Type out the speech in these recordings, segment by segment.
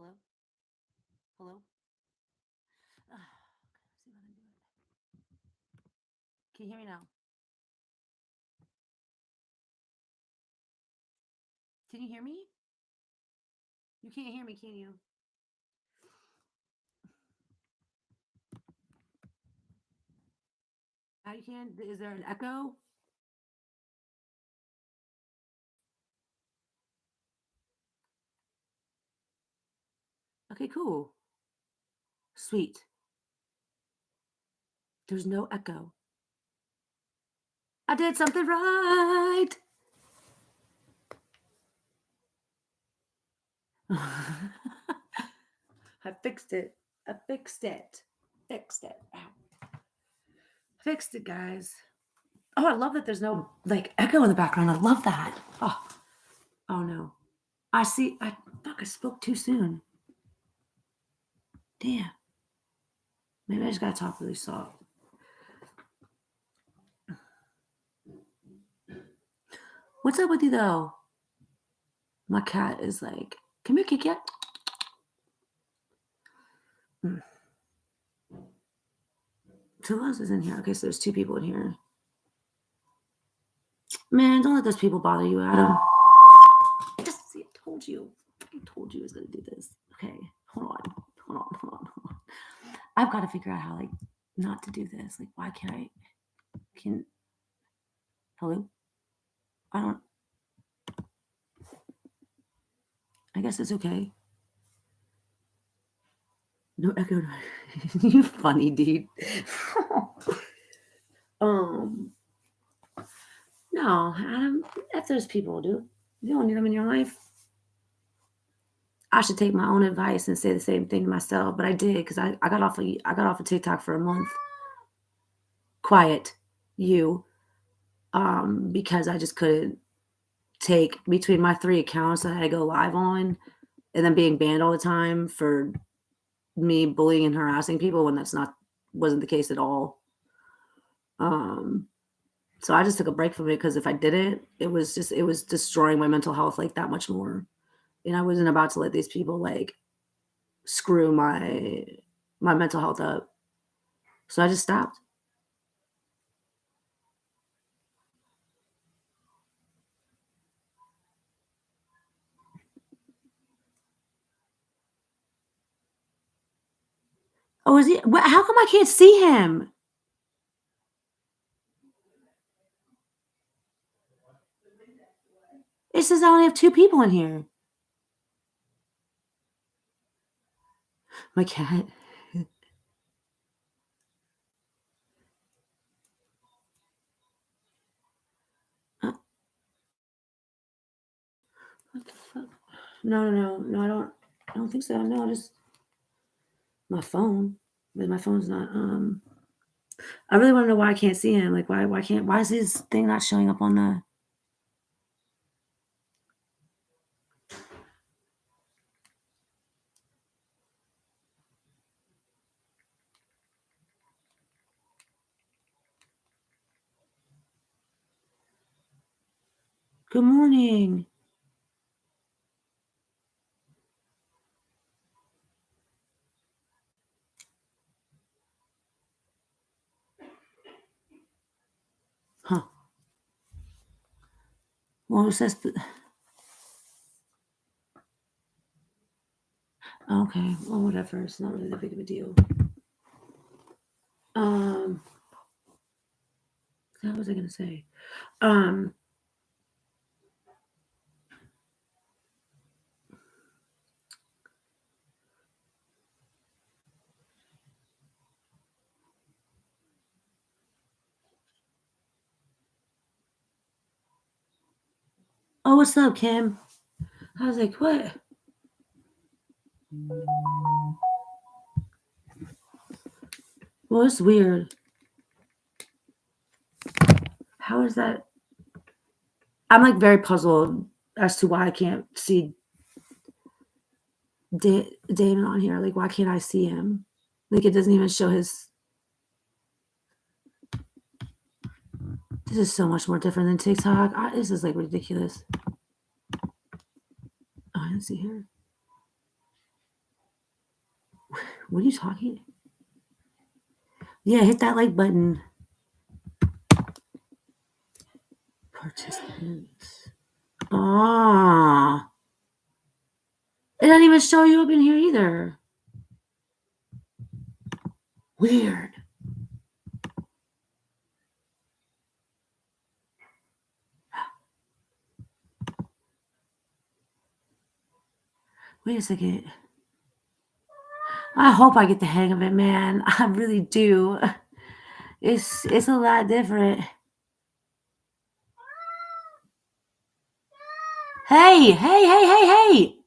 Hello? Hello? Okay, let's see if I can do it. Can you hear me now? Can you hear me? You can't hear me, can you? Now you can? Is there an echo? Okay, cool. Sweet. There's no echo. I did something right. I fixed it. I fixed it. Fixed it. Ow. Fixed it, guys. Oh, I love that there's no like echo in the background. I love that. Oh no. I see. I spoke too soon. Damn. Maybe I just gotta talk really soft. What's up with you though? My cat is like, come here, Kit Kat. Mm. So who else is in here? Okay, so there's two people in here. Man, don't let those people bother you, Adam. Just see, I told you. I told you I was gonna do this. Okay, hold on. I've got to figure out how like not to do this. Like, why can't I? Can hello? I don't. I guess it's okay. No echo. You funny dude. um. No, Adam. If there's people, dude, you don't need them in your life. I should take my own advice and say the same thing to myself, but I did because I got off of TikTok for a month. Quiet, you, because I just couldn't take between my three accounts that I go live on, and then being banned all the time for me bullying and harassing people when that's not wasn't the case at all. Um, so I just took a break from it because if I didn't, it was destroying my mental health like that much more, and I wasn't about to let these people like screw my mental health up. So I just stopped. Oh, is he? How come I can't see him? It says I only have two people in here. My cat. Uh, what the fuck? No. I don't think so. No, just my phone. But my phone's not. I really want to know why I can't see him. Like, why is his thing not showing up on the? Good morning. Huh. Well, it says. Okay. Well, whatever. It's not really that big of a deal. Um. What was I gonna say? Um. Oh, what's up, Kim? I was like, what? Well, it's weird. How is that? I'm like very puzzled as to why I can't see Damon on here. Like, why can't I see him? Like, it doesn't even show his. This is so much more different than TikTok. This is like ridiculous. Oh, I didn't see her. What are you talking? Yeah, hit that like button. Participants. Ah. It doesn't even show you up in here either. Weird. Wait a second. I hope I get the hang of it, man. I really do. It's a lot different. Hey, hey, hey, hey, hey.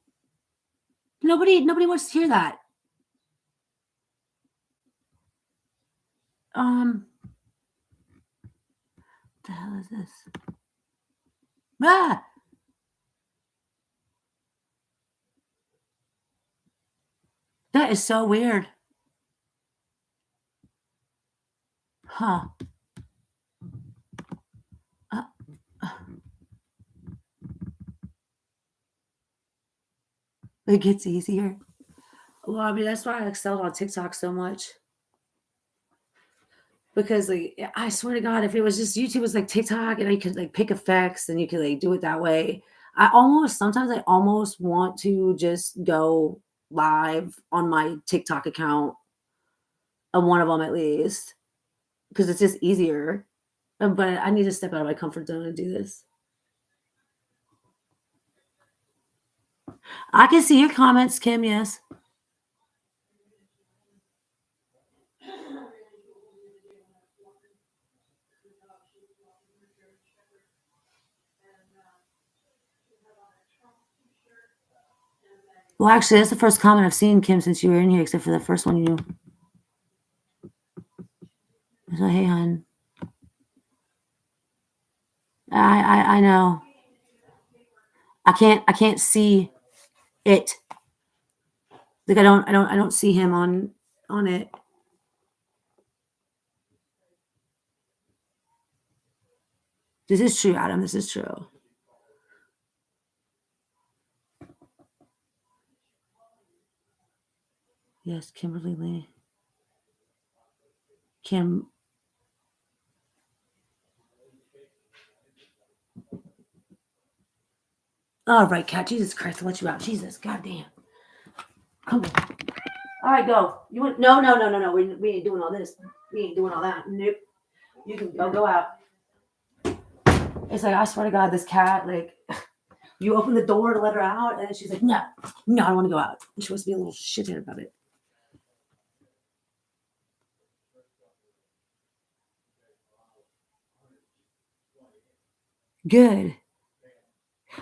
Nobody wants to hear that. What the hell is this? Ah! That is so weird. Huh. Uh, it gets easier. Well, I mean, that's why I excelled on TikTok so much. Because like I swear to God, if it was just YouTube was like TikTok and I could like pick effects and you could like do it that way. I almost want to just go live on my TikTok account on one of them at least. Because it's just easier. But I need to step out of my comfort zone and do this. I can see your comments, Kim. Yes. Well, actually, that's the first comment I've seen, Kim, since you were in here, except for the first one you. So, hey, hon. I know. I can't see it. Like I don't see him on it. This is true, Adam. This is true. Yes, Kimberly Lee. Kim. All right, Cat. Jesus Christ, I'll let you out. Jesus, goddamn. Come on. All right, go. You want? No, no, no, no, no. We ain't doing all this. We ain't doing all that. Nope. You can go out. It's like I swear to God, this cat like. You open the door to let her out, and she's like, "No, no, I want to go out." And she wants to be a little shithead about it. Good.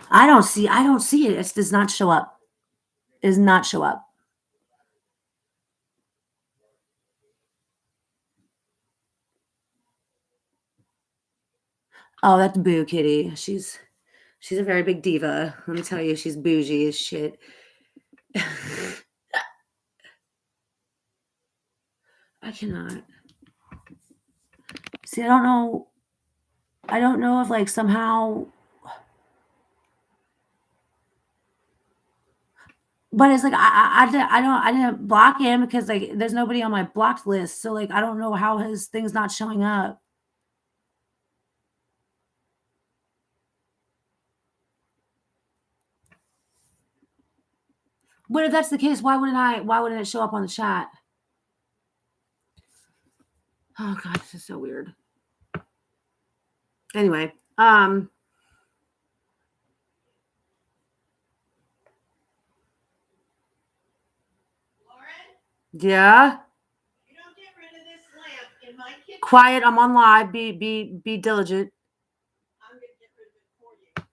I don't see it. It does not show up. It does not show up. Oh, that's Boo Kitty. She's a very big diva. Let me tell you, she's bougie as shit. I cannot. See, I don't know. I don't know if like somehow, but it's like I didn't block him because like there's nobody on my blocked list. So like I don't know how his thing's not showing up. But if that's the case, why wouldn't it show up on the chat? Oh God, this is so weird. Anyway, yeah. You don't get rid of this lamp in my kitchen. Quiet, I'm on live. Be diligent.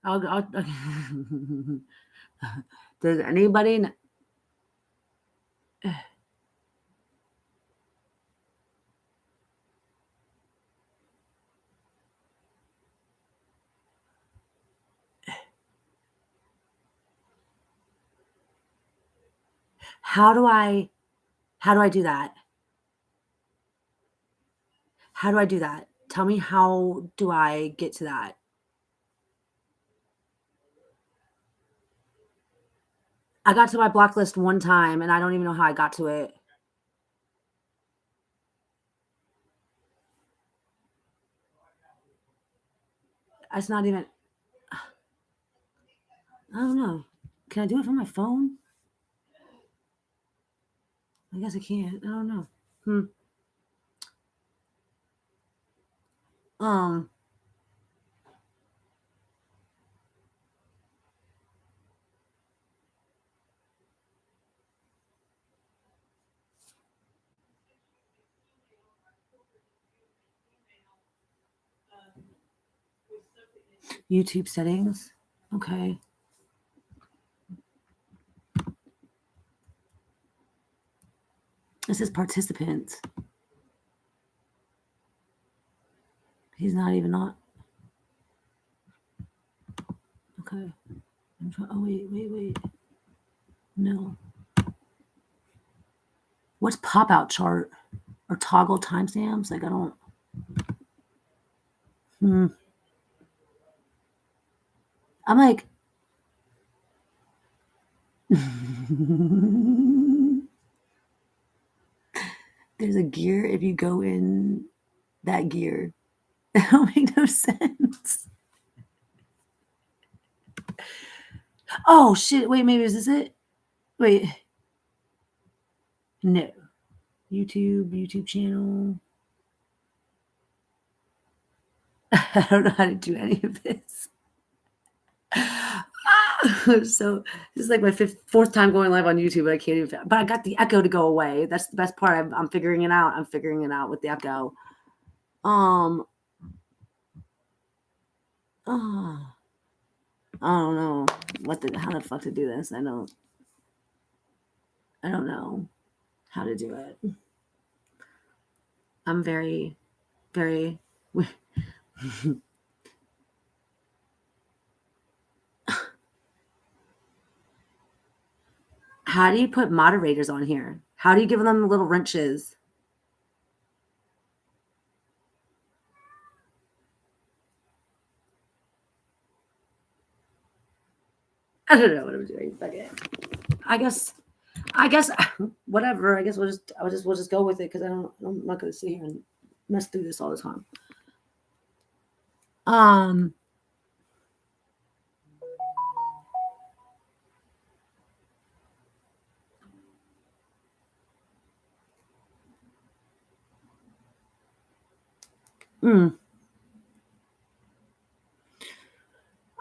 I'm gonna get rid of it for you. Does anybody how do I do that? How do I do that? Tell me, how do I get to that? I got to my block list one time and I don't even know how I got to it. It's not even. I don't know. Can I do it from my phone? I guess I can't. I don't know. Hmm. Um. YouTube settings. Okay. This is participants. He's not even on. Okay. Oh wait. No. What's pop out chart or toggle timestamps? Like I don't. Hmm. I'm like. There's a gear if you go in that gear. It don't make no sense. Oh shit! Wait, maybe is this it? Wait. No. YouTube channel. I don't know how to do any of this. So this is like my fourth time going live on YouTube, but I can't even. But I got the echo to go away. That's the best part. I'm figuring it out. I'm figuring it out with the echo. Oh, I don't know how the fuck to do this. I don't know how to do it. I'm very, very. How do you put moderators on here? How do you give them the little wrenches? I don't know what I'm doing. Okay. I guess whatever. I guess we'll just go with it because I'm not going to sit here and mess through this all the time.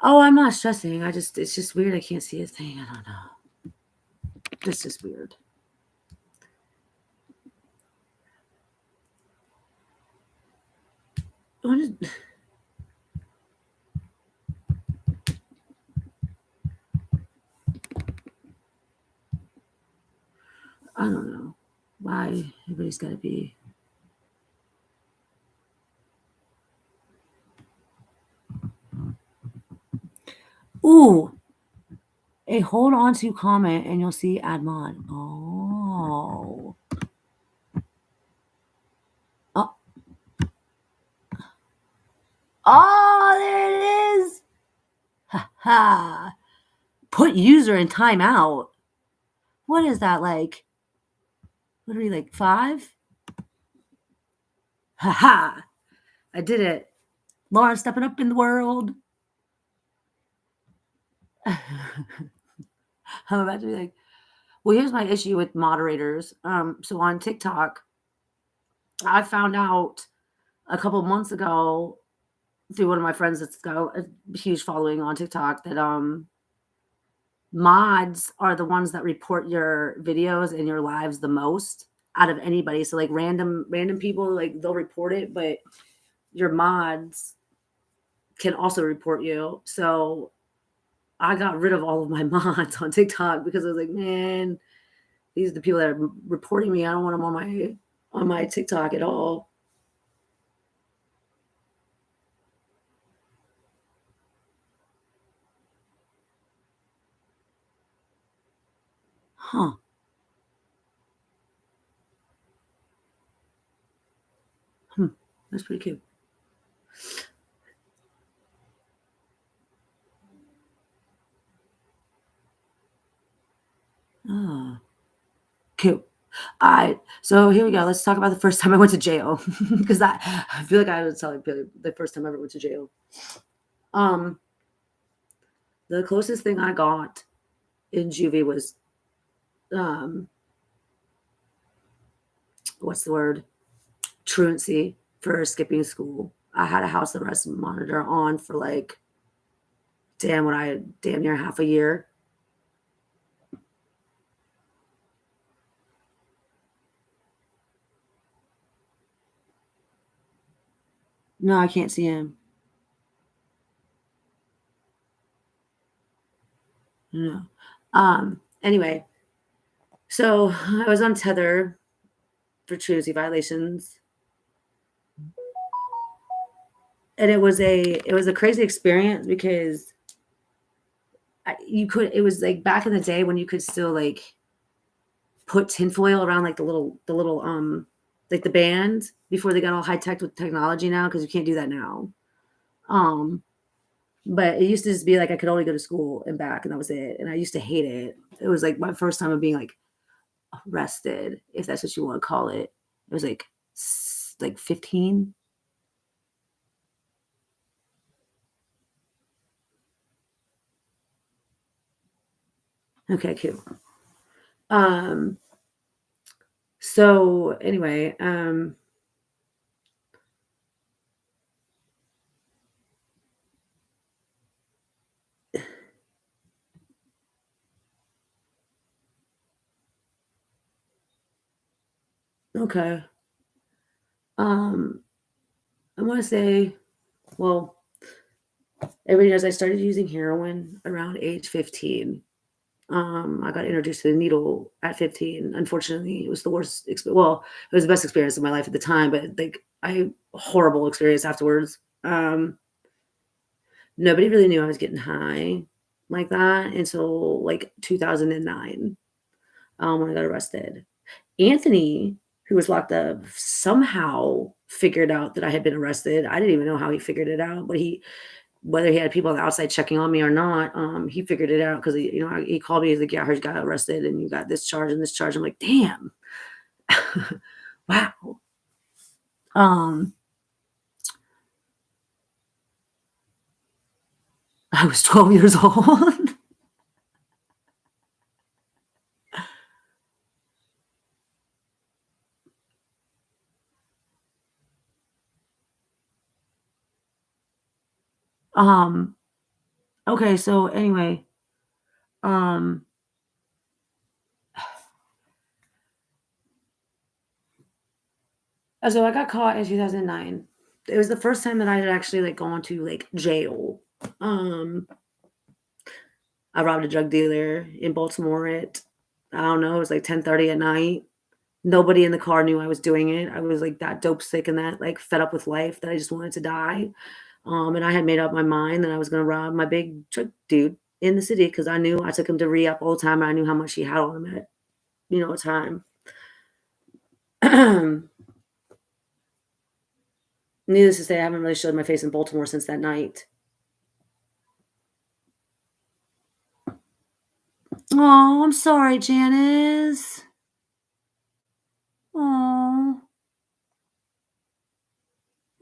Oh, I'm not stressing. It's just weird. I can't see a thing. I don't know. It's just weird. I don't know why everybody's got to be. Ooh, a hold on to comment and you'll see add mod. Oh. Oh. Oh, there it is. Ha ha. Put user in timeout. What is that like? What are we like 5? Ha ha. I did it. Lauren stepping up in the world. I'm about to be like, well, here's my issue with moderators. So on TikTok, I found out a couple months ago through one of my friends that's got a huge following on TikTok that mods are the ones that report your videos and your lives the most out of anybody. So like random people, like they'll report it, but your mods can also report you. So I got rid of all of my mods on TikTok because I was like, man, these are the people that are reporting me. I don't want them on my TikTok at all. Huh. That's pretty cute. Oh, cute. All right. So here we go. Let's talk about the first time I went to jail because I feel like I was telling the first time I ever went to jail. Um, the closest thing I got in juvie was, um, what's the word? Truancy for skipping school. I had a house arrest monitor on for like damn near half a year. No, I can't see him. No. Anyway, so I was on tether for truancy violations, and it was a crazy experience because it was like back in the day when you could still like put tinfoil around like the little like the band before they got all high tech with technology now because you can't do that now. Um, but it used to just be like I could only go to school and back, and that was it. And I used to hate it. It was like my first time of being like arrested, if that's what you want to call it. It was like 15. Okay, cool. Um, so anyway, okay. Um, I want to say, well, everybody knows I started using heroin around age 15. I got introduced to the needle at 15. Unfortunately, it was the worst. Well, it was the best experience of my life at the time, but like I horrible experience afterwards. Nobody really knew I was getting high like that until like 2009, when I got arrested. Anthony, who was locked up, somehow figured out that I had been arrested. I didn't even know how he figured it out, but whether he had people on the outside checking on me or not, he figured it out because he called me. He's like, "Yeah, I heard you got arrested and you got this charge and this charge." I'm like, "Damn, wow." Um, I was 12 years old. um, okay, so anyway, um, so I got caught in 2009. It was the first time that I had actually like gone to like jail. Um, I robbed a drug dealer in Baltimore at, I don't know, it was like 10:30 at night. Nobody in the car knew I was doing it. I was like that dope sick and that like fed up with life that I just wanted to die. And I had made up my mind that I was gonna rob my big drug dude in the city because I knew I took him to re-up all the time and I knew how much he had on him at, a time. Needless to say, I haven't really showed my face in Baltimore since that night. Oh, I'm sorry, Janice. Oh,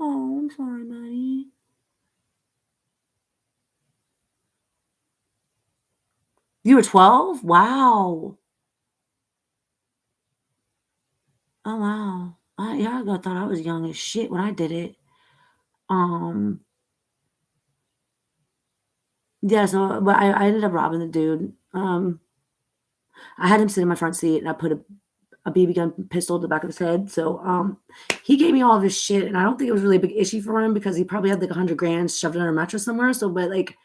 I'm sorry, buddy. You were 12? Wow. Oh, wow. Yeah, I thought I was young as shit when I did it. Um, yeah, so but I ended up robbing the dude. I had him sit in my front seat and I put a BB gun pistol in the back of his head. So he gave me all of his shit, and I don't think it was really a big issue for him because he probably had like 100 grand shoved under a mattress somewhere. So, but like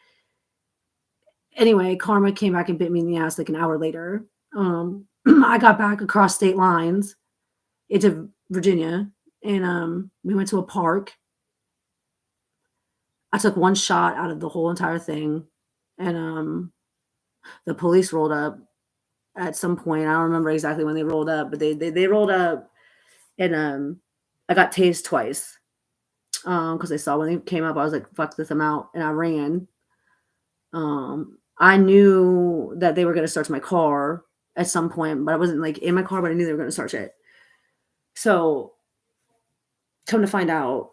anyway, karma came back and bit me in the ass like an hour later. I got back across state lines into Virginia, and we went to a park. I took one shot out of the whole entire thing, and the police rolled up at some point. I don't remember exactly when they rolled up, but they rolled up, and I got tased twice because I saw when they came up, I was like, "Fuck this, I'm out," and I ran. I knew that they were going to search my car at some point, but I wasn't like in my car, but I knew they were going to search it. So come to find out,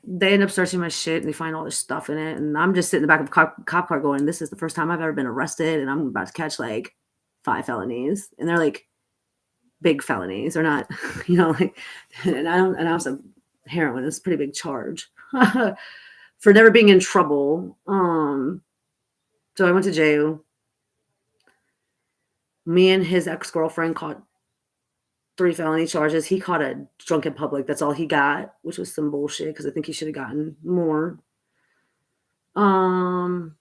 they end up searching my shit and they find all this stuff in it. And I'm just sitting in the back of a cop car going, this is the first time I've ever been arrested. And I'm about to catch like 5 felonies. And they're like big felonies. They're not, like, and I also heroin is a pretty big charge for never being in trouble. So I went to jail. Me and his ex-girlfriend caught 3 felony charges. He caught a drunk in public. That's all he got, which was some bullshit because I think he should have gotten more. Long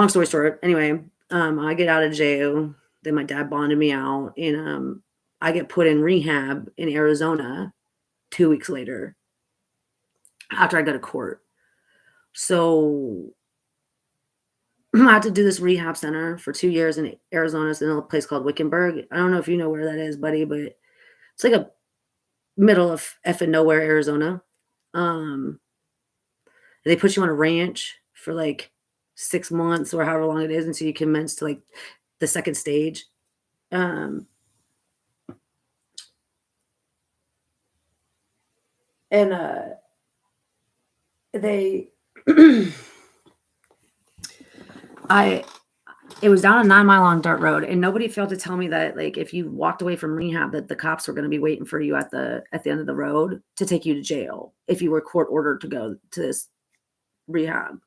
story short. Anyway, I get out of jail. Then my dad bonded me out, and I get put in rehab in Arizona 2 weeks later after I go to court. So I had to do this rehab center for 2 years in Arizona. It's in a place called Wickenburg. I don't know if you know where that is, buddy, but it's like a middle of effing nowhere, Arizona. They put you on a ranch for like 6 months or however long it is until you commence to like the second stage. And they it was down a 9-mile long dirt road, and nobody failed to tell me that like if you walked away from rehab that the cops were going to be waiting for you at the end of the road to take you to jail if you were court ordered to go to this rehab.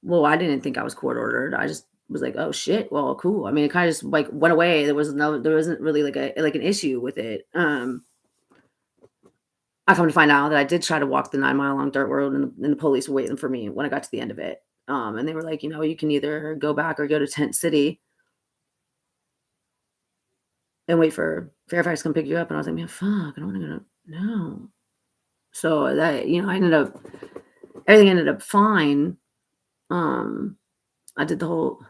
Well, I didn't think I was court ordered. I just was like, oh shit, well, cool. I mean, it kind of just like went away. There wasn't really like an issue with it. I come to find out that I did try to walk the 9-mile long dirt road, and the police were waiting for me when I got to the end of it. And they were like, you can either go back or go to Tent City and wait for Fairfax to come pick you up. And I was like, man, fuck, I don't want to go. No. So that, everything ended up fine. I did the whole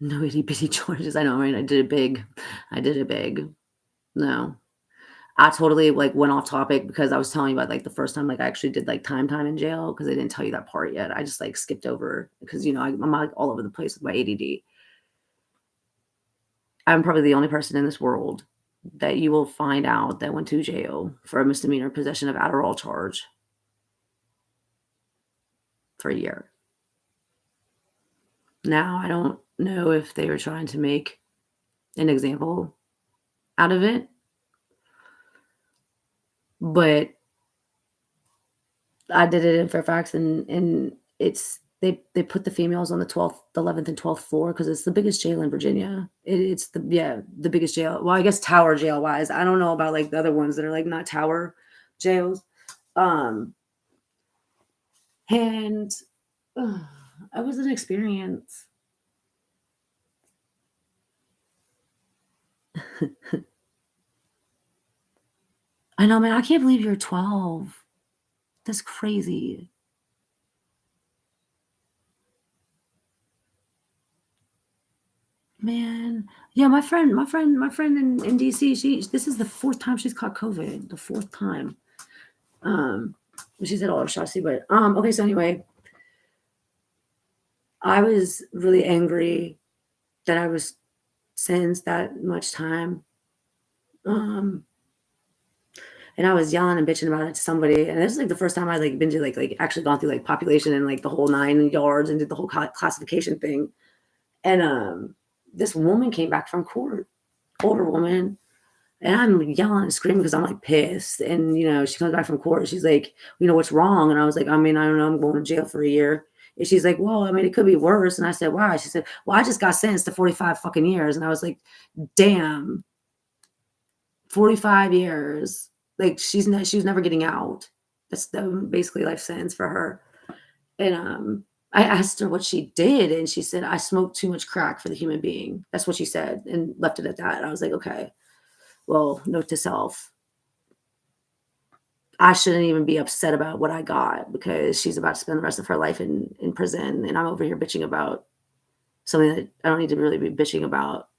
no itty bitty charges. I know, right? I did it big. No. I totally like went off topic because I was telling you about like the first time like I actually did like time in jail because I didn't tell you that part yet. I just like skipped over because I'm like all over the place with my ADD. I'm probably the only person in this world that you will find out that went to jail for a misdemeanor possession of Adderall charge for a year. Now, I don't know if they were trying to make an example out of it, but I did it in Fairfax, and it's they put the females on the 12th, 11th, and 12th floor because it's the biggest jail in Virginia. It's the biggest jail. Well, I guess tower jail wise. I don't know about like the other ones that are like not tower jails. And it was an experience. I know, man. I can't believe you're 12. That's crazy. Man. Yeah, my friend in DC, this is the 4th time she's caught COVID. The 4th time. She's had all her shots, but okay, so anyway, I was really angry that I was sentenced that much time. And I was yelling and bitching about it to somebody. And this is like the first time I like been to like actually gone through like population and like the whole 9 yards and did the whole classification thing. And this woman came back from court, older woman, and I'm yelling and screaming because I'm like pissed. And she comes back from court. She's like, what's wrong? And I was like, I mean, I don't know. I'm going to jail for a year. And she's like, well, I mean, it could be worse. And I said, why? She said, well, I just got sentenced to 45 fucking years. And I was like, damn, 45 years. Like she was never getting out. That's basically life sentence for her. And I asked her what she did, and she said, I smoked too much crack for the human being. That's what she said, and left it at that. And I was like, okay, well, note to self. I shouldn't even be upset about what I got because she's about to spend the rest of her life in prison, and I'm over here bitching about something that I don't need to really be bitching about.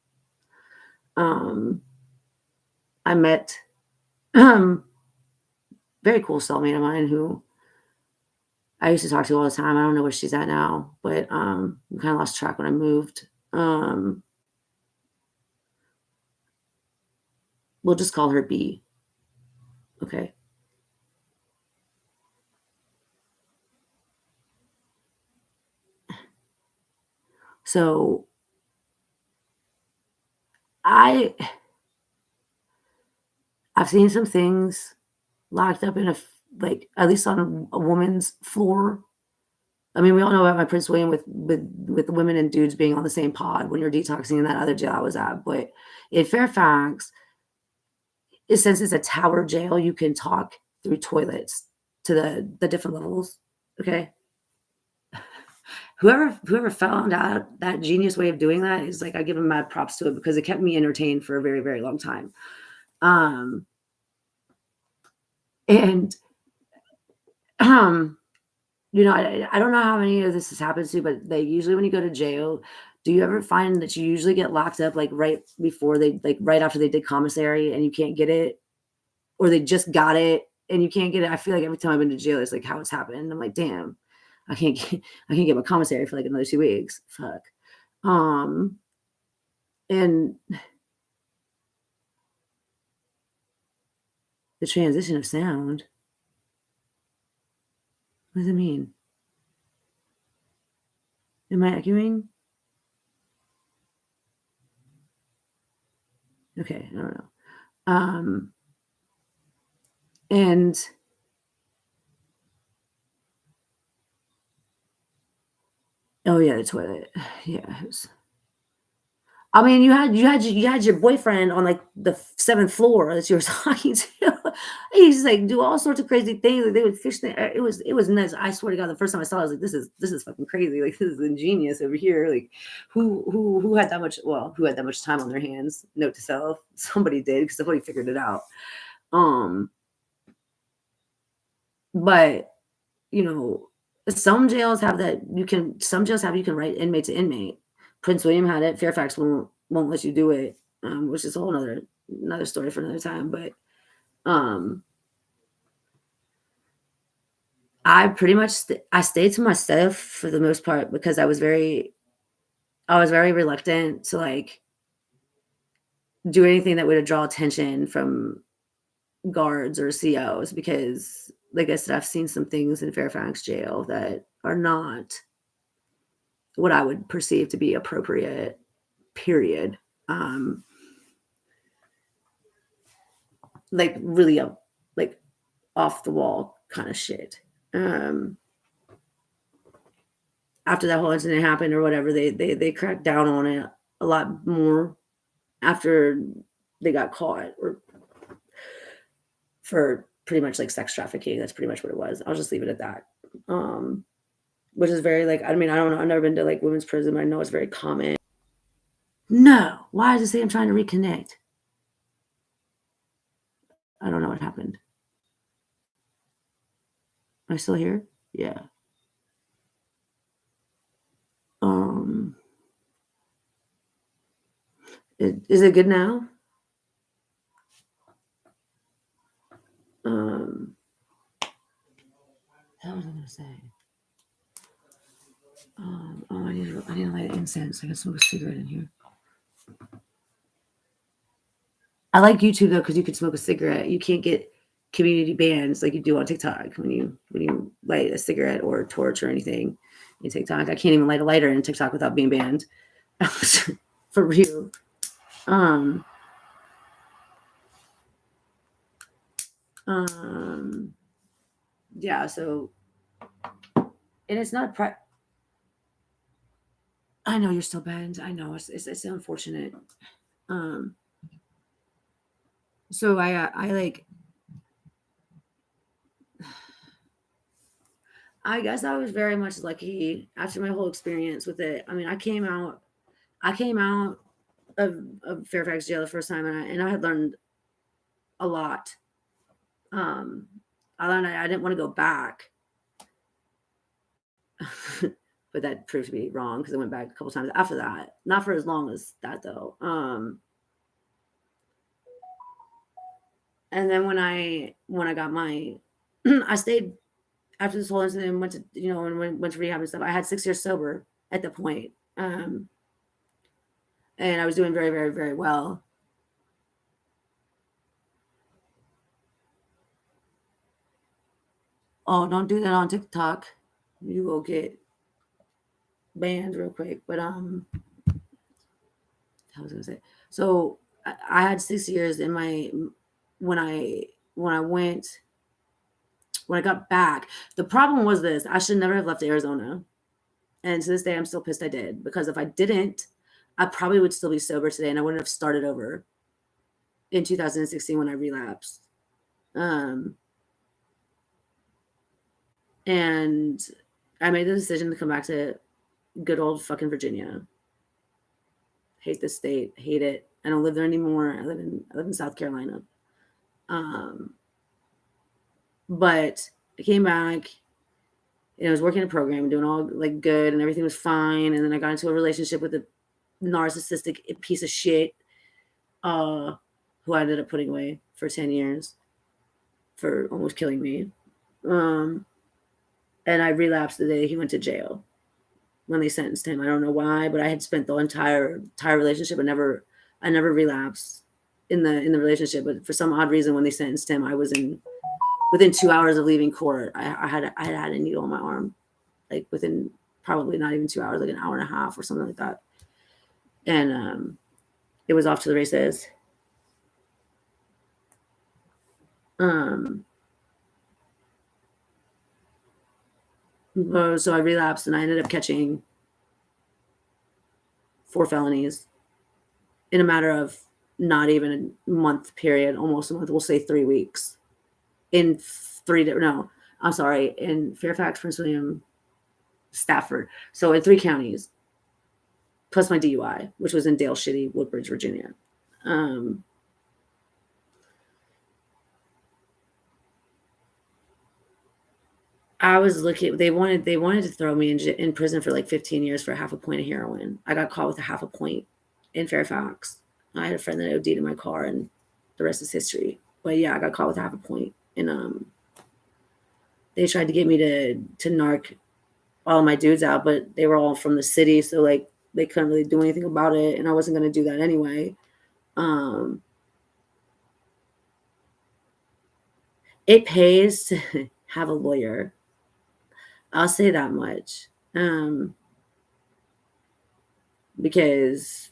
I met very cool cellmate of mine who I used to talk to all the time. I don't know where she's at now, but we kind of lost track when I moved. We'll just call her B. Okay. So I I've seen some things locked up in like at least on a woman's floor. I mean, we all know about my Prince William with women and dudes being on the same pod when you're detoxing in that other jail I was at. But in Fairfax, since it's a tower jail, you can talk through toilets to the different levels. Okay. Whoever found out that genius way of doing that is like I give him mad props to it because it kept me entertained for a very, very long time. Um and um I don't know how many of this has happened to, but they usually when you go to jail, do you ever find that you usually get locked up like right before they like right after they did commissary and you can't get it, or they just got it and you can't get it? I feel like every time I've been to jail, it's like how it's happened. I'm like, damn, I can't get I can't get my commissary for like another 2 weeks. Fuck. Um and the transition of sound. What does it mean? Am I echoing? Okay, I don't know. Um and oh yeah, the toilet. Yeah, it was I mean, you had your boyfriend on, like, the 7th floor that you were talking to. He's, like, do all sorts of crazy things, like, they would fish the it was nuts. I swear to God, the first time I saw it, I was like, "This is fucking crazy, like, this is ingenious over here." Like, who had that much who had that much time on their hands? Note to self, somebody did because somebody figured it out. Um, but, you know, some jails have you can write inmate to inmate. Prince William had it, Fairfax won't let you do it, which is a whole another story for another time. But um I pretty much I stayed to myself for the most part because I was very reluctant to like do anything that would draw attention from guards or COs because like I said, I've seen some things in Fairfax jail that are not what I would perceive to be appropriate, period. Um, like really like off the wall kind of shit. Um, After that whole incident happened or whatever, they cracked down on it a lot more after they got caught or for pretty much like sex trafficking. That's pretty much what it was. I'll just leave it at that. Um, which is very like I mean I don't know. I've never been to like women's prison. But I know it's very common. No, why does it say I'm trying to reconnect? I don't know what happened. Am I still here? Yeah. Um, is it good now? Um, what was I gonna say? Oh, I need to light incense. I can smoke a cigarette in here. I like YouTube though because you can smoke a cigarette. You can't get community bans like you do on TikTok when you light a cigarette or a torch or anything in TikTok. I can't even light a lighter in TikTok without being banned. For real. Um, um, yeah. So, and it's not. I know you're still banned. I know it's unfortunate. Um, so I like. I guess I was very much lucky after my whole experience with it. I mean, I came out of Fairfax jail the first time, and I had learned a lot. Um, I learned I didn't want to go back, but that proved to be wrong because I went back a couple times after that. Not for as long as that though. And then when I got my, I stayed after this whole incident and went to and went to rehab and stuff. I had 6 years sober at the point, and I was doing very very very well. Oh, don't do that on TikTok. You will get banned real quick. But I was gonna say. So I had 6 years in my when I when I went when I got back. The problem was this: I should never have left Arizona, and to this day, I'm still pissed I did, because if I didn't, I probably would still be sober today, and I wouldn't have started over in 2016 when I relapsed. Um, and I made the decision to come back to good old fucking Virginia. Hate the state, hate it. I don't live there anymore. I live in South Carolina. Um, but I came back and I was working a program, doing all like good, and everything was fine. And then I got into a relationship with a narcissistic piece of shit, uh, who I ended up putting away for 10 years for almost killing me. Um, and I relapsed the day he went to jail when they sentenced him. I don't know why, but I had spent the entire relationship and I never relapsed in the relationship. But for some odd reason, when they sentenced him, I was in within 2 hours of leaving court. I had a needle on my arm, like within probably not even 2 hours, like an hour and a half or something like that. And it was off to the races. Um, so I relapsed and I ended up catching 4 felonies in a matter of not even a month period, almost a month. We'll say 3 weeks. In in Fairfax, Prince William, Stafford. So in 3 counties, plus my DUI, which was in Dale Shitty, Woodbridge, Virginia. Um, I was looking. They wanted to throw me in prison for like 15 years for half a point of heroin. I got caught with a half a point in Fairfax. I had a friend that OD'd in my car, and the rest is history. But yeah, I got caught with half a point, and they tried to get me to narc all my dudes out, but they were all from the city, so like they couldn't really do anything about it, and I wasn't going to do that anyway. Um, it pays to have a lawyer. I'll say that much. Because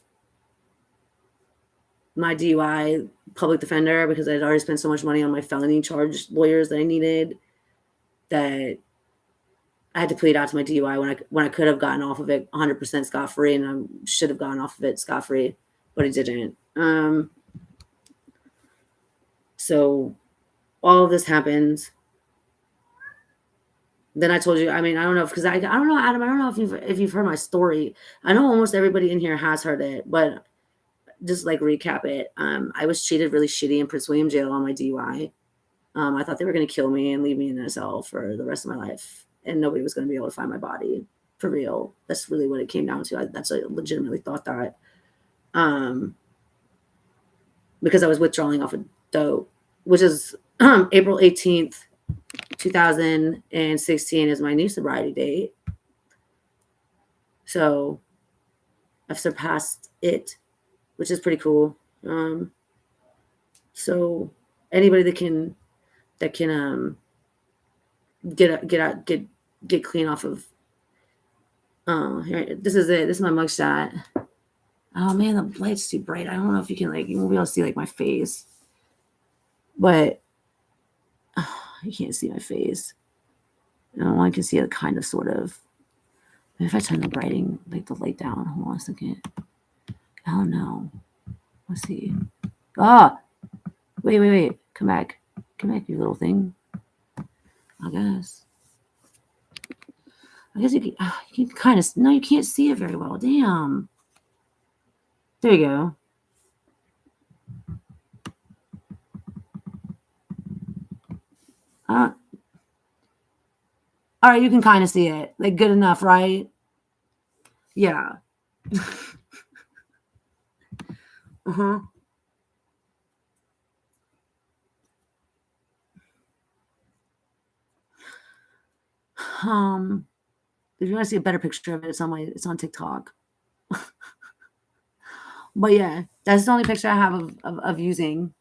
my DUI public defender, because I'd already spent so much money on my felony charge lawyers that I needed, that I had to plead out to my DUI when I could have gotten off of it 100% scot free, and I should have gotten off of it scot free, but I didn't. So all of this happened. Then I told you. I mean, I don't know because I don't know, Adam. I don't know if you've heard my story. I know almost everybody in here has heard it, but just like recap it. I was treated really shitty in Prince William Jail on my DUI. I thought they were going to kill me and leave me in a cell for the rest of my life, and nobody was going to be able to find my body for real. That's really what it came down to. I legitimately thought that, because I was withdrawing off of dope, which is April 18th, 2016 is my new sobriety date. So I've surpassed it, which is pretty cool. So anybody that can get clean off of. Oh, here, this is it. This is my mugshot. Oh man, the light's too bright. I don't know if you can you won't be able to see like my face, but you can't see my face. I can see it kind of, sort of. Maybe if I turn the lighting, like the light down. Hold on a second. I don't know. Let's see. Ah, wait. Come back, you little thing. I guess you can kind of. No, you can't see it very well. Damn. There you go. All right, you can kind of see it. Like, good enough, right? Yeah. Uh-huh. If you want to see a better picture of it, it's on TikTok. But yeah, that's the only picture I have of using.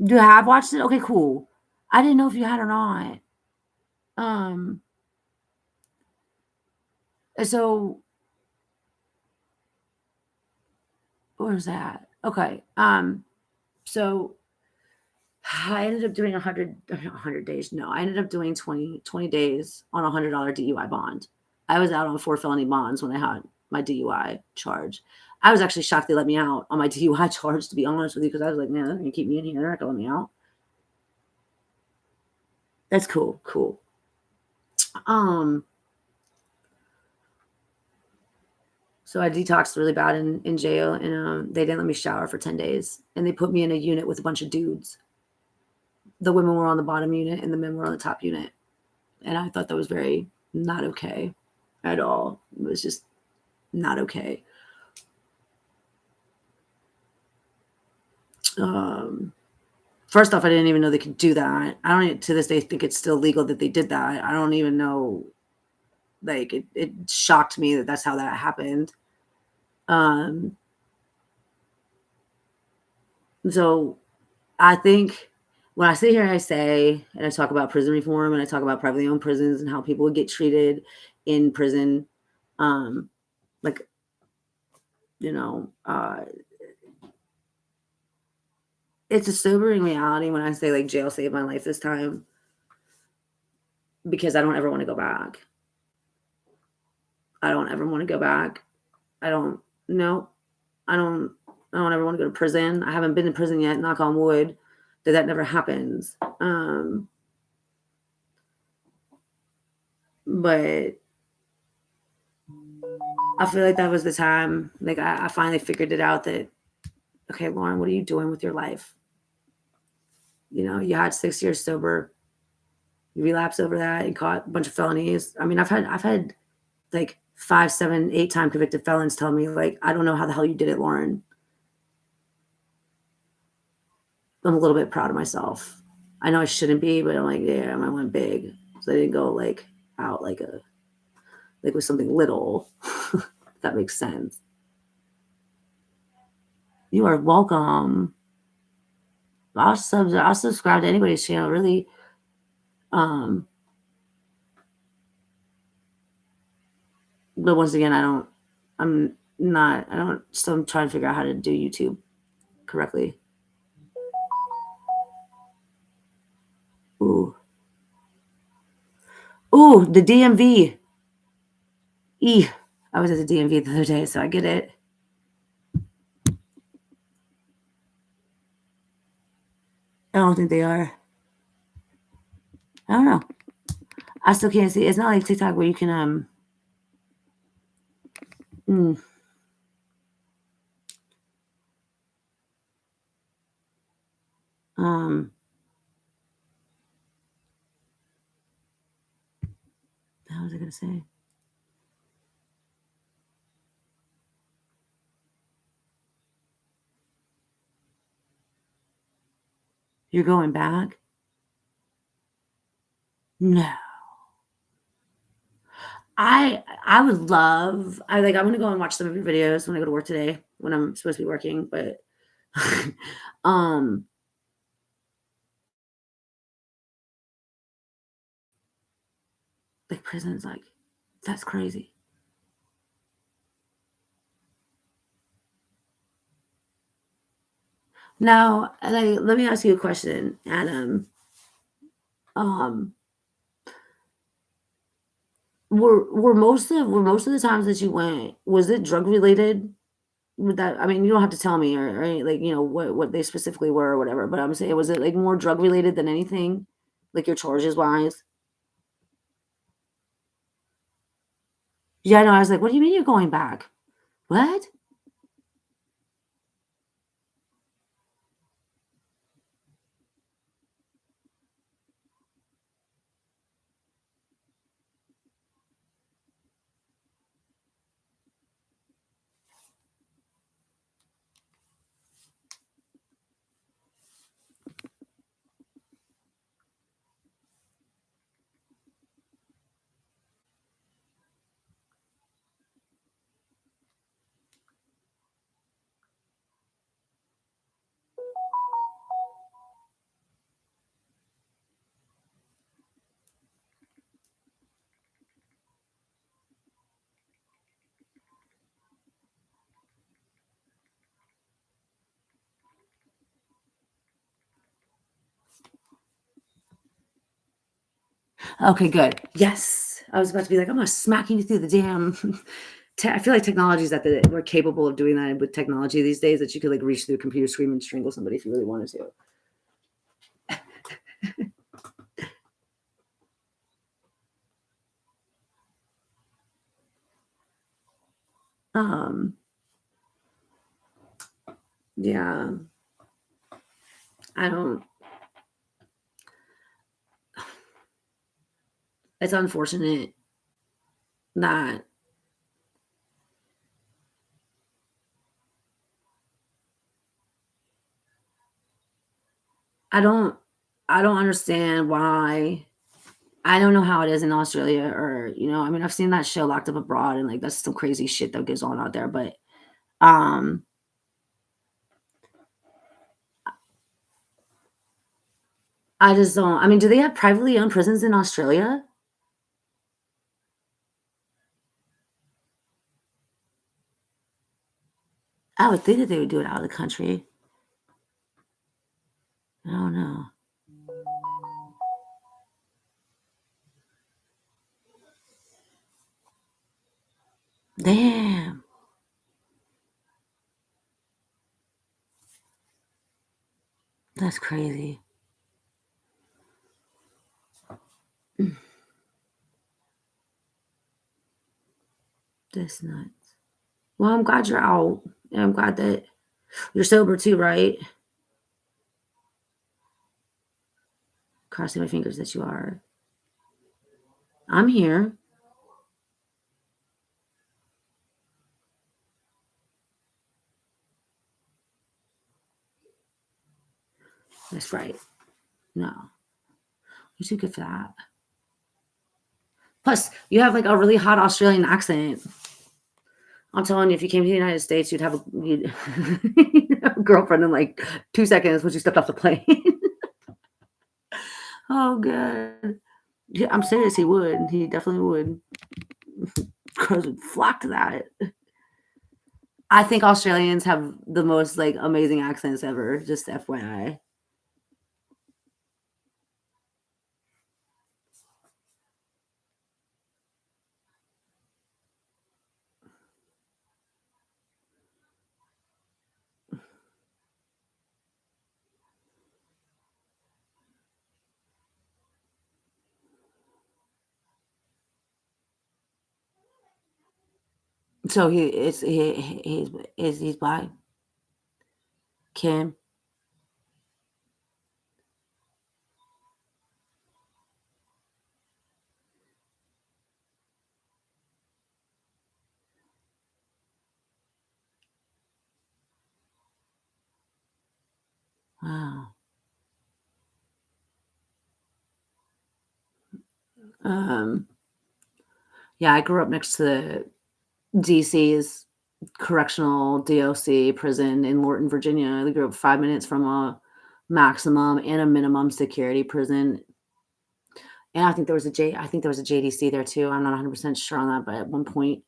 You have watched it? Okay, cool. I didn't know if you had or not. Um, so where's that? Okay. So I ended up doing 100 days. No, I ended up doing 20 days on a $100 DUI bond. I was out on 4 felony bonds when I had my DUI charge. I was actually shocked they let me out on my DUI charge, to be honest with you, because I was like, man, they're gonna keep me in here. They're not gonna let me out. That's cool. Cool. Um, so I detoxed really bad in jail, and they didn't let me shower for 10 days, and they put me in a unit with a bunch of dudes. The women were on the bottom unit, and the men were on the top unit, and I thought that was very not okay at all. It was just not okay. Um, First off, I didn't even know they could do that. I don't to this day think it's still legal that they did that. I don't even know. Like it shocked me that that's how that happened. Um, so I think when I sit here and I say, and I talk about prison reform and I talk about privately owned prisons and how people would get treated in prison, um, like, you know, it's a sobering reality when I say like jail saved my life this time because I don't ever want to go back. I don't ever want to go back. I don't, no, I don't, I don't ever want to go to prison. I haven't been to prison yet, knock on wood, that never happens. But I feel like that was the time. Like I finally figured it out that, okay, Lauren, what are you doing with your life? You know, you had 6 years sober, you relapsed over that, and caught a bunch of felonies. I mean, I've had like 5, 7, 8 time convicted felons tell me like, I don't know how the hell you did it, Lauren. I'm a little bit proud of myself. I know I shouldn't be, but I'm like, yeah, I went big. So I didn't go like out like with something little. If that makes sense. You are welcome. I'll subscribe to anybody's channel, really. Um, but once again, still I'm trying to figure out how to do YouTube correctly. Ooh. Ooh, the DMV. I was at the DMV the other day, so I get it. I don't think they are. I don't know. I still can't see. It's not like TikTok where you can mm, um how was I gonna say? You're going back? No. I would love I'm gonna go and watch some of your videos when I go to work today when I'm supposed to be working, but um like prisons, like that's crazy. Now, like let me ask you a question, Adam. Um were most of the times that you went, was it drug related? With that, I mean, you don't have to tell me or right, like, what they specifically were or whatever, but I'm saying, was it like more drug related than anything? Like your charges wise? Yeah, no, I was like, what do you mean you're going back? What? Okay, good. Yes. I was about to be like, I'm gonna smack you through the damn. I feel like technology is that we're capable of doing that with technology these days. That you could like reach through a computer screen and strangle somebody if you really wanted to. Um, yeah, I don't. It's unfortunate that I don't. I don't understand why. I don't know how it is in Australia, or I mean, I've seen that show Locked Up Abroad, and like that's some crazy shit that goes on out there. But um, I just don't. I mean, do they have privately owned prisons in Australia? I would think that they would do it out of the country. I don't know. Damn, that's crazy. That's nuts. Well, I'm glad you're out. And I'm glad that you're sober too, right? Crossing my fingers that you are. I'm here. That's right. No, you're too good for that. Plus, you have like a really hot Australian accent. I'm telling you, if you came to the United States, you'd have a girlfriend in like 2 seconds when you stepped off the plane. Oh, good. Yeah, I'm serious. He would. He definitely would. Girls would flock to that. I think Australians have the most like amazing accents ever. Just FYI. So he's black. Kim. Wow. Um. Yeah, I grew up next to the DC's correctional DOC prison in Lorton, Virginia. I grew up 5 minutes from a maximum and a minimum security prison. And I think there was a JDC there too. I'm not 100% sure on that, but at one point.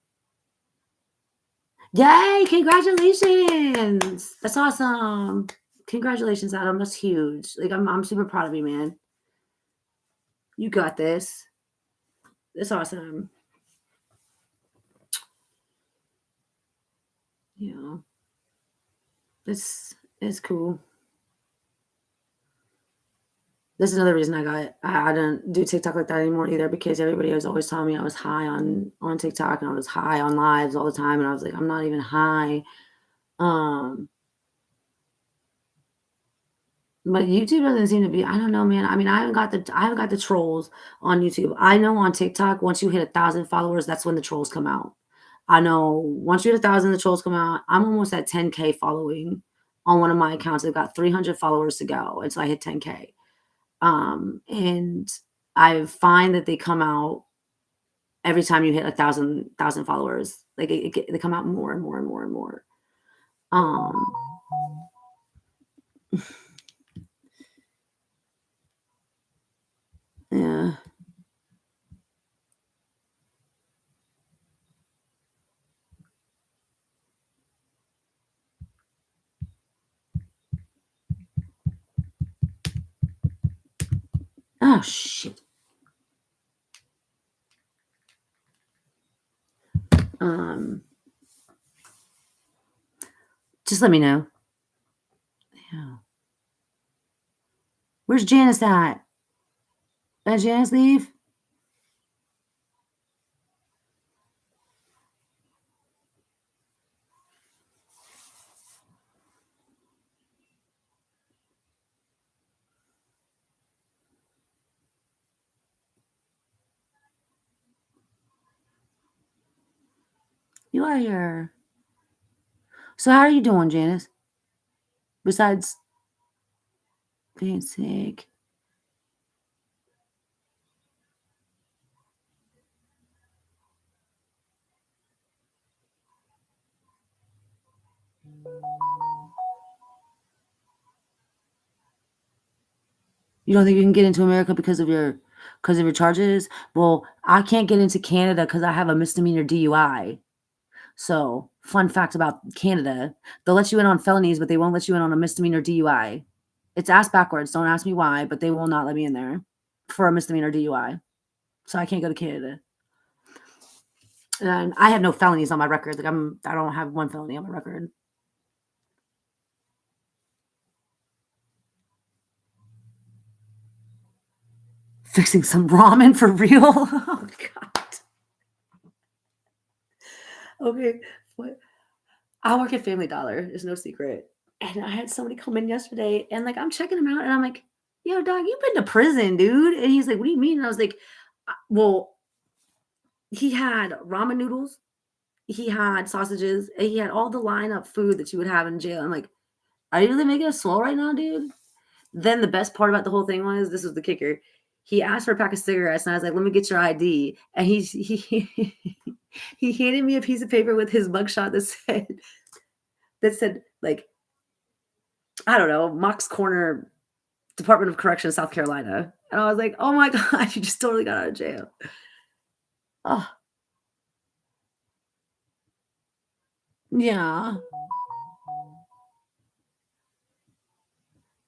Yay! Congratulations! That's awesome. Congratulations, Adam. That's huge. Like I'm super proud of you, man. You got this. That's awesome. You know, it's cool. This is another reason I don't do TikTok like that anymore either, because everybody was always telling me I was high on TikTok, and I was high on lives all the time, and I was like, I'm not even high. Um, but YouTube doesn't seem to be. I don't know, man. I mean, I haven't got the trolls on YouTube. I know on TikTok, once you hit 1,000 followers, that's when the trolls come out. I know once you hit 1,000, the trolls come out. I'm almost at 10K following on one of my accounts. I've got 300 followers to go until I hit 10K. And I find that they come out every time you hit 1,000 followers. Like they come out more and more and more and more. Um, yeah. Oh shit. Um, just let me know. Yeah. Where's Janice at? Did Janice leave? You are here. So how are you doing, Janice? Besides being sick. You don't think you can get into America because of your charges? Well, I can't get into Canada because I have a misdemeanor DUI. So, fun fact about Canada, they'll let you in on felonies, but they won't let you in on a misdemeanor DUI. It's ass backwards. Don't ask me why, but they will not let me in there for a misdemeanor DUI. So I can't go to Canada. And I have no felonies on my record. Like I don't have one felony on my record. Fixing some ramen for real? Oh god. Okay. What? I work at Family Dollar. It's no secret. And I had somebody come in yesterday and like I'm checking him out and I'm like, yo, dog, you've been to prison, dude. And he's like, what do you mean? And I was like, well, he had ramen noodles, he had sausages, and he had all the lineup food that you would have in jail. I'm like, are you really making us slow right now, dude? Then the best part about the whole thing was this was the kicker. He asked for a pack of cigarettes, and I was like, "Let me get your ID." And he handed me a piece of paper with his mugshot that said like I don't know, Mox Corner, Department of Corrections, South Carolina. And I was like, "Oh my god, you just totally got out of jail." Oh yeah.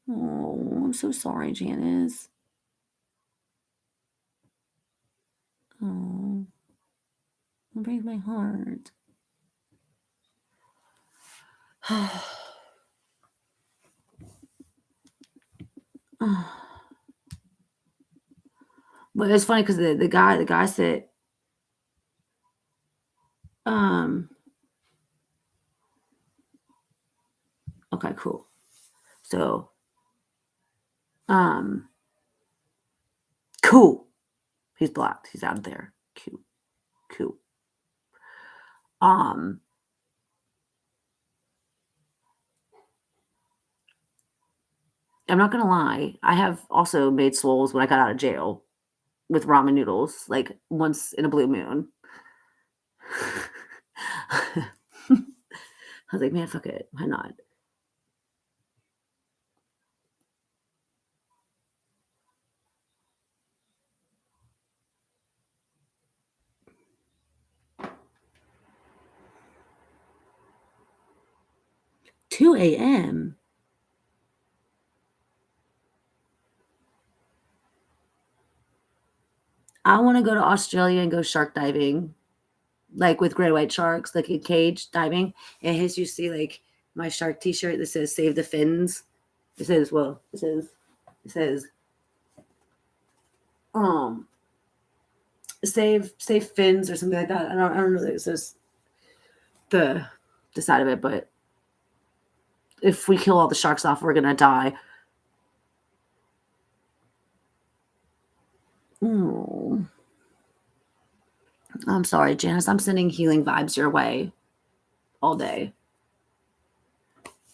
Oh, I'm so sorry, Janice. Oh, it breaks my heart. But it's funny because the guy said, um, okay, cool. So, um, cool. He's blocked. He's out of there. Cool. Cool. Um, I'm not gonna lie. I have also made swoles when I got out of jail with ramen noodles, like once in a blue moon. I was like, man, fuck it. Why not? 2 a.m. I want to go to Australia and go shark diving, like with great white sharks, like in cage diving. And his, you see, like my shark T-shirt that says "Save the Fins." It says, well, it says, um, save fins or something like that. I don't know. It says the side of it, but if we kill all the sharks off, we're gonna die. Oh, I'm sorry, Janice. I'm sending healing vibes your way all day.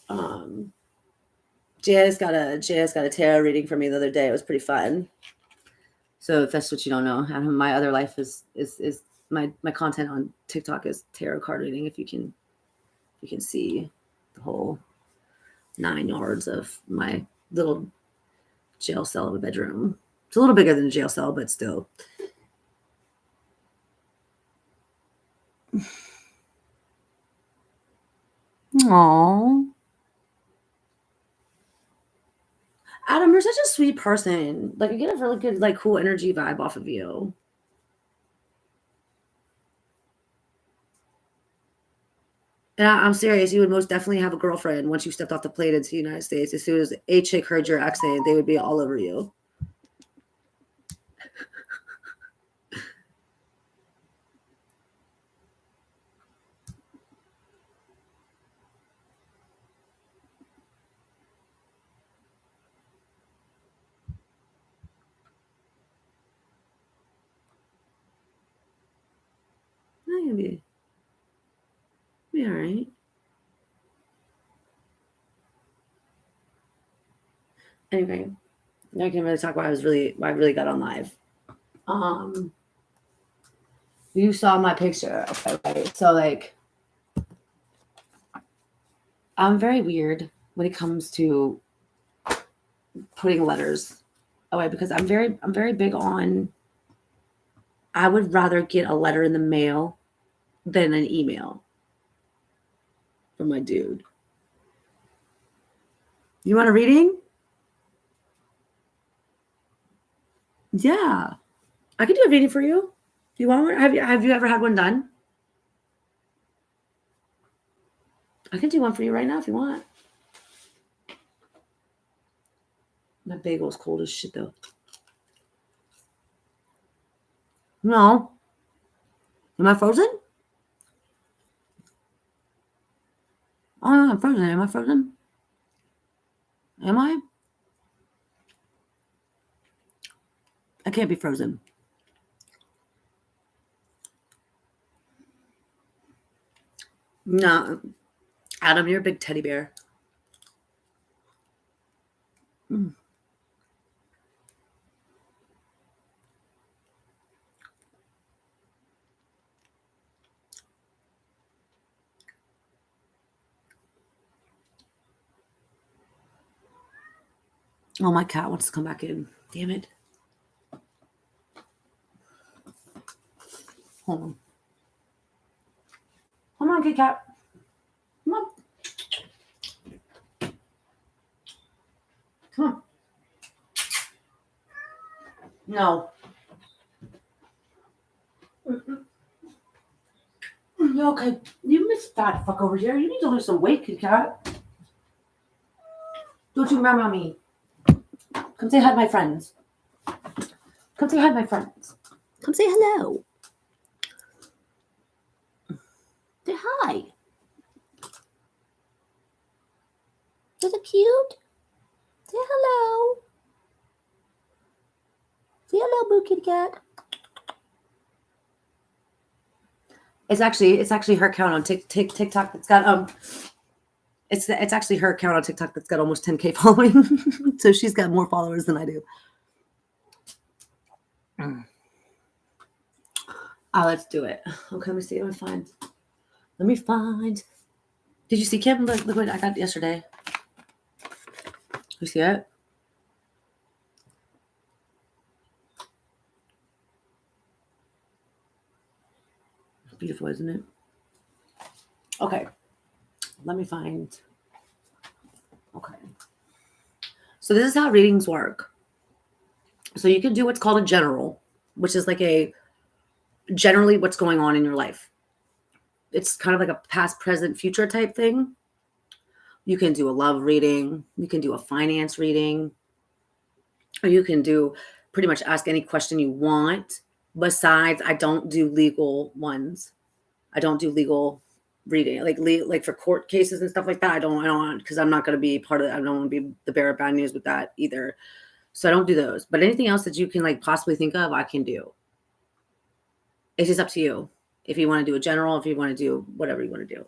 Um, Janice got a tarot reading for me the other day. It was pretty fun. So if that's what you don't know, my other life is my content on TikTok is tarot card reading. If you can see the whole 9 yards of my little jail cell of a bedroom. It's a little bigger than a jail cell, but still. Aww. Adam, you're such a sweet person. Like you get a really good, like cool energy vibe off of you. And I'm serious. You would most definitely have a girlfriend once you stepped off the plane into the United States. As soon as a chick heard your accent, they would be all over you. No, you'll be all right. Anyway, I can really talk about why I really got on live. Um, you saw my picture, okay? Right? So like, I'm very weird when it comes to putting letters away because I'm very big on. I would rather get a letter in the mail than an email from my dude. You want a reading? Yeah, I can do a reading for you. Do you want one? Have you ever had one done? I can do one for you right now if you want. My bagel's cold as shit though. No. Am I frozen? Oh, I'm frozen. Am I frozen? Am I? I can't be frozen. No. Adam, you're a big teddy bear. Mm. Oh, my cat wants to come back in. Damn it. Hold on. Come on, Kit Kat. Come on. Come on. No. Okay. You miss fat fuck over here. You need to lose some weight, Kit Kat. Don't you remember me? Come say hi to my friends. Come say hi to my friends. Come say hello. Say hi. Is it cute? Say hello. Say hello, Boo Kitty Cat. It's actually her account on TikTok that's got it's actually her account on TikTok that's got almost 10K following. So she's got more followers than I do. Oh, let's do it. Okay, let me see. Let me find. Did you see Kim? Look what I got yesterday. You see it? Beautiful, isn't it? Okay. Let me find. Okay. So this is how readings work. So you can do what's called a general, which is like a generally what's going on in your life. It's kind of like a past, present, future type thing. You can do a love reading, you can do a finance reading, or you can do pretty much ask any question you want. Besides, I don't do legal ones. I don't do legal reading, like for court cases and stuff like that. I don't because I'm not going to be part of. I don't want to be the bearer of bad news with that either. So I don't do those. But anything else that you can like possibly think of, I can do. It's just up to you. If you want to do a general, if you want to do whatever you want to do.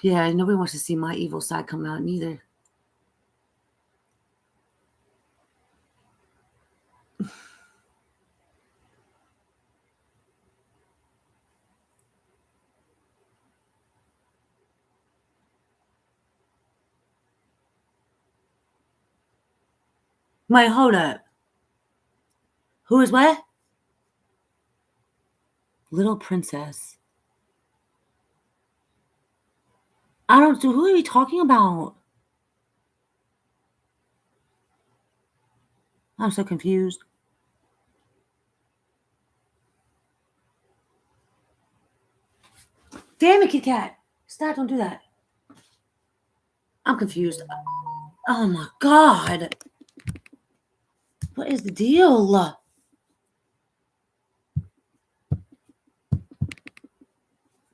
Yeah, nobody wants to see my evil side come out neither. Wait, hold up. Who is what? Little Princess. I don't know. Who are we talking about? I'm so confused. Damn it, Kit Kat. Stop, don't do that. I'm confused. Oh my God. What is the deal?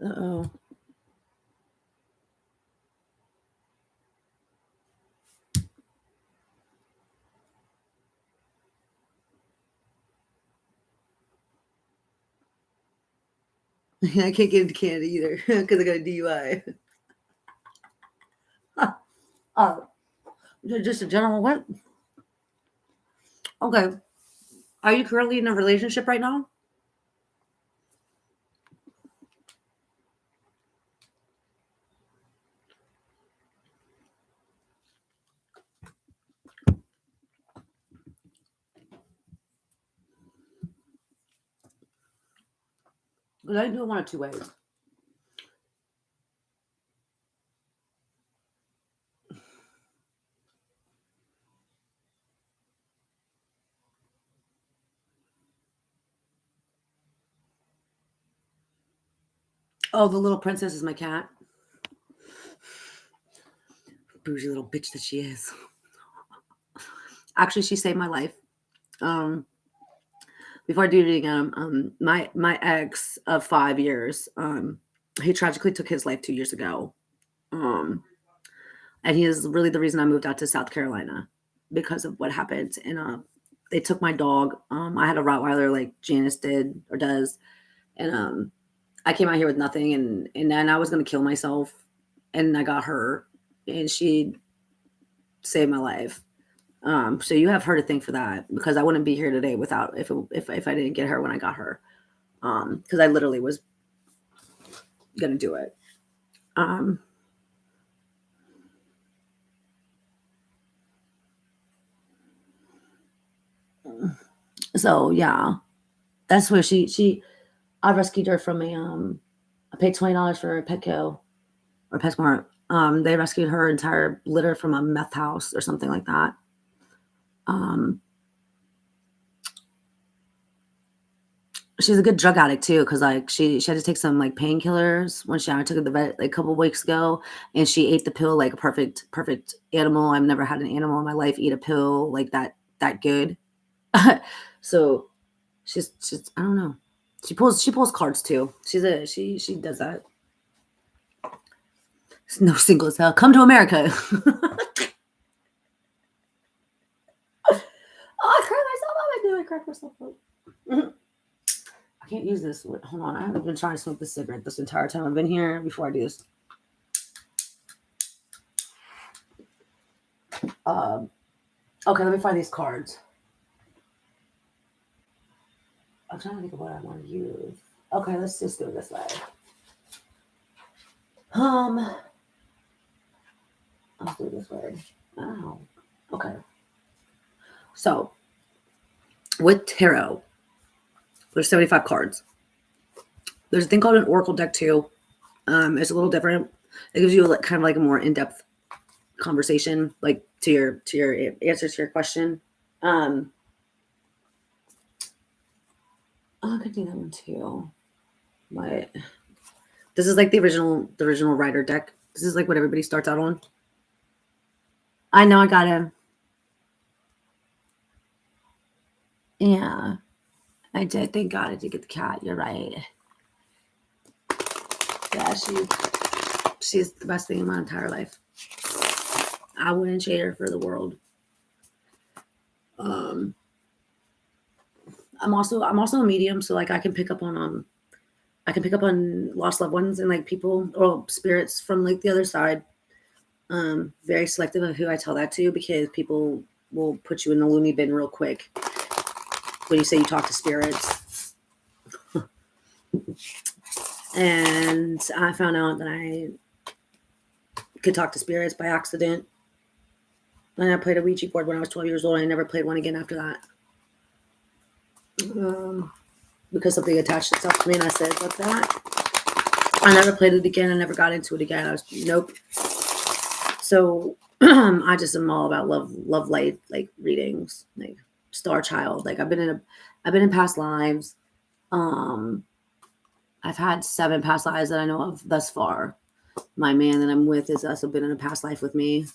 Uh-oh. I can't get into Canada either because I got a DUI. Oh, just a general what? Okay. Are you currently in a relationship right now? Because I can do it one of two ways. Oh, the little princess is my cat. Bougie little bitch that she is. Actually, she saved my life. Before dating my ex of 5 years, he tragically took his life 2 years ago. Um, and he is really the reason I moved out to South Carolina because of what happened. And they took my dog. I had a Rottweiler like Janice did or does, and I came out here with nothing, and then I was gonna kill myself, and I got her, and she saved my life. So you have her to thank for that because I wouldn't be here today without if I didn't get her when I got her. Because I literally was gonna do it. Um, so yeah, that's where I rescued her from I paid $20 for a Petco or PetSmart. They rescued her entire litter from a meth house or something like that. Um, she's a good drug addict too, because like she had to take some like painkillers when I took her to the vet like a couple weeks ago, and she ate the pill like a perfect animal. I've never had an animal in my life eat a pill like that good. So she's I don't know. She pulls cards too. She does that. It's no single as hell. Come to America. Oh, I cracked myself up. I can't use this. Hold on. I haven't been trying to smoke this cigarette this entire time I've been here before I do this. Okay, let me find these cards. I'm trying to think of what I want to use. Okay, let's just do it this way. Let's do it this way. Oh, okay. So with tarot, there's 75 cards. There's a thing called an oracle deck too. It's a little different. It gives you kind of like a more in-depth conversation, like to your answers to your question. I could do that one too. But this is like the original writer deck. This is like what everybody starts out on. I know I got him. Yeah, I did. Thank God I did get the cat. You're right. Yeah, she's the best thing in my entire life. I wouldn't trade her for the world. I'm also a medium, so like I can pick up on lost loved ones and like people or spirits from like the other side. Very selective of who I tell that to because people will put you in the loony bin real quick when you say you talk to spirits. And I found out that I could talk to spirits by accident. And I played a Ouija board when I was 12 years old. I never played one again after that. because something attached itself to me, and I said, "Fuck that." I never played it again. I never got into it again. I was nope. So I just am all about love light, like readings, like Star Child. Like I've been in past lives. Um, I've had 7 past lives that I know of thus far. My man that I'm with has also been in a past life with me.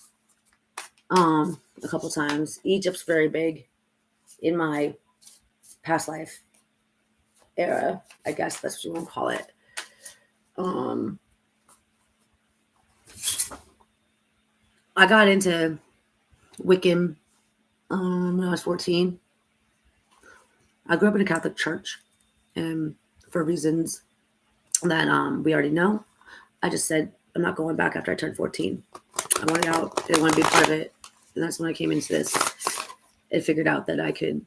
A couple times. Egypt's very big in my past life era. I guess that's what you want to call it. I got into Wiccan when I was 14. I grew up in a Catholic church, and for reasons that we already know, I just said I'm not going back after I turned 14. I wanted out. I didn't want to be a part of it, and that's when I came into this and figured out that I could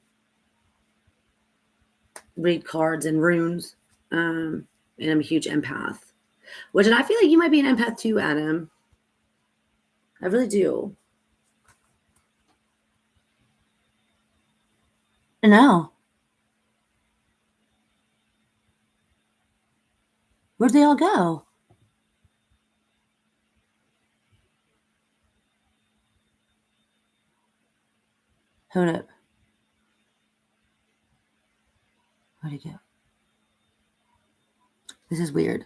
read cards and runes, and I'm a huge empath. Which, and I feel like you might be an empath too, Adam. I really do. No. Where'd they all go? Hold up. Where'd he go? This is weird.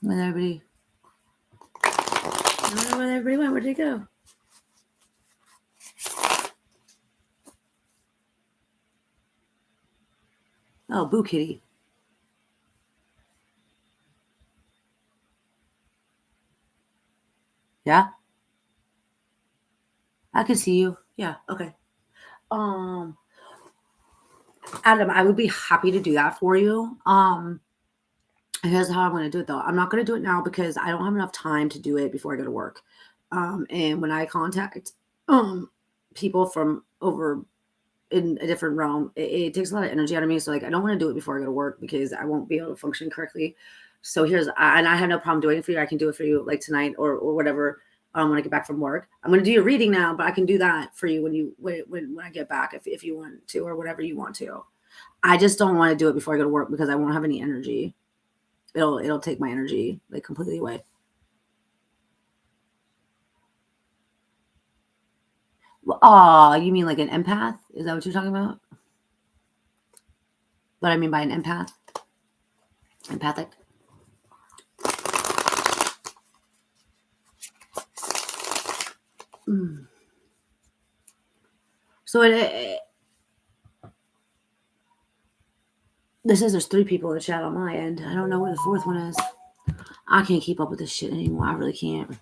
Where'd everybody? I don't know where everybody went. Where'd they go? Oh, Boo Kitty. Yeah? I can see you. Yeah, okay. Um, Adam, I would be happy to do that for you. Here's how I'm going to do it though. I'm not going to do it now because I don't have enough time to do it before I go to work. And when I contact people from over in a different realm, it takes a lot of energy out of me. So like, I don't want to do it before I go to work because I won't be able to function correctly. So and I have no problem doing it for you. I can do it for you like tonight or whatever. When I get back from work, I'm going to do your reading now, but I can do that for you when I get back if you want to or whatever you want to. I just don't want to do it before I go to work because I won't have any energy. It'll take my energy like completely away. You mean like an empath? Is that what you're talking about? What I mean by an empath? Empathic. Mm. So this says there's 3 people in the chat on my end. I don't know where the 4th one is. I can't keep up with this shit anymore. I really can't.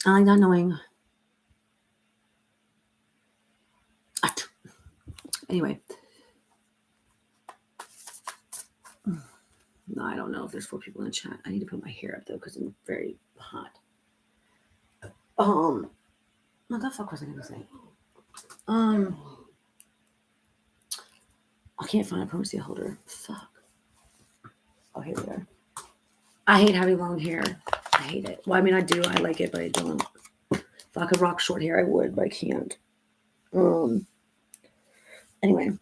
I like not knowing. Anyway. No, I don't know if there's 4 people in the chat. I need to put my hair up though because I'm very hot. What the fuck was I gonna say? I can't find a potency holder. Fuck. Oh, here we are. I hate having long hair. I hate it. Well, I mean, I do. I like it, but I don't. If I could rock short hair, I would, but I can't. Anyway.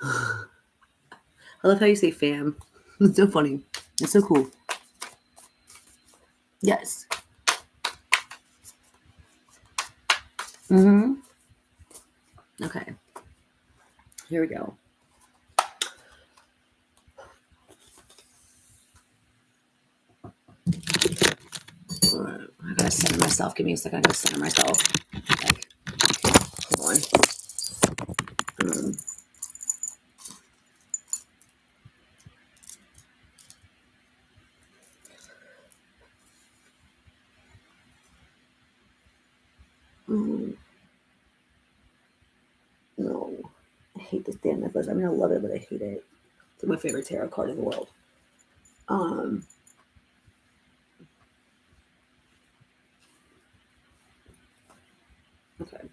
I love how you say fam. It's so funny. It's so cool. Yes. Mm-hmm. Okay. Here we go. I gotta center myself. Give me a second. I gotta center myself. Like, hold on. No. I hate this damn necklace. I mean, I love it, but I hate it. It's my favorite tarot card in the world. Okay.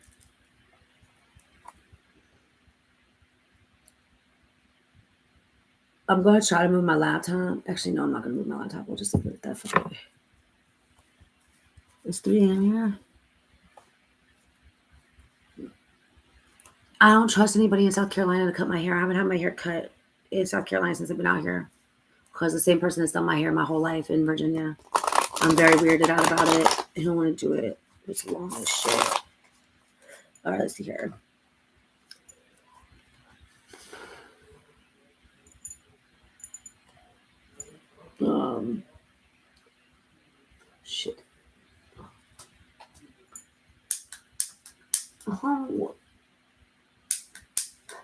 I'm going to try to move my laptop. Actually, no, I'm not going to move my laptop. We'll just leave it at that for today. It's 3 a.m. here. I don't trust anybody in South Carolina to cut my hair. I haven't had my hair cut in South Carolina since I've been out here. Because the same person has done my hair my whole life in Virginia. I'm very weirded out about it. I don't want to do it. It's long as shit. All right, let's see here. Shit.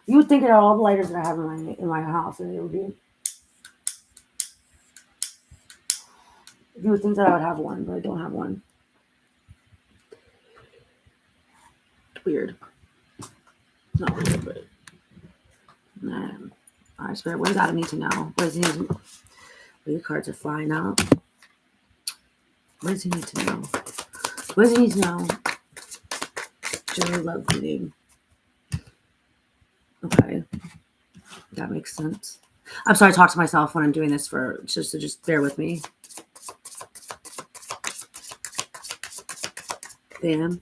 You would think of all the lighters that I have in my house, and it would be. You would think that I would have one, but I don't have one. Weird. Not weird, but. Nah. All right, Spirit. What does Adam need to know? What does he need to know? Your cards are flying out. What does he need to know? What does he need to know? Generally love reading. Okay. That makes sense. I'm sorry, I talk to myself when I'm doing this just bear with me. Bam.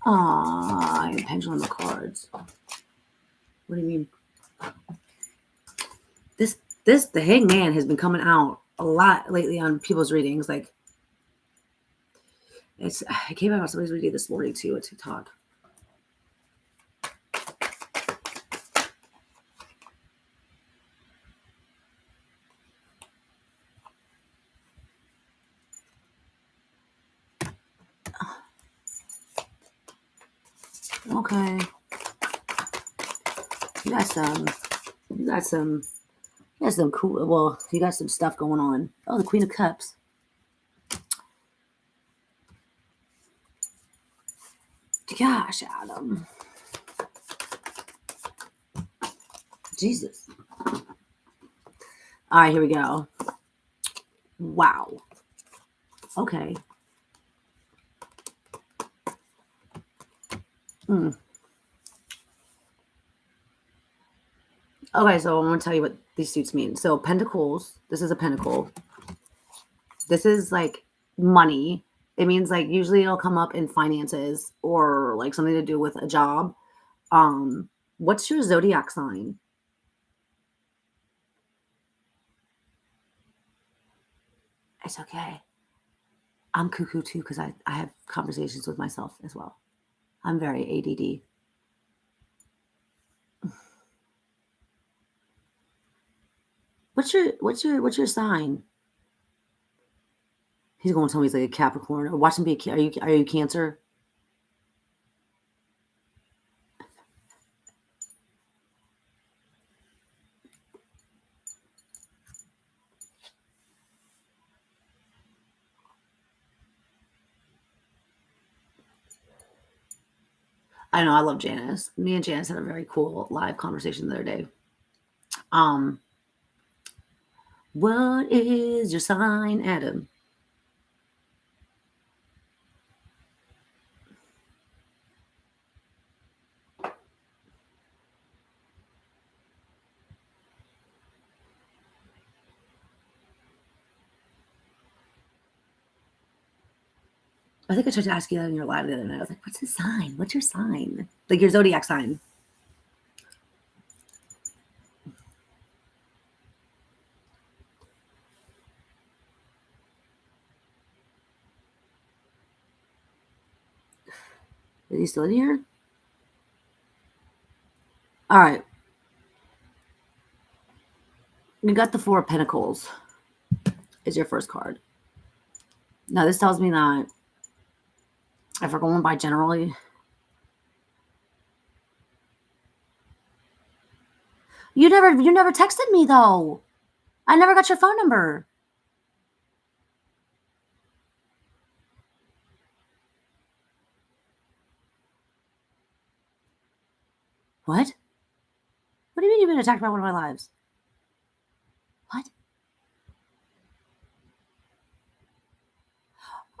Aww, pendulum of cards. What do you mean? The Hangman has been coming out a lot lately on people's readings. Like, I came out on somebody's reading this morning too at TikTok. Okay. You got some cool, well, you got some stuff going on. Oh, the Queen of Cups. Gosh, Adam. Jesus. All right, here we go. Wow. Okay. Okay, so I'm going to tell you what these suits mean. So pentacles, this is a pentacle. This is like money. It means like usually it'll come up in finances or like something to do with a job. What's your zodiac sign? It's okay. I'm cuckoo too because I have conversations with myself as well. I'm very ADD. What's your sign? He's going to tell me he's like a Capricorn. Or watch him be are you Cancer? I know, I love Janice. Me and Janice had a very cool live conversation the other day. What is your sign, Adam? I think I tried to ask you that in your live the other night. I was like, what's his sign? What's your sign? Like your zodiac sign. Is he still in here? All right. You got the Four of Pentacles. Is your first card. Now this tells me that if we're going by generally, you never texted me though. I never got your phone number. What? What do you mean you've been attacked by one of my lives? What?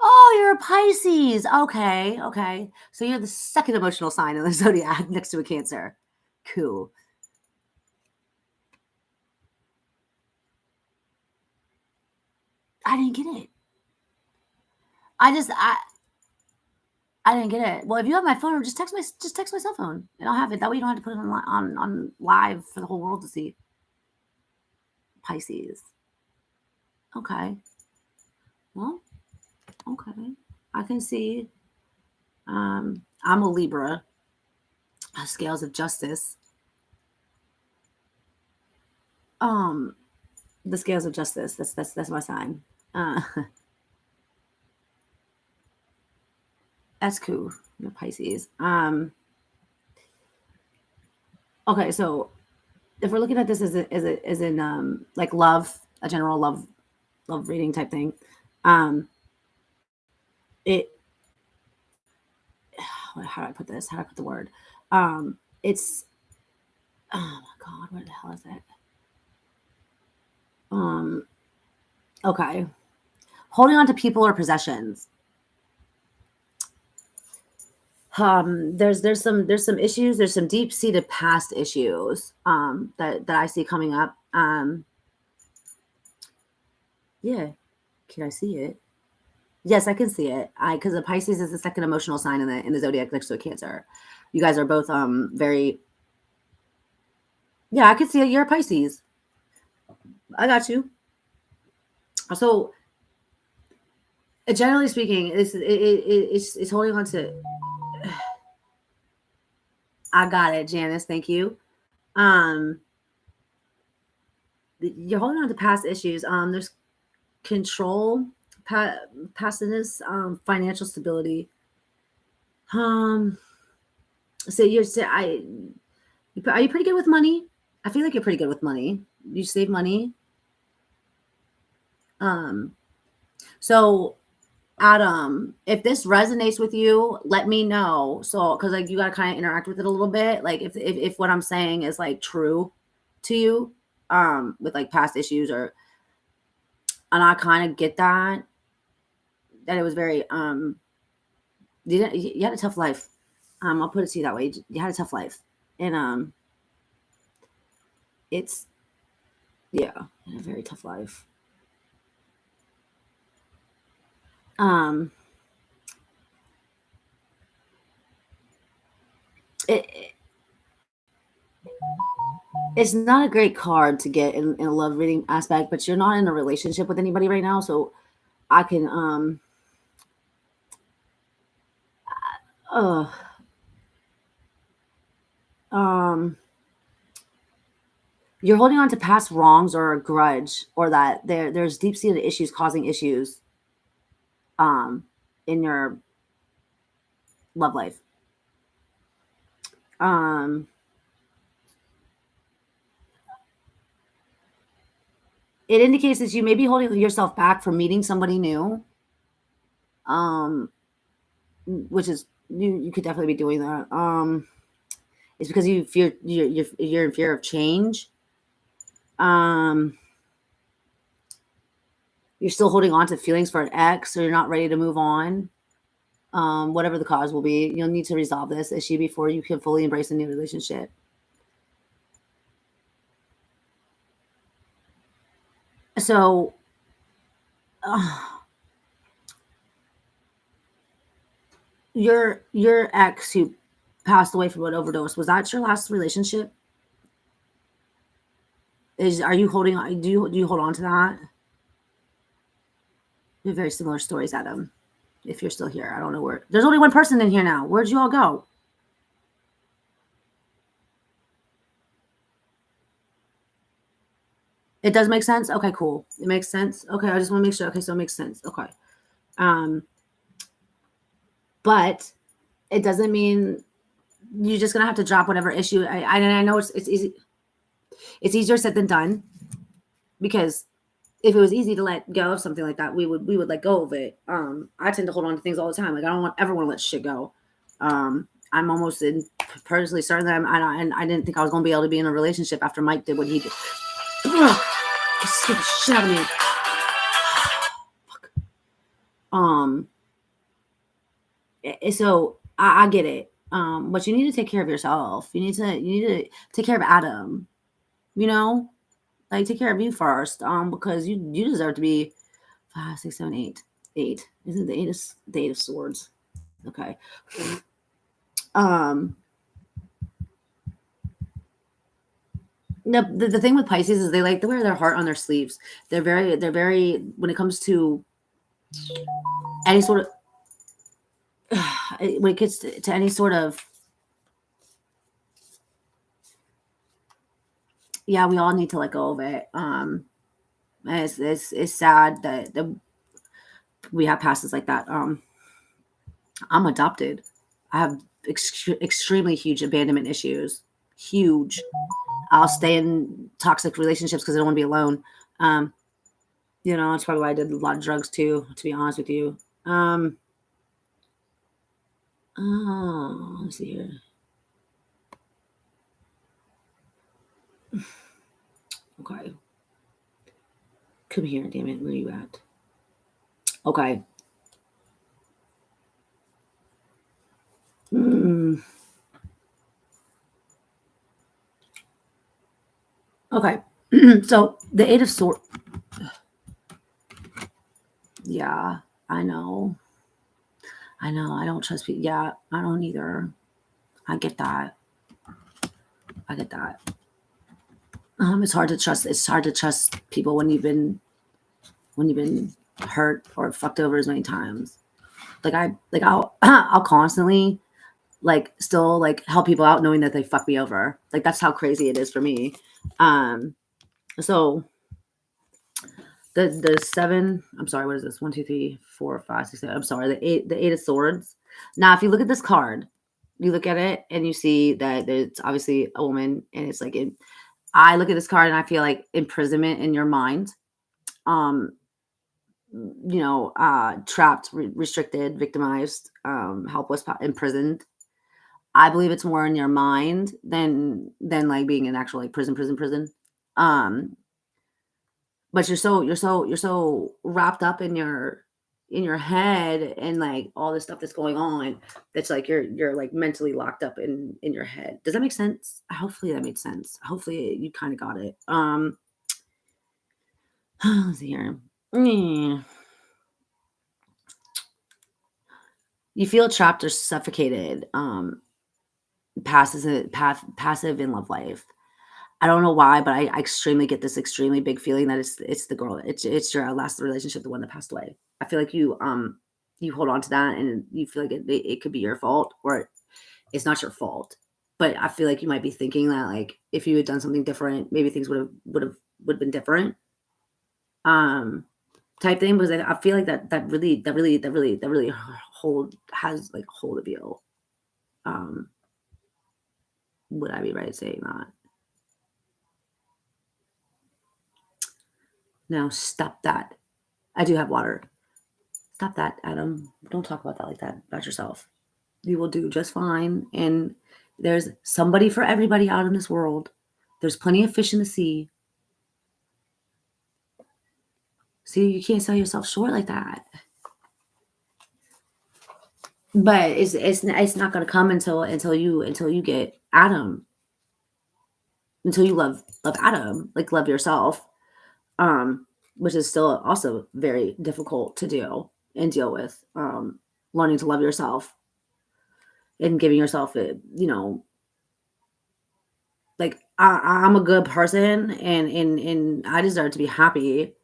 Oh, you're a Pisces. Okay. So you're the second emotional sign in the zodiac next to a Cancer. Cool. didn't get it. I didn't get it. Well, if you have my phone, just text my cell phone, and I'll have it. That way, you don't have to put it on live for the whole world to see. Pisces. Okay. Well, okay. I can see. I'm a Libra. Scales of justice. The scales of justice. That's my sign. That's cool. You're Pisces. Okay, so if we're looking at this as in like love, a general love reading type thing, it how do I put this? How do I put the word? It's oh my god, where the hell is it? Okay, holding on to people or possessions. There's some issues. There's some deep seated past issues that I see coming up. Yeah, can I see it? Yes, I can see it. Because the Pisces is the second emotional sign in the zodiac next to a Cancer. You guys are both very. Yeah, I can see it. You're a Pisces. I got you. So, generally speaking, it's holding on to. I got it, Janice. Thank you. You're holding on to past issues. There's control, passiveness, financial stability. So are you pretty good with money? I feel like you're pretty good with money. You save money. So Adam, if this resonates with you, let me know. So, because like you got to kind of interact with it a little bit. Like if what I'm saying is like true to you, with like past issues and I kind of get that it was very you had a tough life. I'll put it to you that way. You had a tough life, and it's you had a very tough life. It's not a great card to get in a love reading aspect, but you're not in a relationship with anybody right now, so I can you're holding on to past wrongs or a grudge, or that there's deep-seated issues causing issues in your love life. It indicates that you may be holding yourself back from meeting somebody new, which is you could definitely be doing that. It's because you fear you're in fear of change. You're still holding on to feelings for an ex, or you're not ready to move on. Whatever the cause will be, you'll need to resolve this issue before you can fully embrace a new relationship. So, your ex who passed away from an overdose, was that your last relationship? Are you holding on? Do you hold on to that? We have very similar stories, Adam. If you're still here, I don't know where. There's only one person in here now. Where'd you all go? It does make sense? Okay, cool. It makes sense. Okay, I just want to make sure. Okay, so it makes sense. Okay. But it doesn't mean you're just gonna have to drop whatever issue. I know it's easy. It's easier said than done, because if it was easy to let go of something like that, we would let go of it. I tend to hold on to things all the time. Like I don't ever want to let shit go. I'm almost personally certain that I didn't think I was gonna be able to be in a relationship after Mike did what he did. Scared the shit out of me. Fuck. So I get it. But you need to take care of yourself. You need to take care of Adam. You know, like take care of you first. Because you deserve to be 5, 6, 7, 8. 8. Isn't the eight of swords? Okay. The thing with Pisces is they like to wear their heart on their sleeves. They're very when it comes to any sort of when it gets to any sort of, yeah, we all need to let go of it. It's sad that we have passes like that. I'm adopted. I have extremely huge abandonment issues. Huge. I'll stay in toxic relationships because I don't want to be alone. That's probably why I did a lot of drugs too, to be honest with you. Let's see here. Okay. Come here, damn it. Where are you at? Okay. Okay. So the Eight of Swords. Yeah, I know. I don't trust people. Yeah, I don't either. I get that. It's hard to trust. It's hard to trust people when you've been hurt or fucked over as many times. I'll constantly still help people out knowing that they fuck me over. That's how crazy it is for me. So the 7, I'm sorry, what is this? 1, 2, 3, 4, 5, 6, 7. I'm sorry, the 8 of Swords. Now, if you look at this card, you look at it and you see that it's obviously a woman, and it's I look at this card and I feel like imprisonment in your mind. Trapped, restricted, victimized, helpless, imprisoned. I believe it's more in your mind than being in actual prison. But you're so wrapped up in your head and all this stuff that's going on, that's you're mentally locked up in your head. Does that make sense? Hopefully that made sense. Hopefully you kind of got it. Let's see here. You feel trapped or suffocated, passive in love life. I don't know why, but I extremely get this extremely big feeling that it's the girl. It's your last relationship, the one that passed away. I feel like you hold on to that and you feel like it could be your fault, or it's not your fault. But I feel like you might be thinking that if you had done something different, maybe things would have been different. Type thing, because I feel like that really has hold of you. Would I be right saying that? Now stop that. I do have water. Stop that, Adam. Don't talk about that like that about yourself. You will do just fine. And there's somebody for everybody out in this world. There's plenty of fish in the sea. See, you can't sell yourself short like that. But it's not gonna come until you get Adam. Until you love Adam, love yourself. Which is still also very difficult to do and deal with. Learning to love yourself and giving yourself I'm a good person, and I deserve to be happy.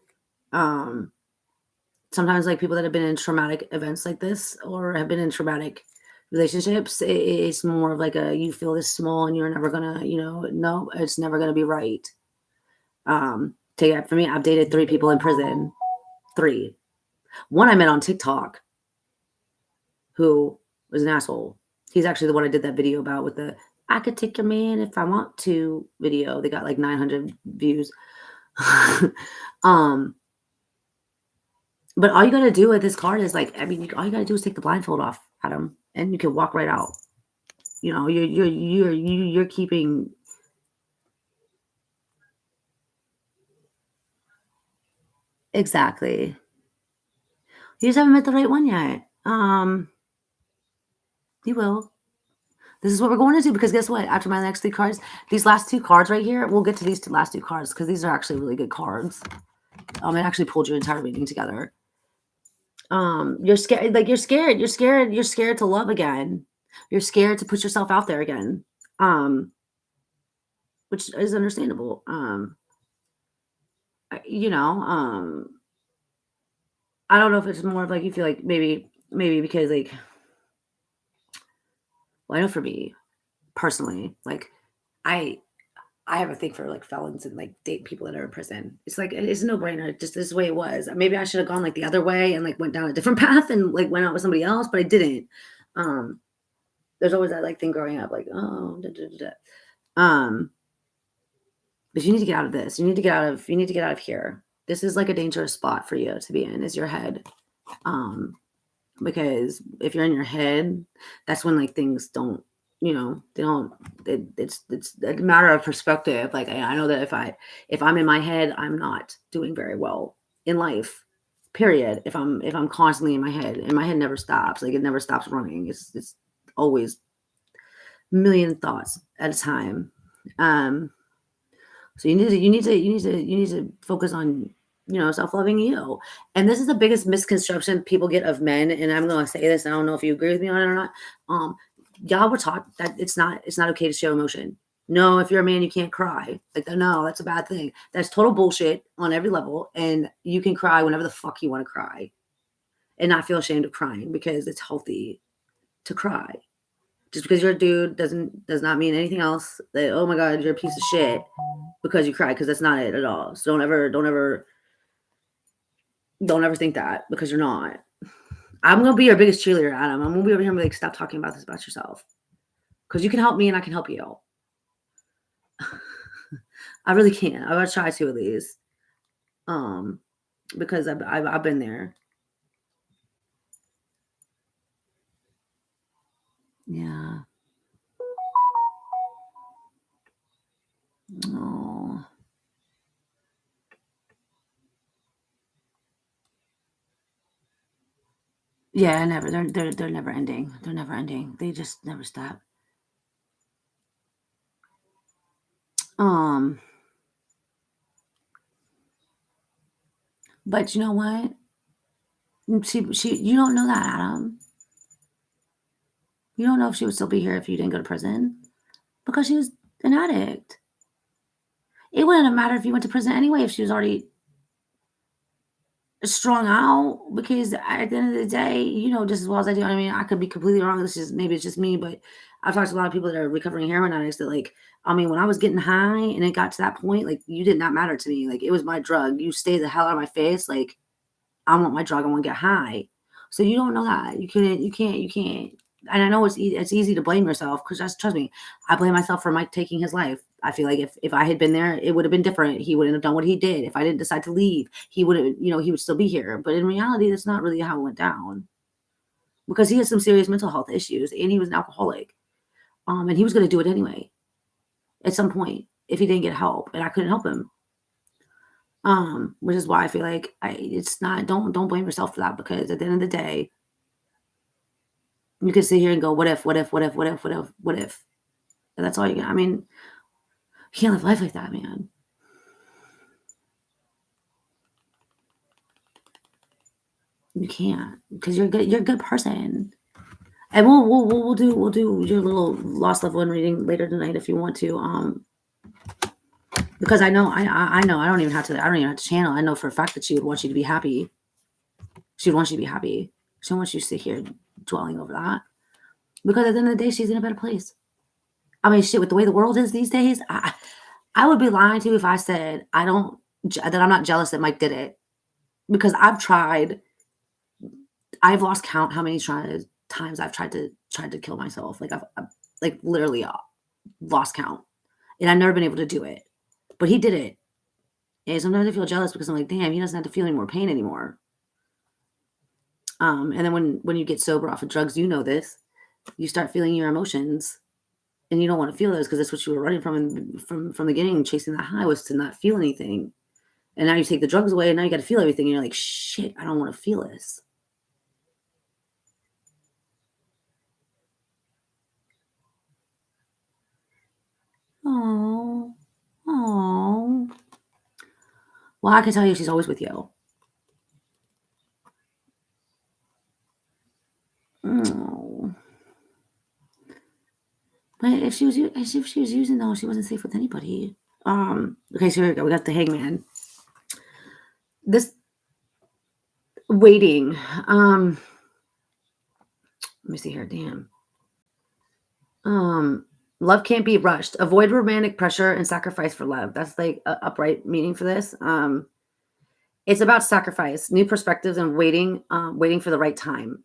Sometimes people that have been in traumatic events like this, or have been in traumatic relationships, it's more of you feel this small and you're never gonna, no, it's never gonna be right. Take it for me, I've dated 3 people in prison. 3. One I met on TikTok, who was an asshole. He's actually the one I did that video about with the "I could take your man if I want to" video. They got 900 views. But all you gotta do with this card is all you gotta do is take the blindfold off, Adam, and you can walk right out. You're keeping. Exactly. You just haven't met the right one yet. You will. This is what we're going to do, because guess what? After my next 3 cards, these last 2 cards right here, we'll get to these last 2 cards because these are actually really good cards. It actually pulled your entire reading together. You're scared, like, you're scared to love again. You're scared to put yourself out there again, um, which is understandable. You know, I don't know if it's more of like you feel like maybe because like well, I know for me personally, like I I have a thing for like felons and like date people that are in prison. It's like it's a no brainer. Just this way it was. Maybe I should have gone like the other way and like went down a different path and like went out with somebody else, but I didn't. Um, there's always that like thing growing up, like oh, da, da, da, da. But you need to get out of this. You need to get out of here. This is like a dangerous spot for you to be in. Is your head. Um, because if you're in your head, that's when like things don't, they don't. It's a matter of perspective. Like I know that if I'm in my head, I'm not doing very well in life. Period. If I'm constantly in my head, and my head never stops. Like it never stops running. It's always million thoughts at a time. Um, so you need to focus on self-loving you. And this is the biggest misconception people get of men. And I'm gonna say this, I don't know if you agree with me on it or not. Um, y'all were taught that it's not okay to show emotion. No, if you're a man, you can't cry. Like no, that's a bad thing. That's total bullshit on every level. And you can cry whenever the fuck you want to cry and not feel ashamed of crying because it's healthy to cry. Just because you're a dude does not mean anything else. That oh my god, you're a piece of shit because you cry, because that's not it at all. So don't ever think that, because you're not. I'm gonna be your biggest cheerleader, Adam. I'm gonna be over here and be like, stop talking about this about yourself, because you can help me and I can help you. I really can. I would try to at least, um, because I've been there. Yeah. Oh. Yeah. Never. They're never ending. They're never ending. They just never stop. Um. But you know what? She. You don't know that, Adam. You don't know if she would still be here if you didn't go to prison, because she was an addict. It wouldn't have mattered if you went to prison anyway if she was already strung out, because at the end of the day, just as well as I do. I mean, I could be completely wrong. Maybe it's just me, but I've talked to a lot of people that are recovering heroin addicts that like, I mean, when I was getting high and it got to that point, like you did not matter to me. Like it was my drug. You stay the hell out of my face. Like I want my drug. I want to get high. So you don't know that. You can't. And I know it's easy to blame yourself, because trust me, I blame myself for Mike taking his life. I feel like if I had been there, it would have been different. He wouldn't have done what he did. If I didn't decide to leave, he would have, he would still be here. But in reality, that's not really how it went down, because he had some serious mental health issues and he was an alcoholic. And he was going to do it anyway at some point if he didn't get help, and I couldn't help him. Which is why I feel like it's not. Don't blame yourself for that, because at the end of the day, you can sit here and go, what if, what if, what if, what if, what if, what if? And that's all you got. I mean, you can't live life like that, man. You can't, because you're good. You're a good person. And we'll do your little lost loved one reading later tonight if you want to. Because I know I don't even have to channel. I know for a fact that she would want you to be happy. She would want you to be happy. She don't want you to sit here dwelling over that. Because at the end of the day, she's in a better place. I mean, shit, with the way the world is these days, I would be lying to you if I said that I'm not jealous that Mike did it, because I've lost count how many times I've tried to kill myself. Like I've like literally lost count, and I've never been able to do it. But he did it, and sometimes I feel jealous because I'm like, damn, he doesn't have to feel any more pain anymore. And then when you get sober off of drugs, you know this, you start feeling your emotions, and you don't want to feel those, because that's what you were running from from the beginning. Chasing that high was to not feel anything, and now you take the drugs away, and now you got to feel everything. And you're like, shit, I don't want to feel this. Oh, oh. Well, I can tell you, she's always with you. But if she was using those, she wasn't safe with anybody. Okay, so here we go. We got the hangman. This waiting. Let me see here. Damn. Love can't be rushed. Avoid romantic pressure and sacrifice for love. That's like a upright meaning for this. It's about sacrifice, new perspectives, and waiting for the right time.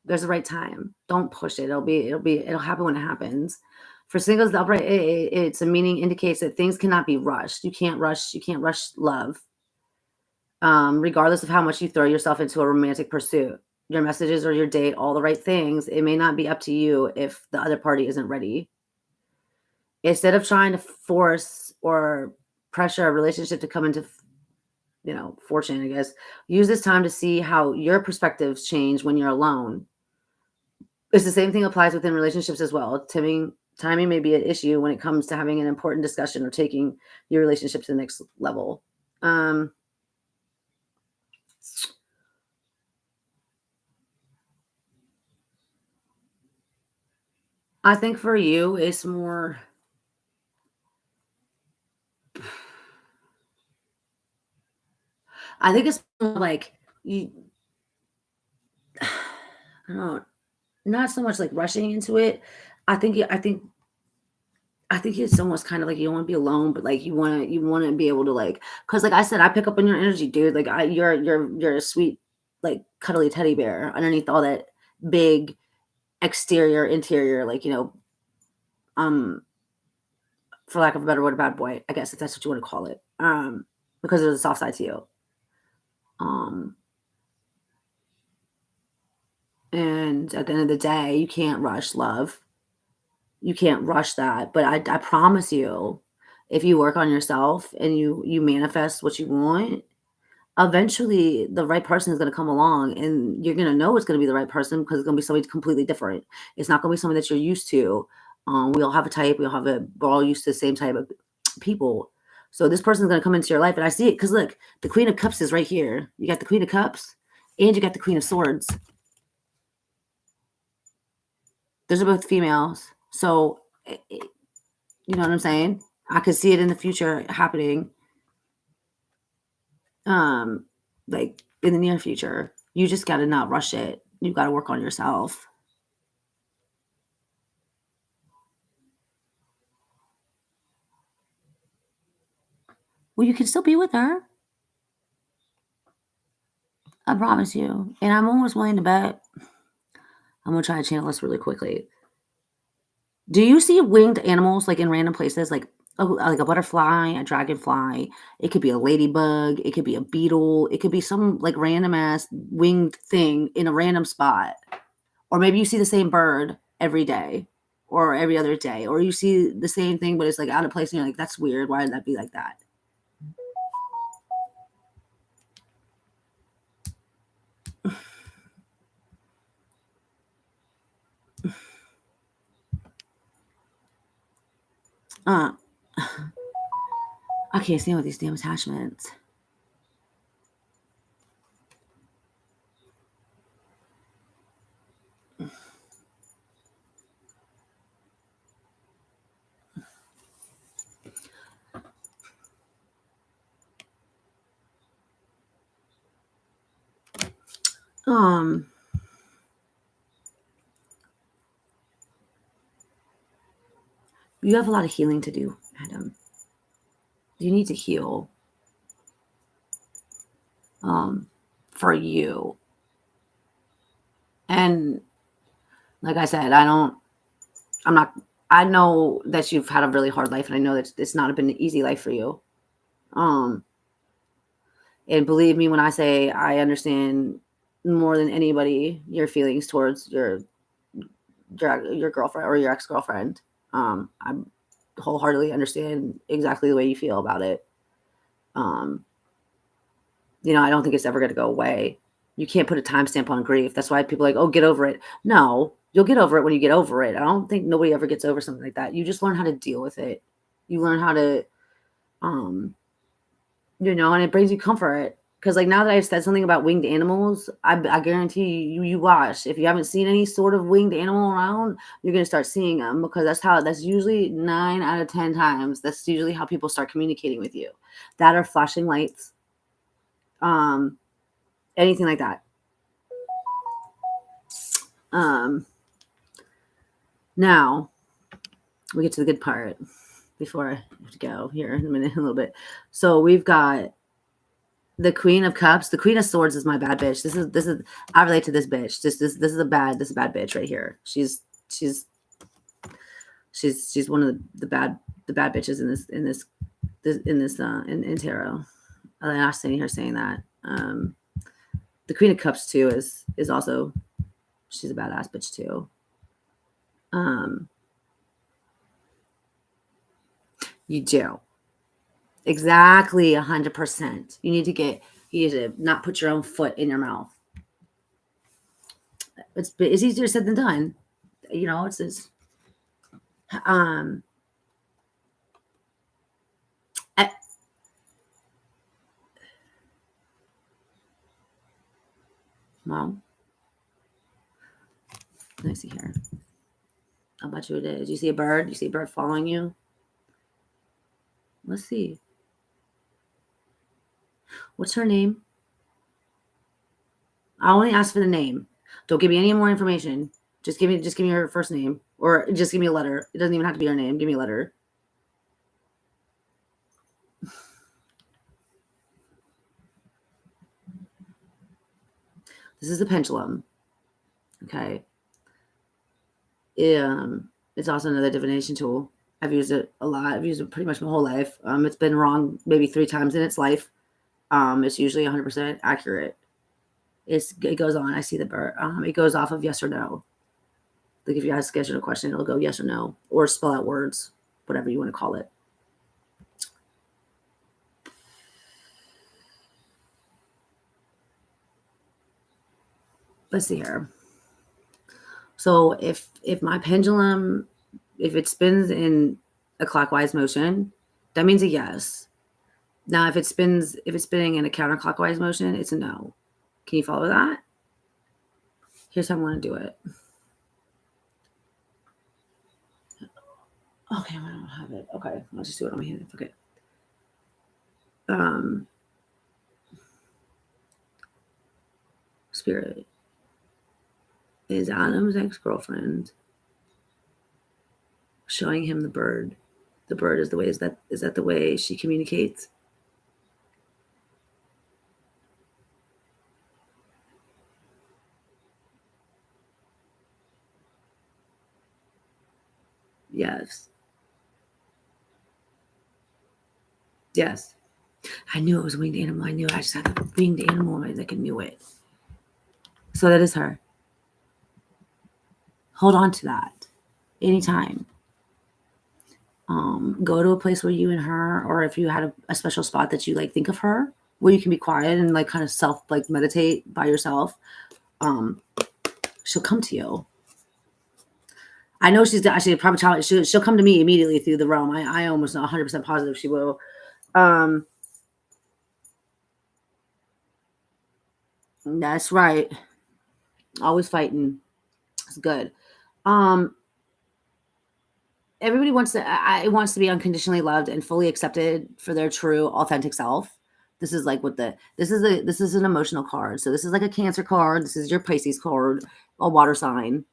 There's a right time. Don't push it. It'll happen when it happens. For singles, the upright, it's a meaning indicates that things cannot be rushed. You can't rush love. Regardless of how much you throw yourself into a romantic pursuit, your messages or your date, all the right things, it may not be up to you if the other party isn't ready. Instead of trying to force or pressure a relationship to come into, fortune, I guess, use this time to see how your perspectives change when you're alone. It's the same thing applies within relationships as well. Timing may be an issue when it comes to having an important discussion or taking your relationship to the next level. I think for you, it's more. I think it's more like you. I don't know, not so much like rushing into it. I think. I think it's almost kind of like you don't want to be alone, but like you want to be able to like, because like I said, I pick up on your energy, dude. Like you're a sweet, like cuddly teddy bear underneath all that big exterior, interior, like um, for lack of a better word, a bad boy, I guess if that's what you want to call it. Because there's a soft side to you. Um, and at the end of the day, you can't rush love. You can't rush that. But I promise you, if you work on yourself and you manifest what you want, eventually the right person is going to come along and you're going to know it's going to be the right person because it's going to be somebody completely different. It's not going to be somebody that you're used to. We all have a type. We're all used to the same type of people. So this person's going to come into your life. And I see it because look, the Queen of Cups is right here. You got the Queen of Cups and you got the Queen of Swords. Those are both females. So, you know what I'm saying? I could see it in the future happening. Like in the near future. You just got to not rush it. You got to work on yourself. Well, you can still be with her. I promise you. And I'm almost willing to bet. I'm going to try to channel this really quickly. Do you see winged animals like in random places, like like a butterfly, a dragonfly? It could be a ladybug. It could be a beetle. It could be some like random ass winged thing in a random spot. Or maybe you see the same bird every day or every other day. Or you see the same thing, but it's like out of place and you're like, that's weird. Why did that be like that? Uh, I can't stand with these damn attachments. Um, you have a lot of healing to do, Adam. You need to heal. For you. And like I said, I know that you've had a really hard life and I know that it's not been an easy life for you. Um, and believe me when I say I understand more than anybody your feelings towards your girlfriend or your ex-girlfriend. I wholeheartedly understand exactly the way you feel about it. I don't think it's ever going to go away. You can't put a timestamp on grief. That's why people are like, oh, get over it. No, you'll get over it when you get over it. I don't think nobody ever gets over something like that. You just learn how to deal with it. You learn how to, and it brings you comfort because like now that I've said something about winged animals, I guarantee you watch. If you haven't seen any sort of winged animal around, you're gonna start seeing them, because that's usually 9 out of 10 times. That's usually how people start communicating with you. That are flashing lights, anything like that. Now we get to the good part before I have to go here in a minute, a little bit. So we've got the Queen of Cups. The Queen of Swords is my bad bitch. This is I relate to this bitch. This is a bad bitch right here. She's one of the bad bitches in tarot. I'm not saying her saying that. The Queen of Cups too is also, she's a badass bitch too. You do. Exactly 100%. You need to not put your own foot in your mouth. It's easier said than done. You know, it's well, let me see here. I'll bet you it is. You see a bird? You see a bird following you? Let's see. What's her name? I only ask for the name. Don't give me any more information. Just give me her first name, or just give me a letter. It doesn't even have to be her name. Give me a letter. This is a pendulum. Okay. It's also another divination tool. I've used it a lot. I've used it pretty much my whole life. It's been wrong maybe 3 times in its life. It's usually 100% accurate. It goes on. I see the bird. It goes off of yes or no. Like if you ask a question, it'll go yes or no, or spell out words, whatever you want to call it. Let's see here. So if my pendulum, if it spins in a clockwise motion, that means a yes. Now, if it's spinning in a counterclockwise motion, it's a no. Can you follow that? Here's how I'm going to do it. Okay, I don't have it. Okay, I'll just do it on my hand. Okay. Spirit is Adam's ex-girlfriend showing him the bird. The bird is the way. Is that the way she communicates? Yes. Yes. I knew it was a winged animal. I knew it. I just had the winged animal. I knew it. So that is her. Hold on to that anytime. Go to a place where you and her, or if you had a special spot that you like, think of her, where you can be quiet and like kind of meditate by yourself. She'll come to you. I know she's actually probably she'll come to me immediately through the realm. I almost 100% positive she will. That's right. Always fighting. It's good. Everybody wants to be unconditionally loved and fully accepted for their true, authentic self. This is like this is an emotional card. So this is like a Cancer card. This is your Pisces card, a water sign.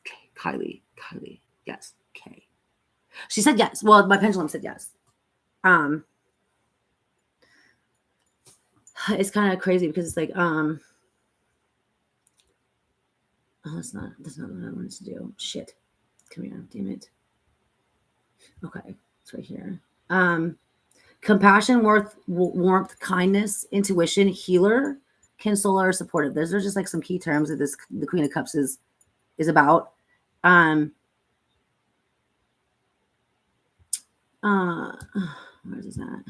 Okay, Kylie, yes, okay. She said yes. Well, my pendulum said yes. It's kind of crazy because it's like, oh, that's not what I wanted to do. Shit. Come here, damn it. Okay, it's right here. Compassion, warmth, kindness, intuition, healer, consoler, supportive. Those are just like some key terms that the Queen of Cups is about. Where is that?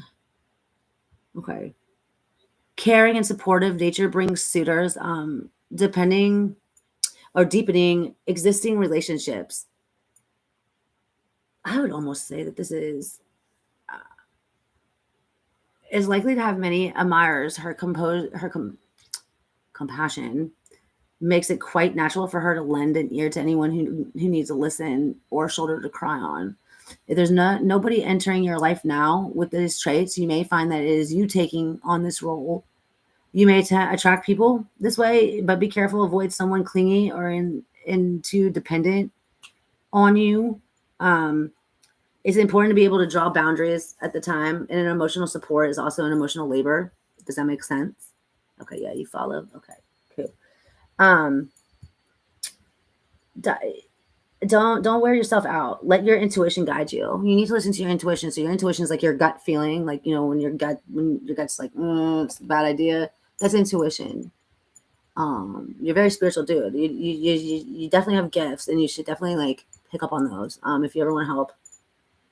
Okay. Caring and supportive nature brings suitors, depending or deepening existing relationships. I would almost say that this is is likely to have many admirers. Her compassion makes it quite natural for her to lend an ear to anyone who needs a listen or a shoulder to cry on. If there's nobody entering your life now with these traits, you may find that it is you taking on this role. You may attract people this way, but be careful. Avoid someone clingy or too dependent on you. Um, it's important to be able to draw boundaries at the time, and an emotional support is also an emotional labor. Does that make sense? Okay, yeah, you follow. Okay, cool. Um, don't wear yourself out. Let your intuition guide you. You need to listen to your intuition. So your intuition is like your gut feeling, like when your gut's like it's a bad idea. That's intuition. You're a very spiritual dude. You definitely have gifts, and you should definitely like pick up on those. If you ever want help,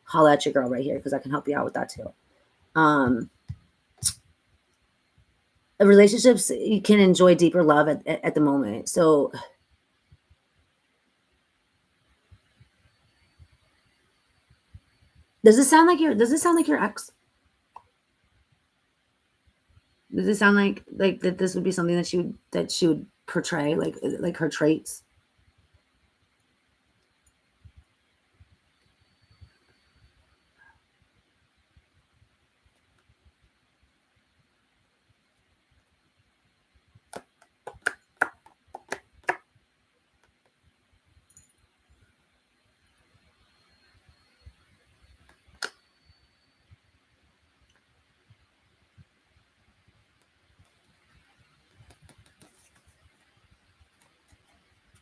holla at your girl right here because I can help you out with that too. Um, relationships, you can enjoy deeper love at the moment. So does this sound like your ex? Does it sound like that this would be something that she would portray, like her traits?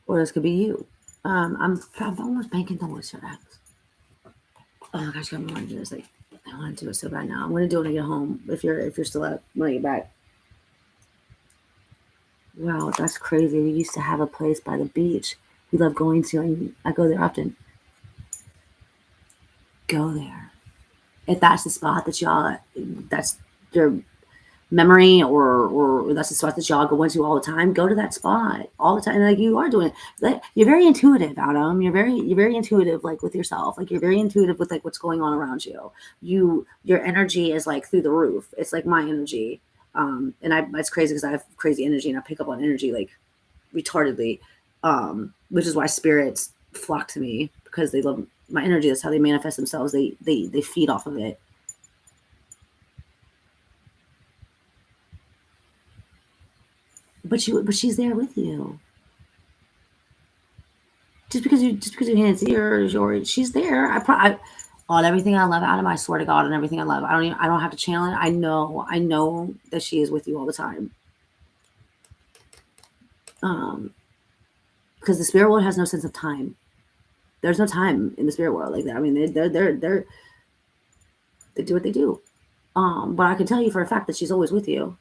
Or this could be you. I'm almost banking on what's your ex. Oh my gosh, got me wanting to do this. Like, I want to do it so bad now. I'm gonna do it when I get home. If you're still up when I get back. Wow, that's crazy. We used to have a place by the beach we love going to, and I go there often. Go there. If that's the spot that y'all, that's your memory, or that's the spot that y'all go into all the time, go to that spot all the time. And like you are doing, like, you're very intuitive, Adam. You're very intuitive, like with yourself. Like you're very intuitive with like what's going on around you. Your energy is like through the roof. It's like my energy. And it's crazy because I have crazy energy and I pick up on energy like retardedly. Which is why spirits flock to me because they love my energy. That's how they manifest themselves. They feed off of it. But she's there with you. Just because you can't see her, or she's there. On everything I love, Adam. I swear to God, on everything I love. I don't have to channel it. I know that she is with you all the time. Um, because the spirit world has no sense of time. There's no time in the spirit world like that. I mean, they do what they do. But I can tell you for a fact that she's always with you.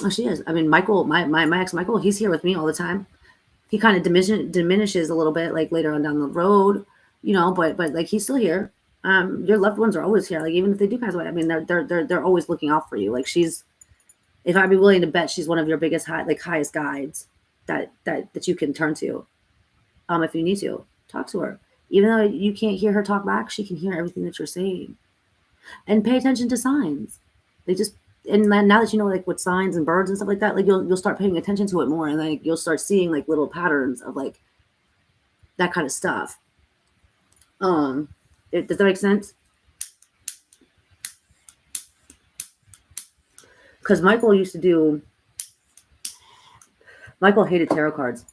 Oh, she is. I mean, Michael, my ex Michael, he's here with me all the time. He kind of diminishes a little bit like later on down the road, but like he's still here. Your loved ones are always here. Like even if they do pass away, I mean they're always looking out for you. Like she's, if I'd be willing to bet, she's one of your biggest highest guides that you can turn to. If you need to talk to her, even though you can't hear her talk back, she can hear everything that you're saying. And pay attention to signs. They just, and then now that you know like what signs and birds and stuff like that, like you'll start paying attention to it more, and like you'll start seeing like little patterns of like that kind of stuff. Does that make sense? Because Michael hated tarot cards.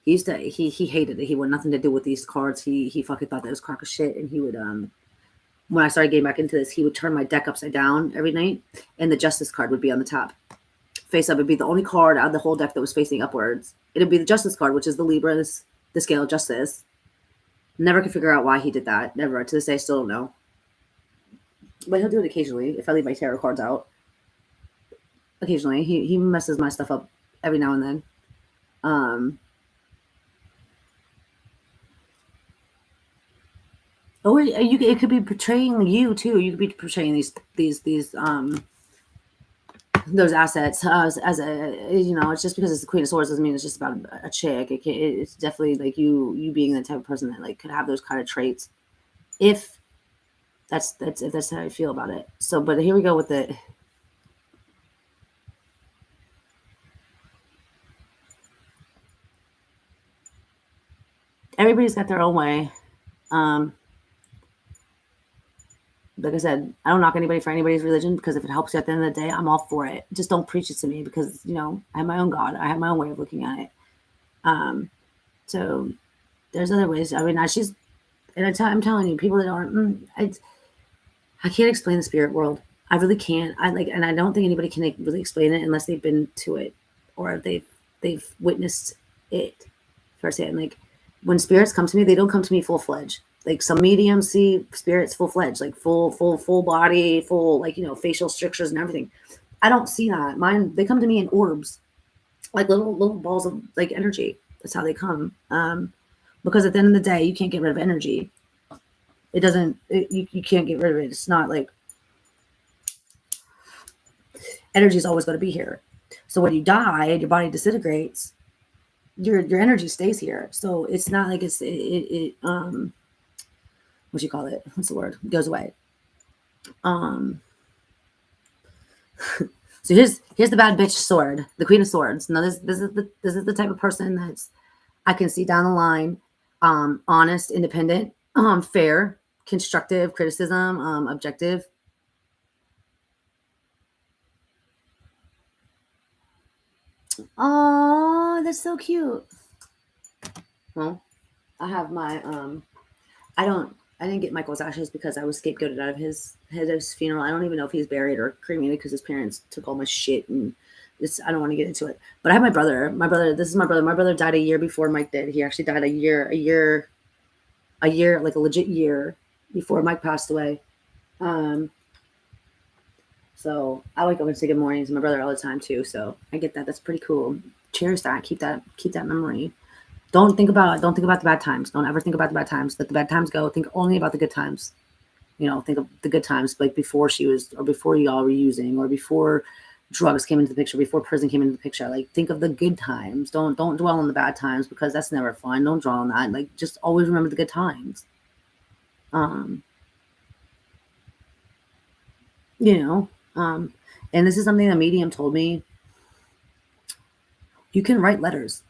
He hated it. He wanted nothing to do with these cards. He fucking thought that was crock of shit. And he would when I started getting back into this, he would turn my deck upside down every night, and the Justice card would be on the top, face up. It'd be the only card out of the whole deck that was facing upwards. It'd be the Justice card, which is the Libra, the scale of justice. Never could figure out why he did that. Never. To this day, I still don't know. But he'll do it occasionally if I leave my tarot cards out. Occasionally, he messes my stuff up every now and then. Or it could be portraying you too. You could be portraying these those assets as a, it's just because it's the Queen of Swords doesn't mean it's just about a chick. It's definitely like you being the type of person that like could have those kind of traits if That's if that's how I feel about it. So, but here we go with the. Everybody's got their own way. Um, like I said, I don't knock anybody for anybody's religion because if it helps you at the end of the day, I'm all for it. Just don't preach it to me because I have my own God. I have my own way of looking at it. Um, so there's other ways. I mean, she's and I'm telling you, people that aren't. I can't explain the spirit world. I really can't. And I don't think anybody can really explain it unless they've been to it or they've witnessed it firsthand. Like when spirits come to me, they don't come to me full fledged. Like some mediums see spirits full fledged, like full body, full facial structures and everything. I don't see that. Mine, they come to me in orbs, like little balls of like energy. That's how they come. Because at the end of the day, you can't get rid of energy. It doesn't. You can't get rid of it. It's not like energy is always going to be here. So when you die and your body disintegrates, your energy stays here. So it's not like what you call it? What's the word? It goes away. Um, so here's the bad bitch sword, the Queen of Swords. Now this is the type of person that's I can see down the line, honest, independent, fair, constructive criticism, objective. Oh, that's so cute. Well, I have my I didn't get Michael's ashes because I was scapegoated out of his funeral. I don't even know if he's buried or cremated because his parents took all my shit and I don't want to get into it. But I have my brother. My brother. This is my brother. My brother died a year before Mike did. He actually died a year, like a legit year before Mike passed away. Um, so I wake up and say good morning to my brother all the time too. So I get that. That's pretty cool. Cherish that. Keep that memory. Don't think about the bad times. Don't ever think about the bad times. Let the bad times go. Think only about the good times. Think of the good times, like before she was, or before y'all were using, or before drugs came into the picture, before prison came into the picture. Like think of the good times. Don't dwell on the bad times because that's never fun. Don't dwell on that. Like just always remember the good times. Um, you know, and this is something a medium told me. You can write letters.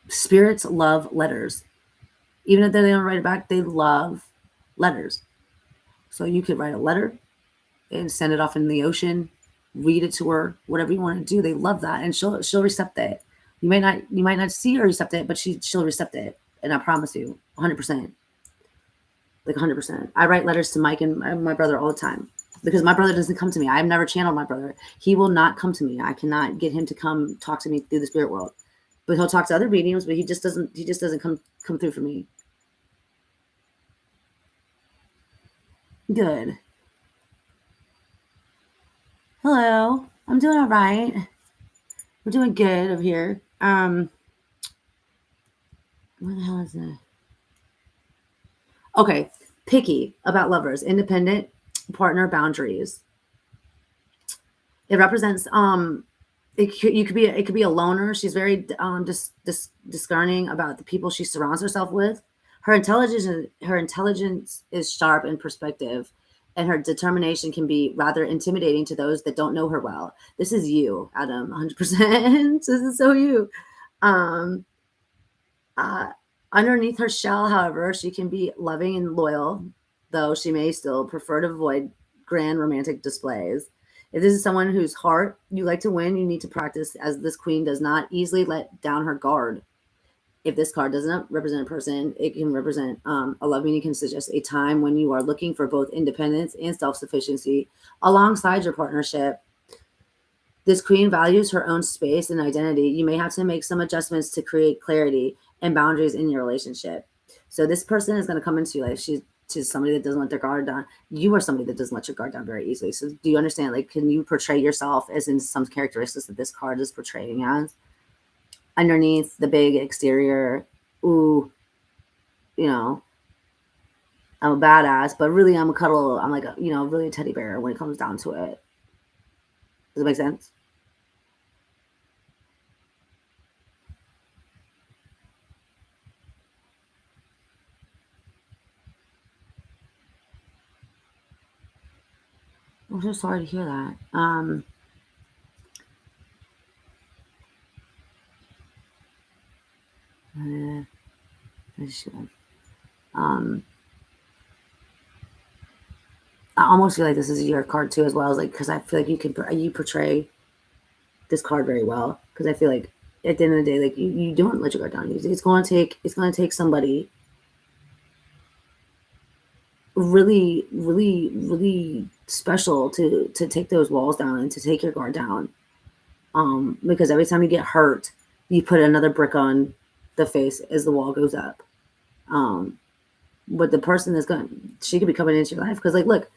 Spirits love letters. Even if they don't write it back, they love letters. So you could write a letter and send it off in the ocean, read it to her, whatever you want to do. They love that, and she'll accept it. You might not see her accept it, but she'll accept it, and I promise you, 100%, like 100%. I write letters to Mike and my brother all the time because my brother doesn't come to me. I've never channeled my brother. He will not come to me. I cannot get him to come talk to me through the spirit world, but he'll talk to other mediums. But he just doesn't. He just doesn't come through for me. Good. Hello. I'm doing all right. We're doing good over here. What the hell is that? Okay, picky about lovers, independent partner boundaries. It represents it could be a loner. She's very discerning about the people she surrounds herself with. Her intelligence is sharp and perspective, and her determination can be rather intimidating to those that don't know her well. This is you, Adam, 100%. This is so you. Um, Uh, Underneath her shell, however, she can be loving and loyal, though she may still prefer to avoid grand romantic displays. If this is someone whose heart you like to win, you need to practice, as this queen does not easily let down her guard. If this card doesn't represent a person, it can represent a love meaning, can suggest a time when you are looking for both independence and self sufficiency alongside your partnership. This queen values her own space and identity. You may have to make some adjustments to create clarity and boundaries in your relationship. So this person is going to come into your life. She's somebody that doesn't let their guard down. You are somebody that doesn't let your guard down very easily. So do you understand? Like, can you portray yourself as in some characteristics that this card is portraying as? Underneath the big exterior, ooh, you know, I'm a badass, but really I'm a cuddle. I'm like, really a teddy bear when it comes down to it. Does it make sense? I'm so sorry to hear that. I should. Um, I almost feel like this is your card too, as well as like because I feel like you portray this card very well. Because I feel like at the end of the day, like you don't let your guard down. It's going to take somebody really, really, really special to take those walls down and to take your guard down. Because every time you get hurt, you put another brick on the face as the wall goes up. But the person she could be coming into your life because, like, look,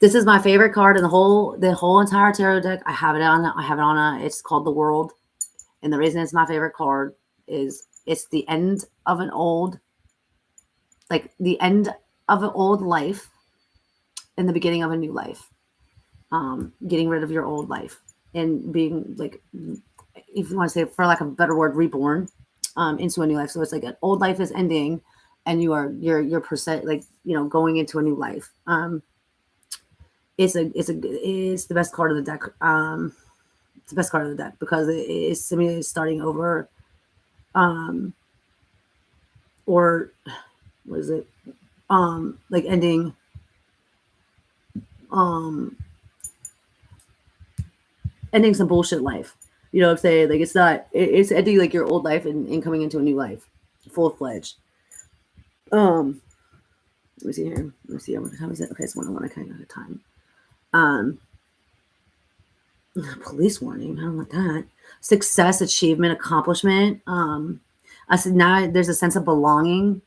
this is my favorite card in the whole entire tarot deck. I have it on. It's called the World, and the reason it's my favorite card is it's the end of an old, the end of an old life, and the beginning of a new life. Getting rid of your old life and being like, if you want to say, for lack of a better word, reborn into a new life. So it's like an old life is ending, and you're percent going into a new life. It's the best card of the deck. It's the best card of the deck because it's simulating starting over, or what is it? Like ending, ending some bullshit life. You know what I'm saying? Like it's ending like your old life and coming into a new life, full fledged. Let me see here. Let me see. What time is it? Okay, it's 1:01. I kind of got time. Police warning. I don't want that. Success, achievement, accomplishment. I said now there's a sense of belonging,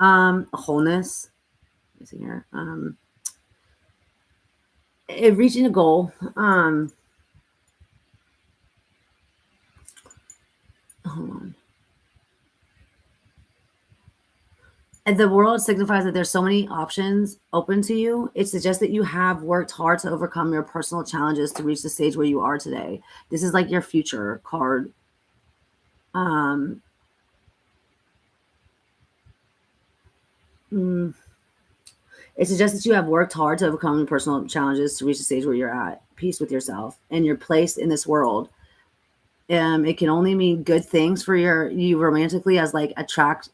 a wholeness. Let me see here. Reaching a goal. Hold on. And the world signifies that there's so many options open to you. It suggests that you have worked hard to overcome your personal challenges to reach the stage where you are today. This is like your future card. It suggests that you have worked hard to overcome your personal challenges to reach the stage where you're at peace with yourself and your place in this world. It can only mean good things for you romantically, as like attracts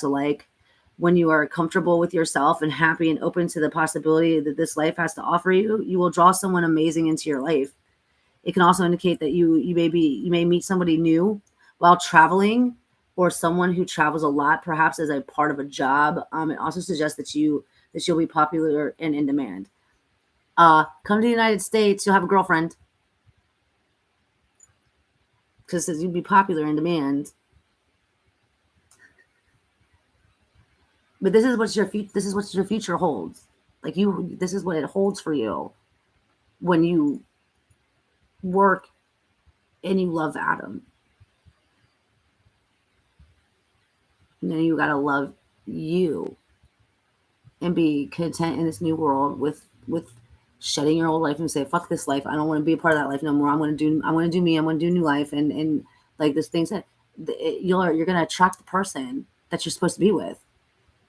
alike. When you are comfortable with yourself and happy and open to the possibility that this life has to offer you, you will draw someone amazing into your life. It can also indicate that you may meet somebody new while traveling, or someone who travels a lot, perhaps as a part of a job. It also suggests that you'll be popular and in demand. Come to the United States, you'll have a girlfriend because you'd be popular in demand. But this is what your future holds. Like this is what it holds for you when you work and you love Adam. And then you gotta love you and be content in this new world with shedding your old life and say, fuck this life. I don't want to be a part of that life no more. I'm gonna do me. I'm gonna do new life and like this thing said, you're gonna attract the person that you're supposed to be with.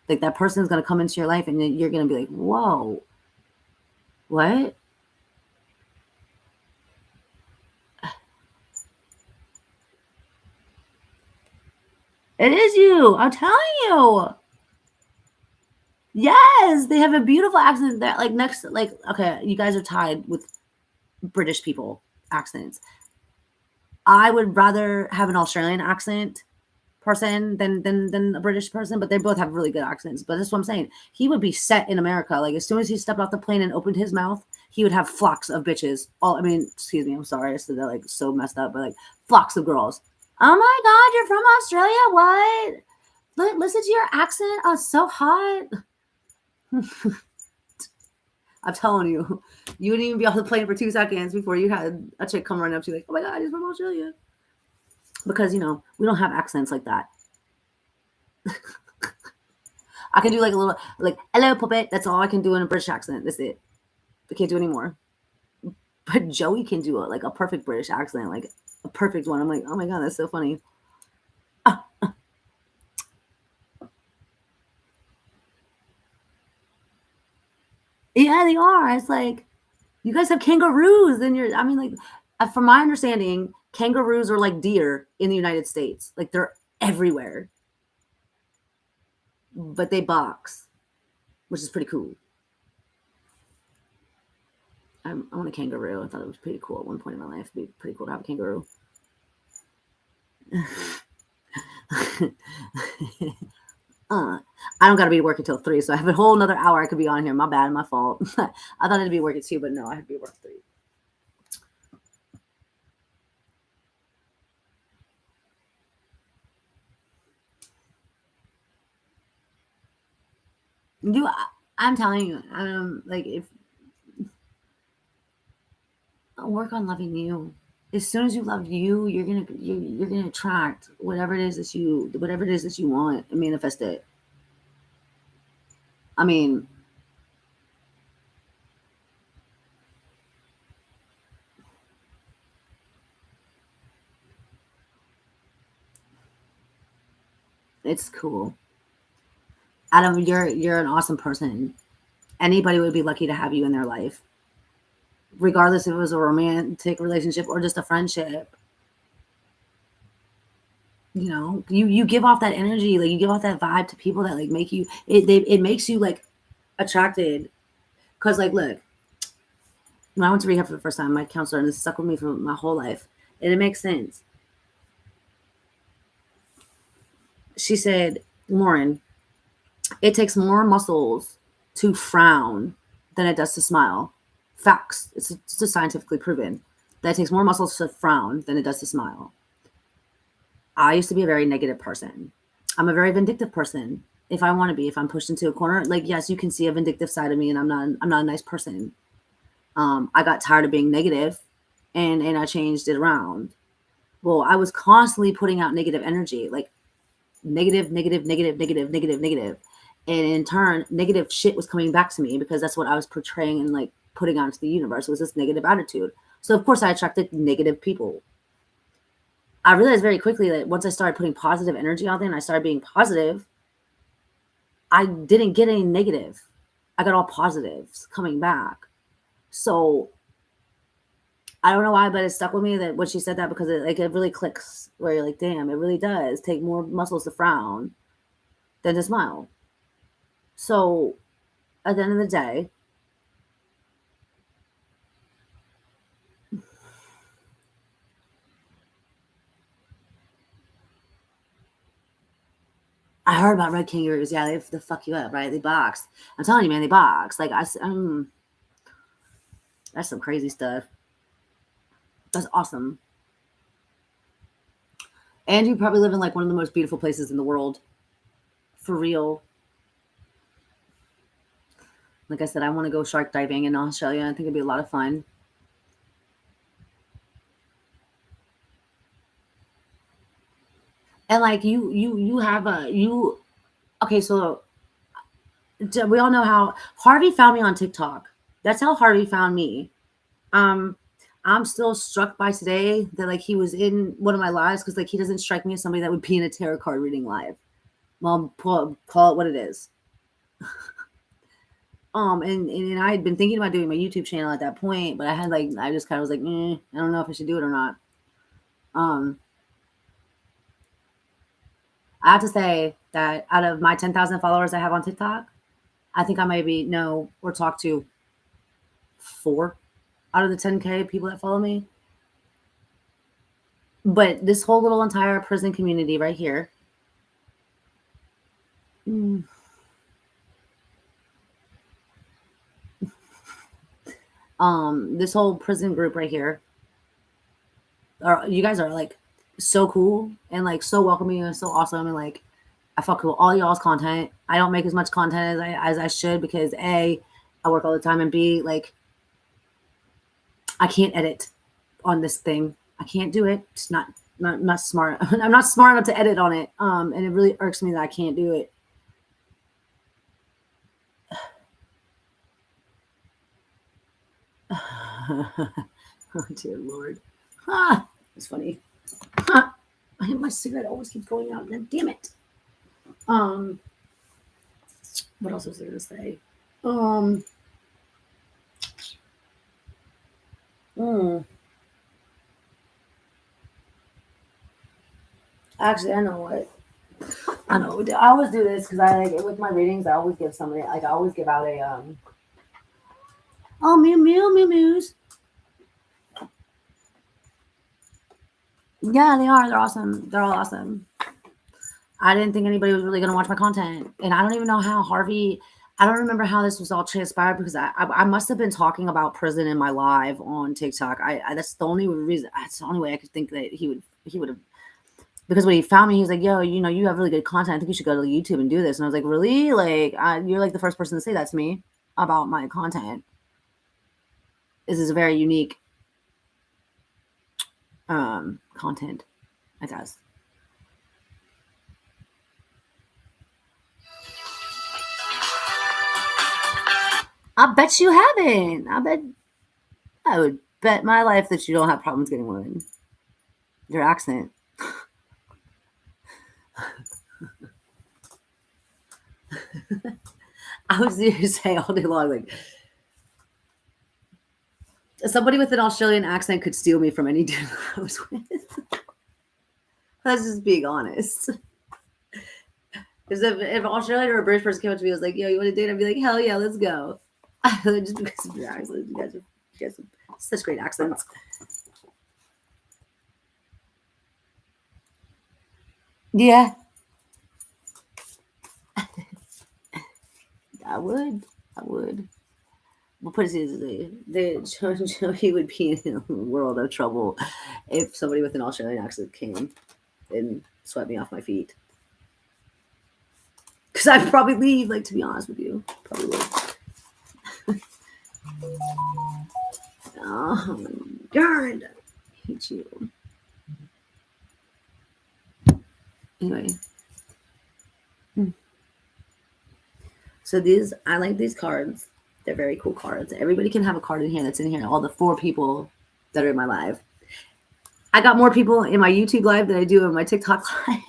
Like that person is gonna come into your life and you're gonna be like, whoa, what? It is you. I'm telling you. Yes, they have a beautiful accent that like next like okay, you guys are tied with British people accents. I would rather have an Australian accent person than a British person, but they both have really good accents. But that's what I'm saying. He would be set in America. Like as soon as he stepped off the plane and opened his mouth, he would have flocks of bitches. Excuse me, I'm sorry, I said that like so messed up, but like flocks of girls. Oh my god, you're from Australia? What? Listen to your accent. Oh, it's so hot. I'm telling you, you wouldn't even be off the plane for 2 seconds before you had a chick come running up to you like, oh my god, he's from Australia. Because, we don't have accents like that. I can do like a little, like, hello, puppet. That's all I can do in a British accent. That's it. I can't do anymore. But Joey can do like a perfect British accent, like a perfect one. I'm like, oh my god, that's so funny. Yeah, they are. It's like, you guys have kangaroos, and I mean, like, from my understanding, kangaroos are like deer in the United States. Like, they're everywhere, but they box, which is pretty cool. I want a kangaroo. I thought it was pretty cool at one point in my life. It'd be pretty cool to have a kangaroo. I don't got to be working till 3, so I have a whole another hour I could be on here. My bad, my fault. I thought it'd be working 2, but no, I have to be working 3. You, I'm telling you, like, if work on loving you. As soon as you love you, you're gonna attract whatever it is that you want and manifest it. I mean, it's cool. Adam, you're an awesome person. Anybody would be lucky to have you in their life, regardless if it was a romantic relationship or just a friendship. You know, you give off that energy, like you give off that vibe to people that like make you. It makes you like attracted. Cause like, look, when I went to rehab for the first time, my counselor, and this stuck with me for my whole life, and it makes sense. She said, Lauren, it takes more muscles to frown than it does to smile. Facts. It's just scientifically proven that it takes more muscles to frown than it does to smile. I used to be a very negative person. I'm a very vindictive person. If I want to be, if I'm pushed into a corner, like, yes, you can see a vindictive side of me, and I'm not a nice person. I got tired of being negative, and I changed it around. Well, I was constantly putting out negative energy, like negative, negative, negative, negative, negative, negative. And in turn, negative shit was coming back to me because that's what I was portraying and like putting out into the universe. It was this negative attitude. So of course I attracted negative people. I realized very quickly that once I started putting positive energy out there and I started being positive, I didn't get any negative. I got all positives coming back. So I don't know why, but it stuck with me that when she said that, because it really clicks where you're like, damn, it really does take more muscles to frown than to smile. So at the end of the day, I heard about red kangaroos. Yeah, they fuck you up, right? They box. I'm telling you, man, they box. Like that's some crazy stuff. That's awesome. And you probably live in like one of the most beautiful places in the world, for real. Like I said, I want to go shark diving in Australia. I think it'd be a lot of fun. And like you have a you. Okay, so we all know how Harvey found me on TikTok. That's how Harvey found me. Um, I'm still struck by today that like he was in one of my lives, because like he doesn't strike me as somebody that would be in a tarot card reading live. Well, call it what it is. And I had been thinking about doing my YouTube channel at that point, but I just kind of was like, I don't know if I should do it or not. Um, I have to say that out of my 10,000 followers I have on TikTok, I think I maybe know or talk to 4 out of the 10K people that follow me. But this whole little entire prison community right here, mm, this whole prison group right here, you guys are like so cool and like so welcoming and so awesome, and like I fuck with all y'all's content. I don't make as much content as I should, because A, I work all the time, and B, like I can't edit on this thing. I can't do it. It's not smart. I'm not smart enough to edit on it. And it really irks me that I can't do it. Oh dear Lord. Ah, it's funny. Ah, my cigarette always keeps going out. God damn it. Um, what else was I gonna say? Um, Mm. Actually, I know what. I know. I always do this because I like with my readings. I always give somebody like I always give out a oh mew mew mew mews. Yeah, they are. They're awesome. They're all awesome. I didn't think anybody was really gonna watch my content, and I don't even know how Harvey. I don't remember how this was all transpired because I must have been talking about prison in my live on TikTok. I that's the only reason. That's the only way I could think that he would have because when he found me, he was like, "Yo, you know, you have really good content. I think you should go to YouTube and do this." And I was like, "Really? Like, you're like the first person to say that to me about my content. This is a very unique content, I guess." I bet you haven't. I would bet my life that you don't have problems getting women. Your accent. I was here to say all day long, like somebody with an Australian accent could steal me from any dude I was with. That's just being honest. Because if Australian or a British person came up to me and was like, "Yo, you want to date?" I'd be like, "Hell yeah, let's go." Just because of your accent, you guys have such great accents. Yeah, I would. I would. We'll put it this way: Joey would be in a world of trouble if somebody with an Australian accent came and swept me off my feet. Because I'd probably leave. Like to be honest with you, probably would. Oh my god, I hate you. Anyway, so these I like these cards. They're very cool cards. Everybody can have a card in here that's in here. All the 4 people that are in my live. I got more people in my YouTube live than I do in my TikTok live.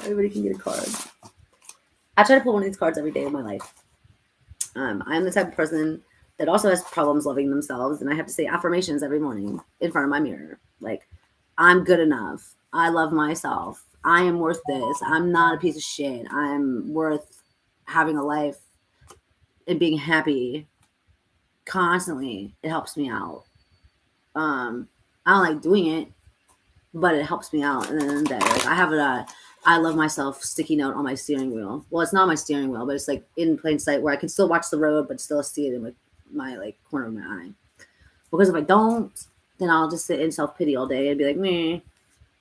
Everybody can get a card. I try to pull one of these cards every day of my life. I'm the type of person that also has problems loving themselves, and I have to say affirmations every morning in front of my mirror. Like, I'm good enough. I love myself. I am worth this. I'm not a piece of shit. I'm worth having a life and being happy constantly. It helps me out. I don't like doing it, but it helps me out. And then like I have a I love myself sticky note on my steering wheel. Well, it's not my steering wheel, but it's like in plain sight where I can still watch the road, but still see it in my like corner of my eye. Because if I don't, then I'll just sit in self pity all day and be like, meh,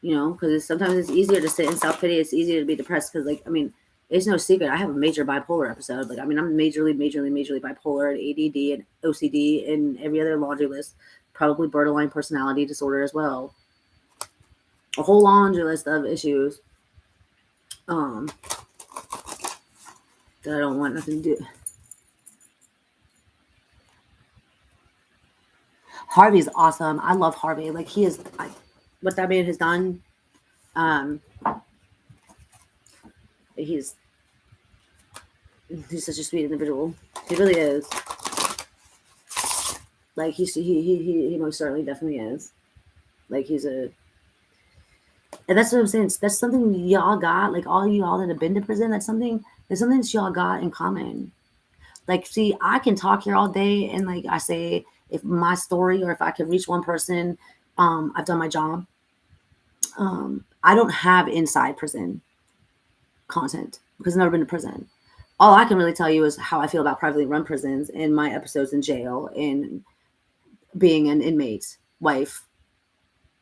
you know, because sometimes it's easier to sit in self pity. It's easier to be depressed because, like, I mean, it's no secret. I have a major bipolar episode. Like, I mean, I'm majorly bipolar and ADD and OCD and every other laundry list. Probably borderline personality disorder as well. A whole laundry list of issues um, that I don't want nothing to do. Harvey's awesome. I love Harvey. Like he is, what that man has done. Um, he's he's such a sweet individual. He really is. Like he most certainly definitely is. Like he's a, and that's what I'm saying. That's something y'all got. Like all y'all that have been to prison. That's something that y'all got in common. Like, see, I can talk here all day, and like I say, if my story or if I can reach one person, I've done my job. I don't have inside prison content because I've never been to prison. All I can really tell you is how I feel about privately run prisons and my episodes in jail and being an inmate, wife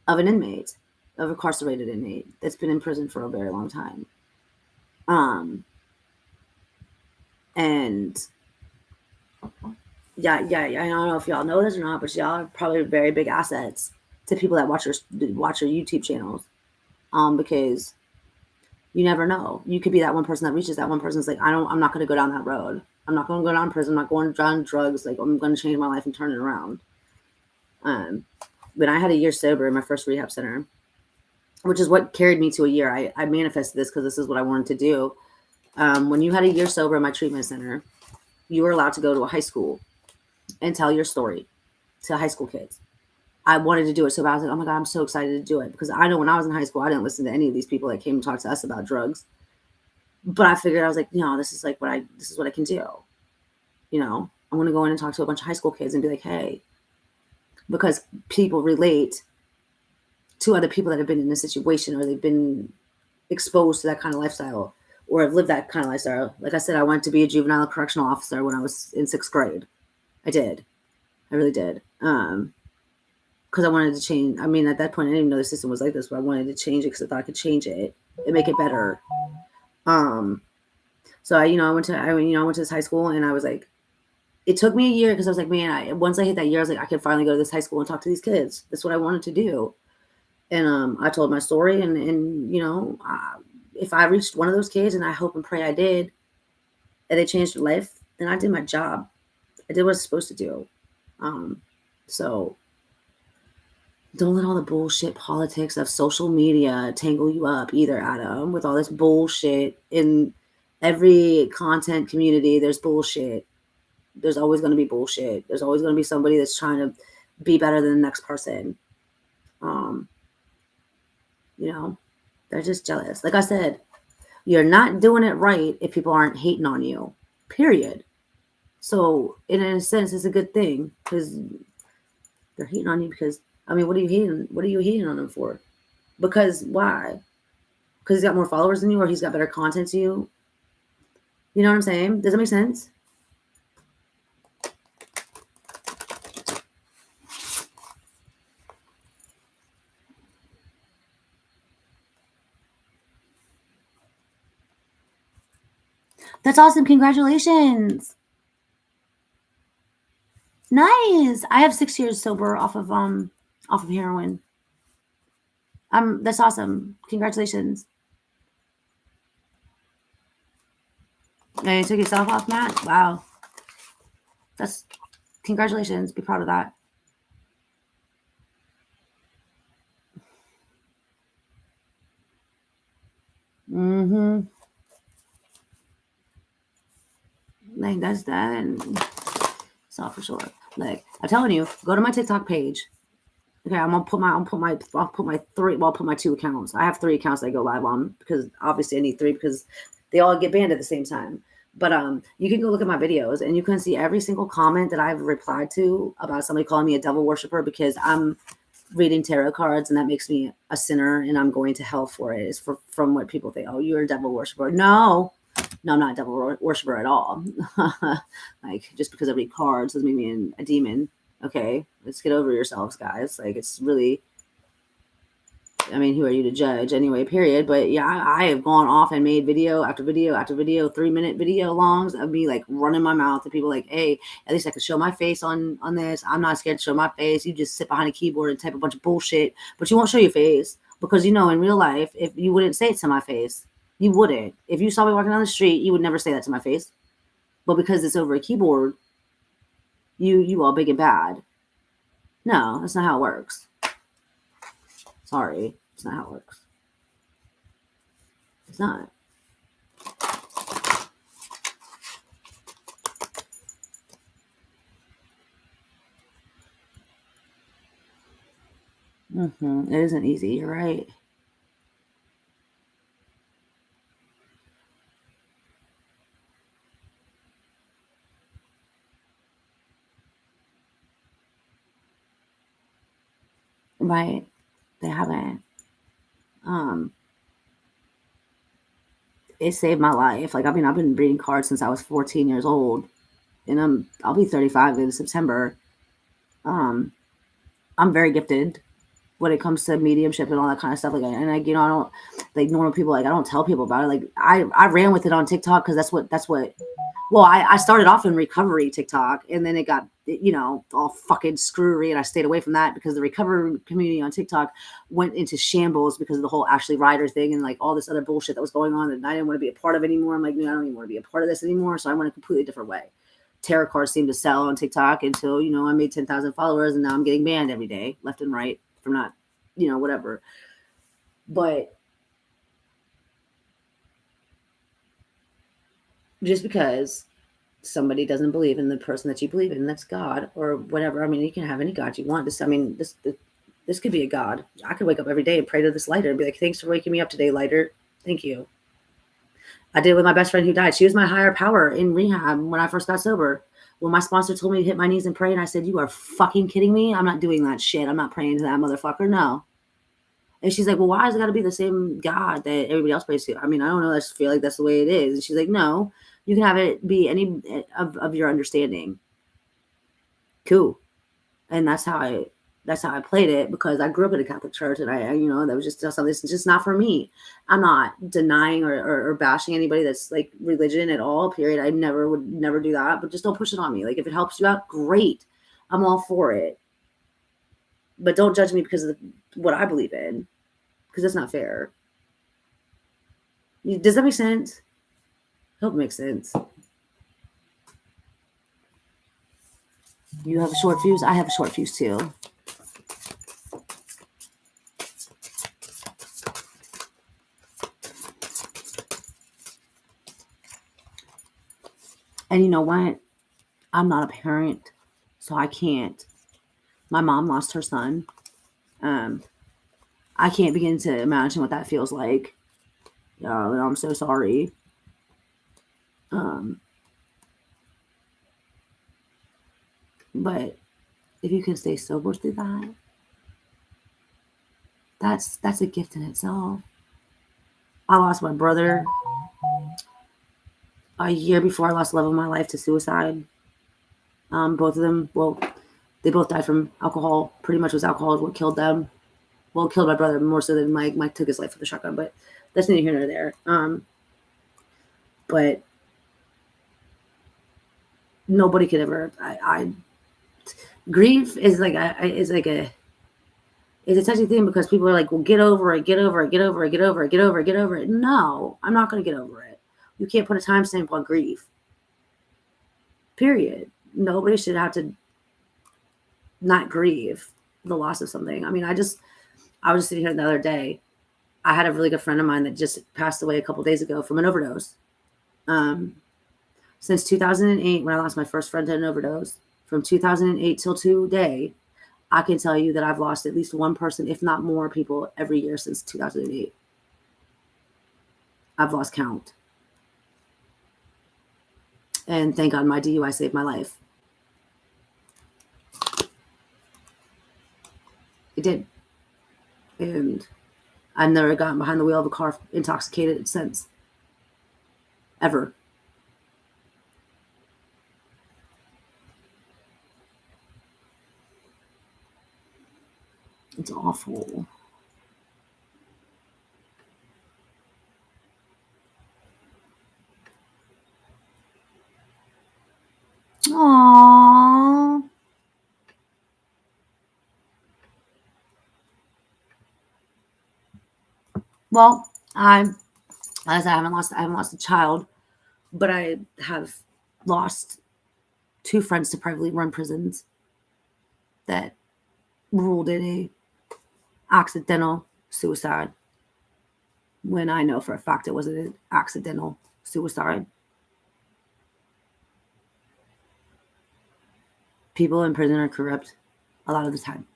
of an inmate, of a incarcerated inmate that's been in prison for a very long time. And yeah, I don't know if y'all know this or not, but y'all are probably very big assets to people that watch your YouTube channels. Because you never know. You could be that one person that reaches that one person's like, I'm not going to go down that road. I'm not going to go down prison. I'm not going down drugs. Like, I'm going to change my life and turn it around. When I had a year sober in my first rehab center, which is what carried me to a year, I manifested this because this is what I wanted to do. When you had a year sober in my treatment center, you were allowed to go to a high school and tell your story to high school kids. I wanted to do it so bad. I was like, oh my God, I'm so excited to do it. Because I know when I was in high school, I didn't listen to any of these people that came and talked to us about drugs. But I figured, I was like, no, this is what I can do. You know, I'm going to go in and talk to a bunch of high school kids and be like, hey, because people relate to other people that have been in a situation, or they've been exposed to that kind of lifestyle, or have lived that kind of lifestyle. Like I said, I wanted to be a juvenile correctional officer when I was in 6th grade. I did. I really did. Because I wanted to change. I mean, at that point, I didn't even know the system was like this, but I wanted to change it because I thought I could change it and make it better. So I went to this high school, and I was like, it took me a year because I was like, man, once I hit that year, I was like, I could finally go to this high school and talk to these kids. That's what I wanted to do. And I told my story, and if I reached one of those kids, and I hope and pray I did, and they changed their life, then I did my job. I did what I was supposed to do. So don't let all the bullshit politics of social media tangle you up either, Adam, with all this bullshit. In every content community, there's bullshit. There's always going to be bullshit. There's always going to be somebody that's trying to be better than the next person. They're just jealous. Like I said, you're not doing it right if people aren't hating on you, period. So in a sense, it's a good thing because they're hating on you because, what are you hating on him for? Because why? Because he's got more followers than you, or he's got better content than you? You know what I'm saying? Does that make sense? That's awesome. Congratulations. Nice. I have 6 years sober off of heroin. That's awesome. Congratulations. And you took yourself off, Matt? Wow. That's congratulations. Be proud of that. Mm-hmm. Like that's that, and it's all for sure. Like I'm telling you, go to my TikTok page. Okay, I'll put my 3. Well, I'll put my 2 accounts. I have 3 accounts that I go live on because obviously I need 3 because they all get banned at the same time. But you can go look at my videos and you can see every single comment that I've replied to about somebody calling me a devil worshiper because I'm reading tarot cards and that makes me a sinner and I'm going to hell for it. It's from what people think. Oh, you're a devil worshiper. No, I'm not a devil worshiper at all. Like just because I read cards doesn't make me a demon. Okay, let's get over yourselves, guys. Like it's really, who are you to judge anyway, period. But yeah, I have gone off and made video after video after video, 3-minute video longs of me like running my mouth to people like, hey, at least I can show my face on this. I'm not scared to show my face. You just sit behind a keyboard and type a bunch of bullshit, but you won't show your face because in real life, if you wouldn't say it to my face, you wouldn't. If you saw me walking down the street, you would never say that to my face. But because it's over a keyboard, you all big and bad. No, that's not how it works. Sorry, it's not how it works. It's not. It isn't easy. You're right. Right. They haven't. It saved my life. Like, I've been reading cards since I was 14 years old, and I'll be 35 in September. I'm very gifted when it comes to mediumship and all that kind of stuff. Like, and I don't like normal people. Like, I don't tell people about it. Like, I ran with it on TikTok because that's what. Well, I started off in recovery TikTok, and then it got all fucking screwery, and I stayed away from that because the recovery community on TikTok went into shambles because of the whole Ashley Ryder thing and like all this other bullshit that was going on that I didn't want to be a part of anymore. I'm like, no, I don't even want to be a part of this anymore. So I went a completely different way. Tarot cards seemed to sell on TikTok until I made 10,000 followers, and now I'm getting banned every day, left and right, from not whatever. But just because somebody doesn't believe in the person that you believe in, that's God or whatever. I mean, you can have any God you want. This could be a God. I could wake up every day and pray to this lighter and be like, thanks for waking me up today, lighter. Thank you. I did it with my best friend who died. She was my higher power in rehab when I first got sober. When my sponsor told me to hit my knees and pray, and I said, you are fucking kidding me? I'm not doing that shit. I'm not praying to that motherfucker. No. And she's like, well, why has it got to be the same God that everybody else prays to? I mean, I don't know. I just feel like that's the way it is. And she's like, no, you can have it be any of your understanding. Cool. And that's how I played it, because I grew up in a Catholic church, and that was just something that's just not for me. I'm not denying or bashing anybody that's like religion at all, period. I would never do that, but just don't push it on me. Like, if it helps you out, great. I'm all for it. But don't judge me because of what I believe in, because that's not fair. Does that make sense? I hope it makes sense. You have a short fuse? I have a short fuse too. And you know what? I'm not a parent, so I can't. My mom lost her son. I can't begin to imagine what that feels like. I'm so sorry. But if you can stay sober through that, that's a gift in itself. I lost my brother a year before I lost the love of my life to suicide. Both of them, well, they both died from alcohol. Pretty much was alcohol what killed them. Well, it killed my brother more so than Mike. Mike took his life with a shotgun, but that's neither here nor there. But nobody could ever. Grief is like a touchy thing, because people are like, well, get over it, get over it, get over it, get over it, get over it, get over it. No, I'm not going to get over it. You can't put a timestamp on grief. Period. Nobody should have to not grieve the loss of something. I mean, I was just sitting here the other day. I had a really good friend of mine that just passed away a couple days ago from an overdose. Since 2008, when I lost my first friend to an overdose, from 2008 till today, I can tell you that I've lost at least one person, if not more people, every year since 2008. I've lost count. And thank God my DUI saved my life. It did. And I've never gotten behind the wheel of a car intoxicated since. Ever. It's awful. Aww. Well, as I haven't lost a child, but I have lost two friends to privately run prisons that ruled it a accidental suicide, when I know for a fact it wasn't an accidental suicide. People in prison are corrupt a lot of the time.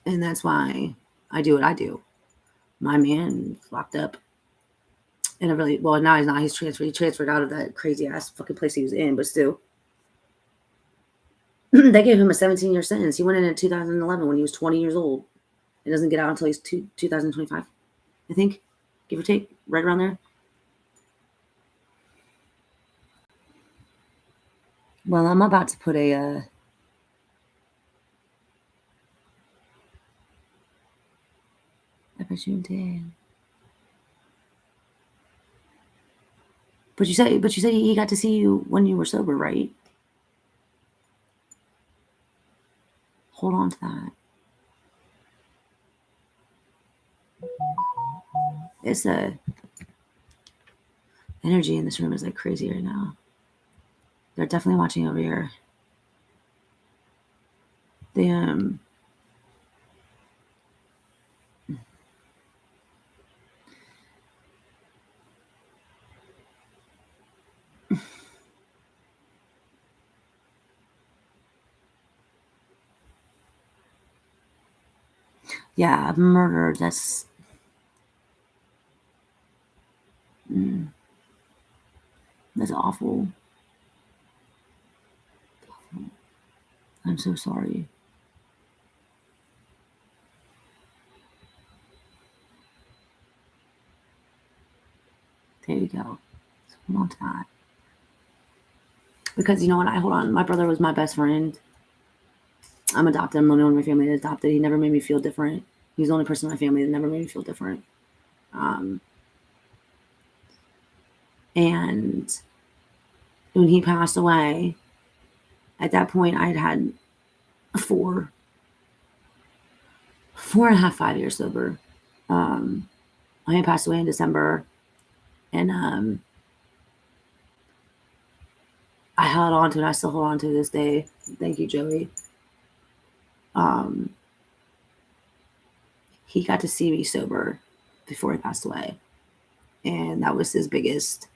And that's why I do what I do. My man locked up in a really, well, now he's not. He's transferred. He transferred out of that crazy ass fucking place he was in, but still. They gave him a 17-year sentence. He went in 2011 when he was 20 years old. It doesn't get out until he's 2025, I think, give or take, right around there. Well, I'm about to put I bet you did. But you said he got to see you when you were sober, right? Hold on to that. It's energy in this room is like crazy right now. They're definitely watching over here. They Yeah, murder. Mm, that's awful. I'm so sorry. There you go. Hold on to that. Because you know what? I hold on. My brother was my best friend. I'm adopted. I'm the only one in my family that's adopted. He never made me feel different. He's the only person in my family that never made me feel different. Um, and when he passed away, at that point, I had four, 4.5, 5 years sober. Um, he passed away in December, and I held on to it. I still hold on to it this day. Thank you, Joey. Um, he got to see me sober before he passed away, and that was his biggest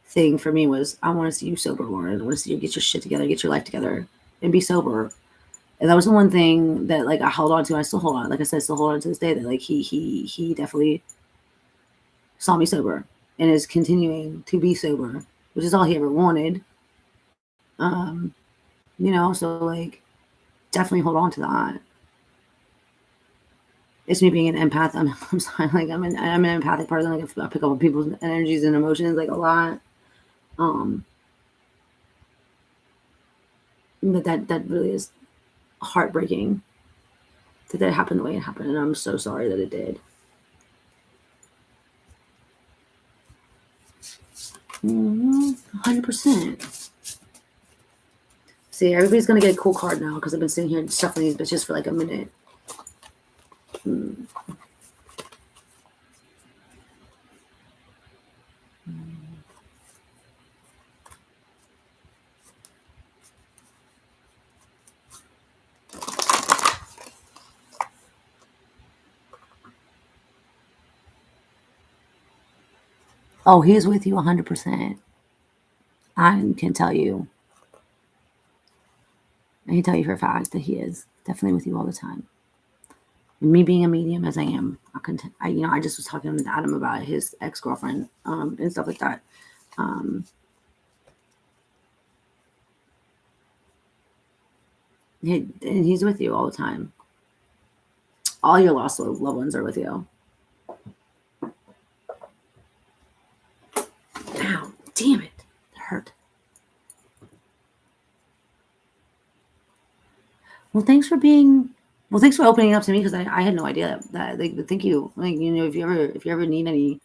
thing for me was I want to see you sober, Lauren. I want to see you get your shit together, get your life together, and be sober. And that was the one thing that like I held on to. I still hold on. Like I said, I still hold on to this day. That like he definitely saw me sober and is continuing to be sober, which is all he ever wanted. Um, so like definitely hold on to that. It's me being an empath. I'm sorry, like I'm an empathic person. Like I pick up on people's energies and emotions like a lot. Um, but that really is heartbreaking that happened the way it happened, and I'm so sorry that it did. 100%. See, everybody's gonna get a cool card now because I've been sitting here shuffling these bitches for like a minute. Mm. Oh, he is with you 100%. I can tell you. I can tell you for a fact that he is definitely with you all the time. And me being a medium as I am, I just was talking to Adam about his ex-girlfriend and stuff like that. Um, and he's with you all the time. All your lost loved ones are with you. Ow, damn it. That hurt. Well, thanks for opening up to me because I had no idea that like, thank you. Like, if you ever need any,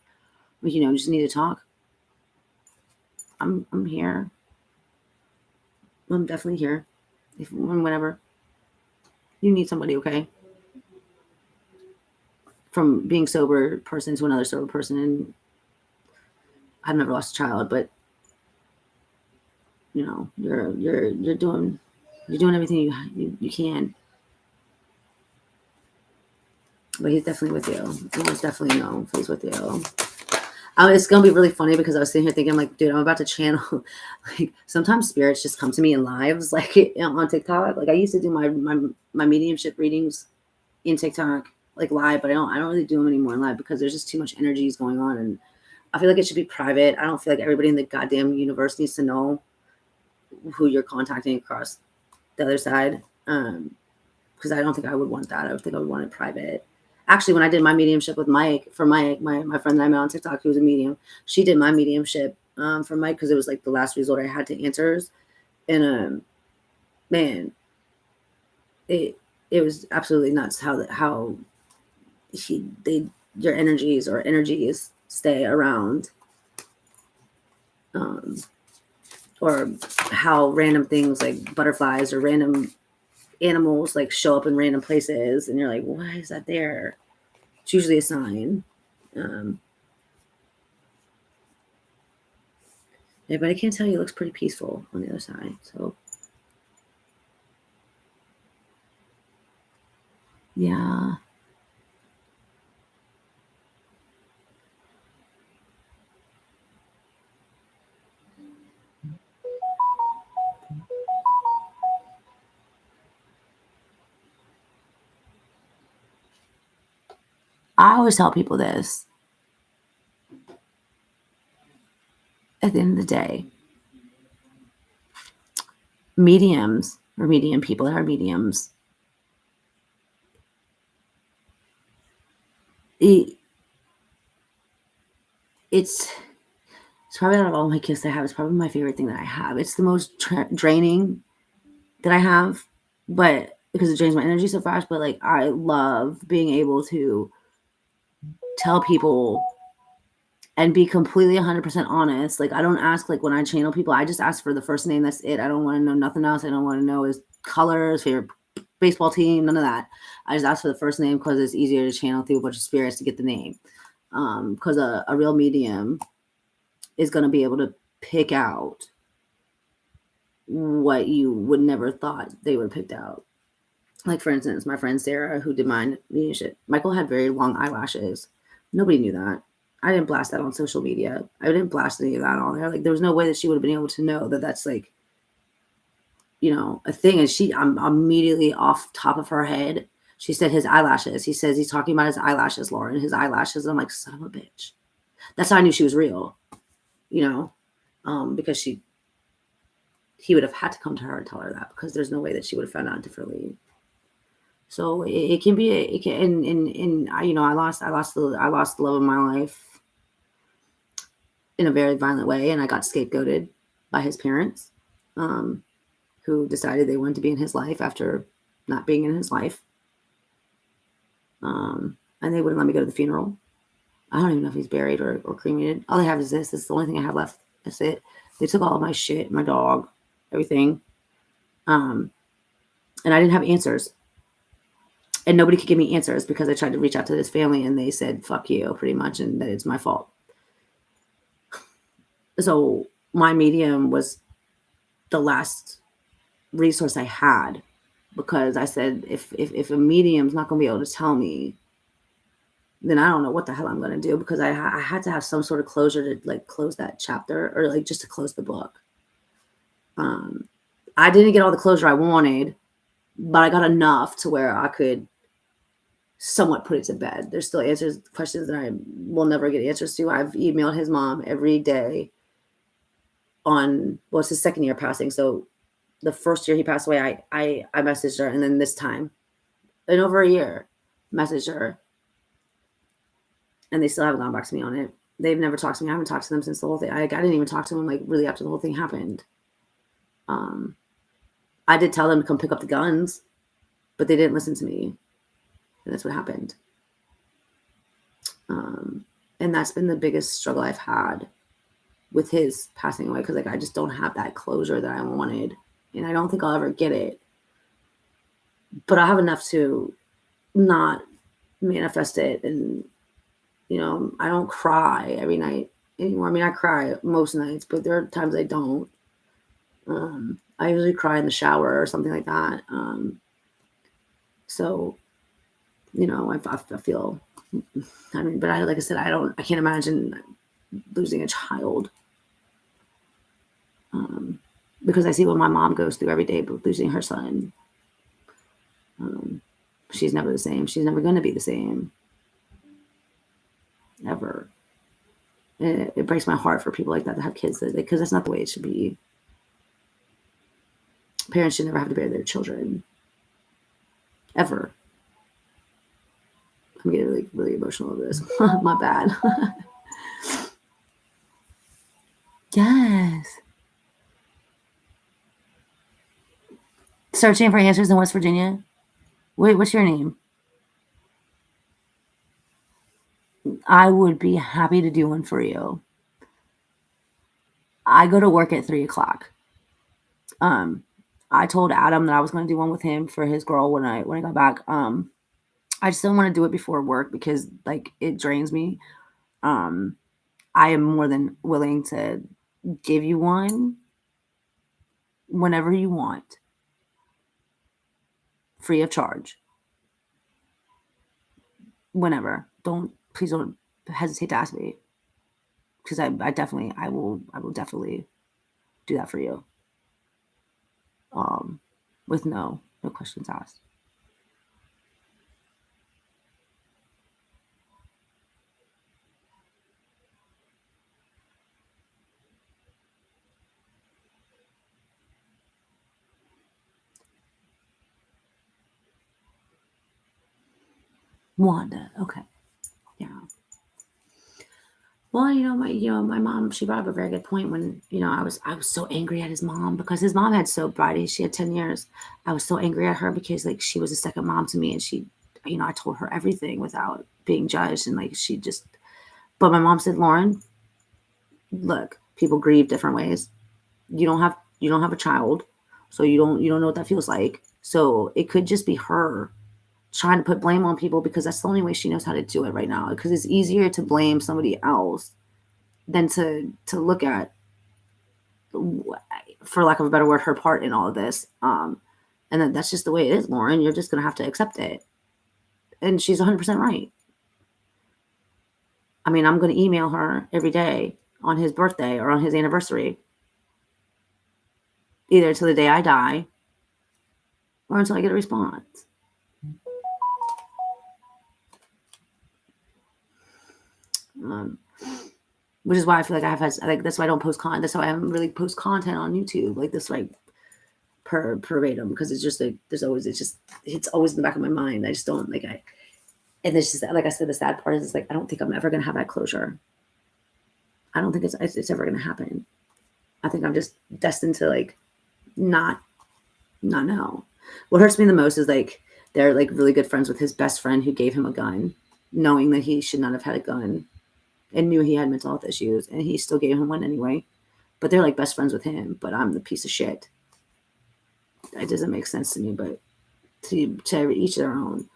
just need to talk. I'm here. I'm definitely here. Whenever you need somebody, okay? From being sober person to another sober person, and I've never lost a child, but you're doing everything you can. But he's definitely with you. He was definitely know he's with you. It's gonna be really funny because I was sitting here thinking, like, dude, I'm about to channel. Like, sometimes spirits just come to me in lives, like on TikTok. Like, I used to do my mediumship readings in TikTok, like live, but I don't really do them anymore in live because there's just too much energies going on, and I feel like it should be private. I don't feel like everybody in the goddamn universe needs to know who you're contacting across the other side. Because I don't think I would want that. I would think I would want it private. Actually, when I did my mediumship with Mike, for Mike, my friend that I met on TikTok, who was a medium, she did my mediumship for Mike because it was like the last resort I had to answers. And man, it was absolutely nuts how your energies stay around, um, or how random things like butterflies or random animals like show up in random places, and you're like, why is that there? It's usually a sign. Um, yeah, but I can't tell you, it looks pretty peaceful on the other side. So yeah. I always tell people this. At the end of the day, mediums or medium people that are mediums, it, it's probably out of all my gifts I have, it's probably my favorite thing that I have. It's the most draining that I have, but because it drains my energy so fast. But like, I love being able to tell people and be completely 100% honest. Like, I don't ask, like, when I channel people, I just ask for the first name. That's it. I don't want to know nothing else. I don't want to know his colors, favorite baseball team, none of that. I just ask for the first name because it's easier to channel through a bunch of spirits to get the name. Because a real medium is going to be able to pick out what you would never thought they would have picked out. Like, for instance, my friend Sarah, who did mine mediumship, Michael had very long eyelashes. Nobody knew that. I didn't blast that on social media. I didn't blast any of that on there. Like, there was no way that she would have been able to know that that's like, a thing. And I'm immediately off top of her head. She said his eyelashes. He says he's talking about his eyelashes, Lauren, his eyelashes. And I'm like, son of a bitch. That's how I knew she was real, because he would have had to come to her and tell her that, because there's no way that she would have found out differently. So it can be, and I lost the love of my life in a very violent way, and I got scapegoated by his parents, who decided they wanted to be in his life after not being in his life. And they wouldn't let me go to the funeral. I don't even know if he's buried or cremated. All they have is this. This is the only thing I have left. That's it. They took all of my shit, my dog, everything. And I didn't have answers. And nobody could give me answers because I tried to reach out to this family and they said, fuck you, pretty much, and that it's my fault. So my medium was the last resource I had, because I said, if a medium's not going to be able to tell me, then I don't know what the hell I'm going to do, because I had to have some sort of closure to like close that chapter, or like just to close the book. I didn't get all the closure I wanted, but I got enough to where I could somewhat put it to bed. There's still questions that I will never get answers to. I've emailed his mom every day it's his second year passing. So the first year he passed away, I messaged her. And then this time, in over a year, messaged her. And they still haven't gone back to me on it. They've never talked to me. I haven't talked to them since the whole thing. I didn't even talk to them like really after the whole thing happened. I did tell them to come pick up the guns, but they didn't listen to me. And that's what happened. And that's been the biggest struggle I've had with his passing away, because like I just don't have that closure that I wanted, and I don't think I'll ever get it. But I have enough to not manifest it, and I don't cry every night anymore. I mean, I cry most nights, but there are times I don't. I usually cry in the shower or something like that. So, I feel. I mean, but like I said, I can't imagine losing a child. Because I see what my mom goes through every day, but losing her son. She's never the same. She's never going to be the same. Ever. And it breaks my heart for people like that have kids, because that's not the way it should be. Parents should never have to bury their children. Ever. I'm getting really, really emotional over this. My bad. Yes. Searching for answers in West Virginia. Wait, what's your name? I would be happy to do one for you. I go to work at 3:00. I told Adam that I was going to do one with him for his girl when I got back. I just don't want to do it before work because like it drains me. I am more than willing to give you one whenever you want, free of charge. Whenever. Please don't hesitate to ask me, because I will definitely do that for you. With no questions asked. Wanda. Okay. Yeah. Well, my mom, she brought up a very good point when, I was so angry at his mom because his mom had sobriety. She had 10 years. I was so angry at her because like she was a second mom to me, and she, I told her everything without being judged, and like she just. But my mom said, Lauren, look, people grieve different ways. You don't have a child, so you don't know what that feels like. So it could just be her trying to put blame on people because that's the only way she knows how to do it right now. Because it's easier to blame somebody else than to look at, for lack of a better word, her part in all of this. And then that's just the way it is, Lauren. You're just gonna have to accept it. And she's 100% right. I mean, I'm gonna email her every day on his birthday or on his anniversary, either until the day I die or until I get a response. Which is why I feel like that's why I don't post content. That's why I haven't really post content on YouTube like this, like verbatim, because it's just like it's always in the back of my mind. I just don't like and it's just like I said, the sad part is it's like I don't think I'm ever gonna have that closure. I don't think it's ever gonna happen. I think I'm just destined to like not know. What hurts me the most is like they're like really good friends with his best friend who gave him a gun, knowing that he should not have had a gun, and knew he had mental health issues, and he still gave him one anyway. But they're like best friends with him, but I'm the piece of shit. It doesn't make sense to me, but to each their own.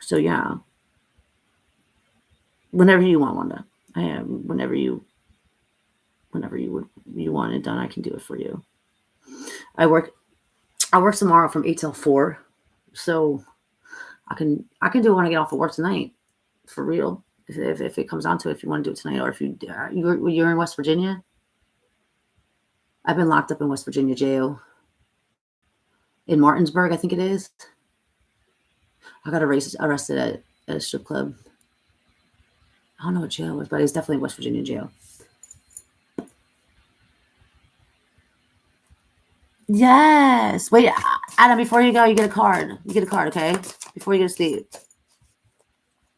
So yeah, whenever you want, Wanda, I am. Whenever you want it done, I can do it for you. I work tomorrow from 8 till 4, so I can do it when I get off of work tonight, for real. If it comes down to it, if you want to do it tonight, or if you're in West Virginia. I've been locked up in West Virginia jail in Martinsburg, I think it is. I got arrested at a strip club. I don't know what jail it was, but it's definitely West Virginia jail. Yes. Wait, Anna, before you go, you get a card. You get a card, okay? Before you go to sleep.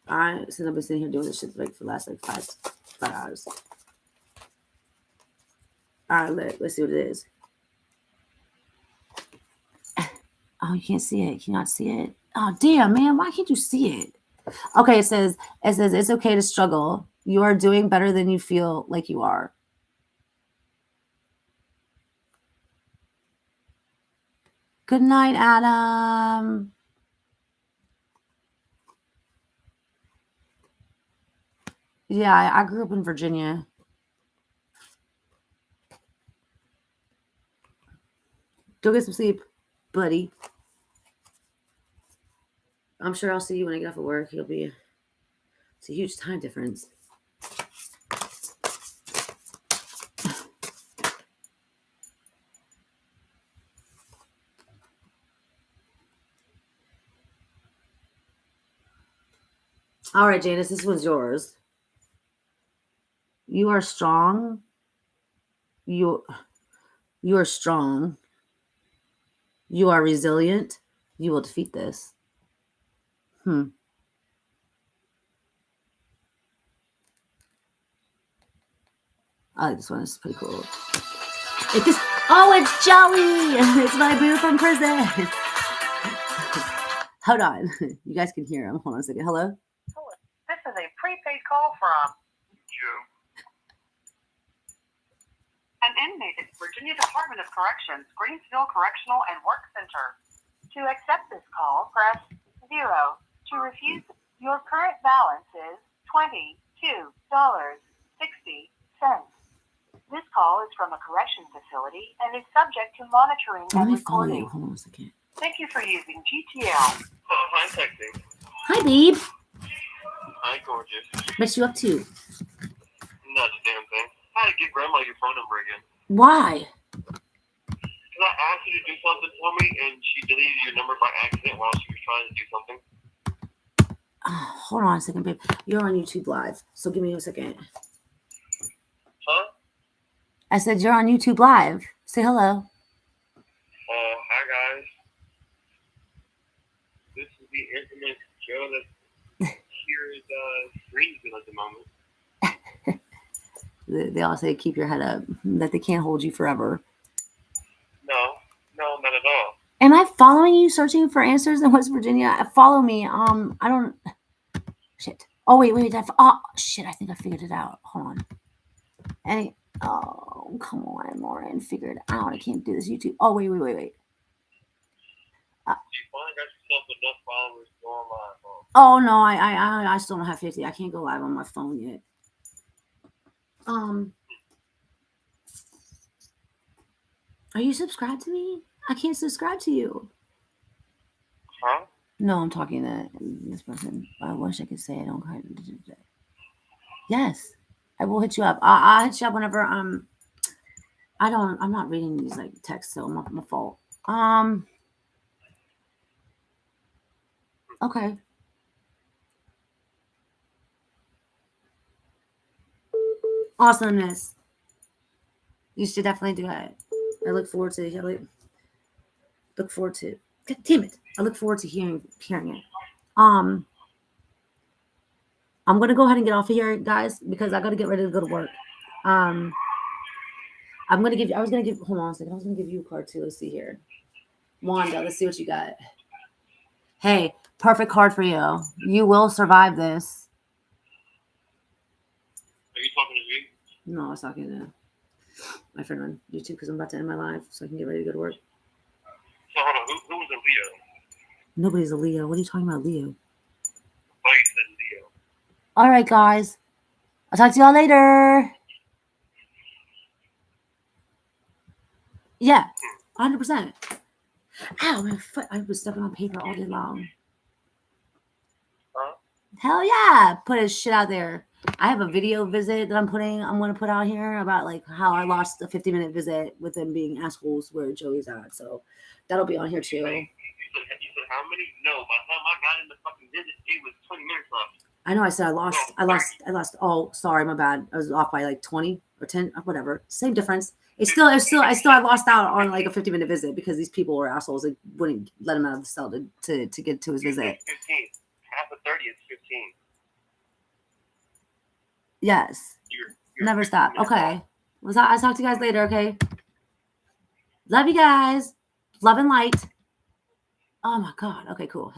All right. Since I've been sitting here doing this shit like for the last like five hours. All right, let's see what it is. Oh, you can't see it. Can you not see it? Oh, damn, man. Why can't you see it? Okay, it says it's okay to struggle. You are doing better than you feel like you are. Good night, Adam. Yeah, I grew up in Virginia. Go get some sleep, buddy. I'm sure I'll see you when I get off of work. It's a huge time difference. All right, Janice, this one's yours. You are strong. You are strong. You are resilient. You will defeat this. I like this one. It's pretty cool. It's Joey. It's my boo from prison. Hold on. You guys can hear him. Hold on a second. Hello? This is a prepaid call from Joe. An inmate at Virginia Department of Corrections, Greensville Correctional and Work Center. To accept this call, press 0. To refuse, your current balance is $22.60. This call is from a correction facility and is subject to monitoring and recording. Hold on a second. Thank you for using GTL. Oh, hi, texting. Hi, babe. Hi, gorgeous. What you up to? Not a damn thing. I had to get Grandma your phone number again. Why? Because I asked her to do something for me, and she deleted your number by accident while she was trying to do something. Hold on a second, babe. You're on YouTube Live, so give me a second. Huh? I said you're on YouTube Live. Say hello. Hi, guys. This is the the infamous Joe that here is Greenville at the moment. They all say keep your head up, that they can't hold you forever. No, not at all. Am I following you, searching for answers in West Virginia? Follow me. I don't. Shit. Oh wait. Oh shit! I think I figured it out. Hold on. Oh come on, Lauren, figure it out. I can't do this YouTube. Oh wait. You finally got yourself enough followers to go online, huh? Oh no, I still don't have 50. I can't go live on my phone yet. Are you subscribed to me? I can't subscribe to you. Huh? No, I'm talking to this person. I wish I could say I don't. Yes, I will hit you up. I'll hit you up whenever I'm not reading these like texts, so my fault. Okay. Awesomeness. You should definitely do it. I look forward to it. God damn it. I look forward to hearing it. I'm gonna go ahead and get off of here, guys, because I gotta get ready to go to work. I was gonna give hold on a second. I was gonna give you a card too. Let's see here. Wanda, let's see what you got. Hey, perfect card for you. You will survive this. Are you talking to me? No, I was talking to my friend on YouTube because I'm about to end my live so I can get ready to go to work. So hold on, who was a Leo? Nobody's a Leo. What are you talking about, Leo? Oh, you said Leo. All right, guys. I'll talk to y'all later. Yeah, 100%. Ow, my foot. I was stepping on paper all day long. Huh? Hell yeah. Put his shit out there. I have a video visit that I'm going to put out here about like how I lost a 50-minute visit with them being assholes where Joey's at. So that'll be on here too. You said how many? No, by the time I got in the fucking visit, it was 20 minutes left. I know I said I lost. Oh, sorry, my bad. I was off by like 20 or 10, or whatever. Same difference. I lost out on like a 50-minute visit because these people were assholes. They wouldn't let him out of the cell to get to his visit. 15. Half of 30 is 15. Yes. You're Never stop. Okay. I'll talk to you guys later, okay? Love you guys. Love and light. Oh my God. Okay, cool.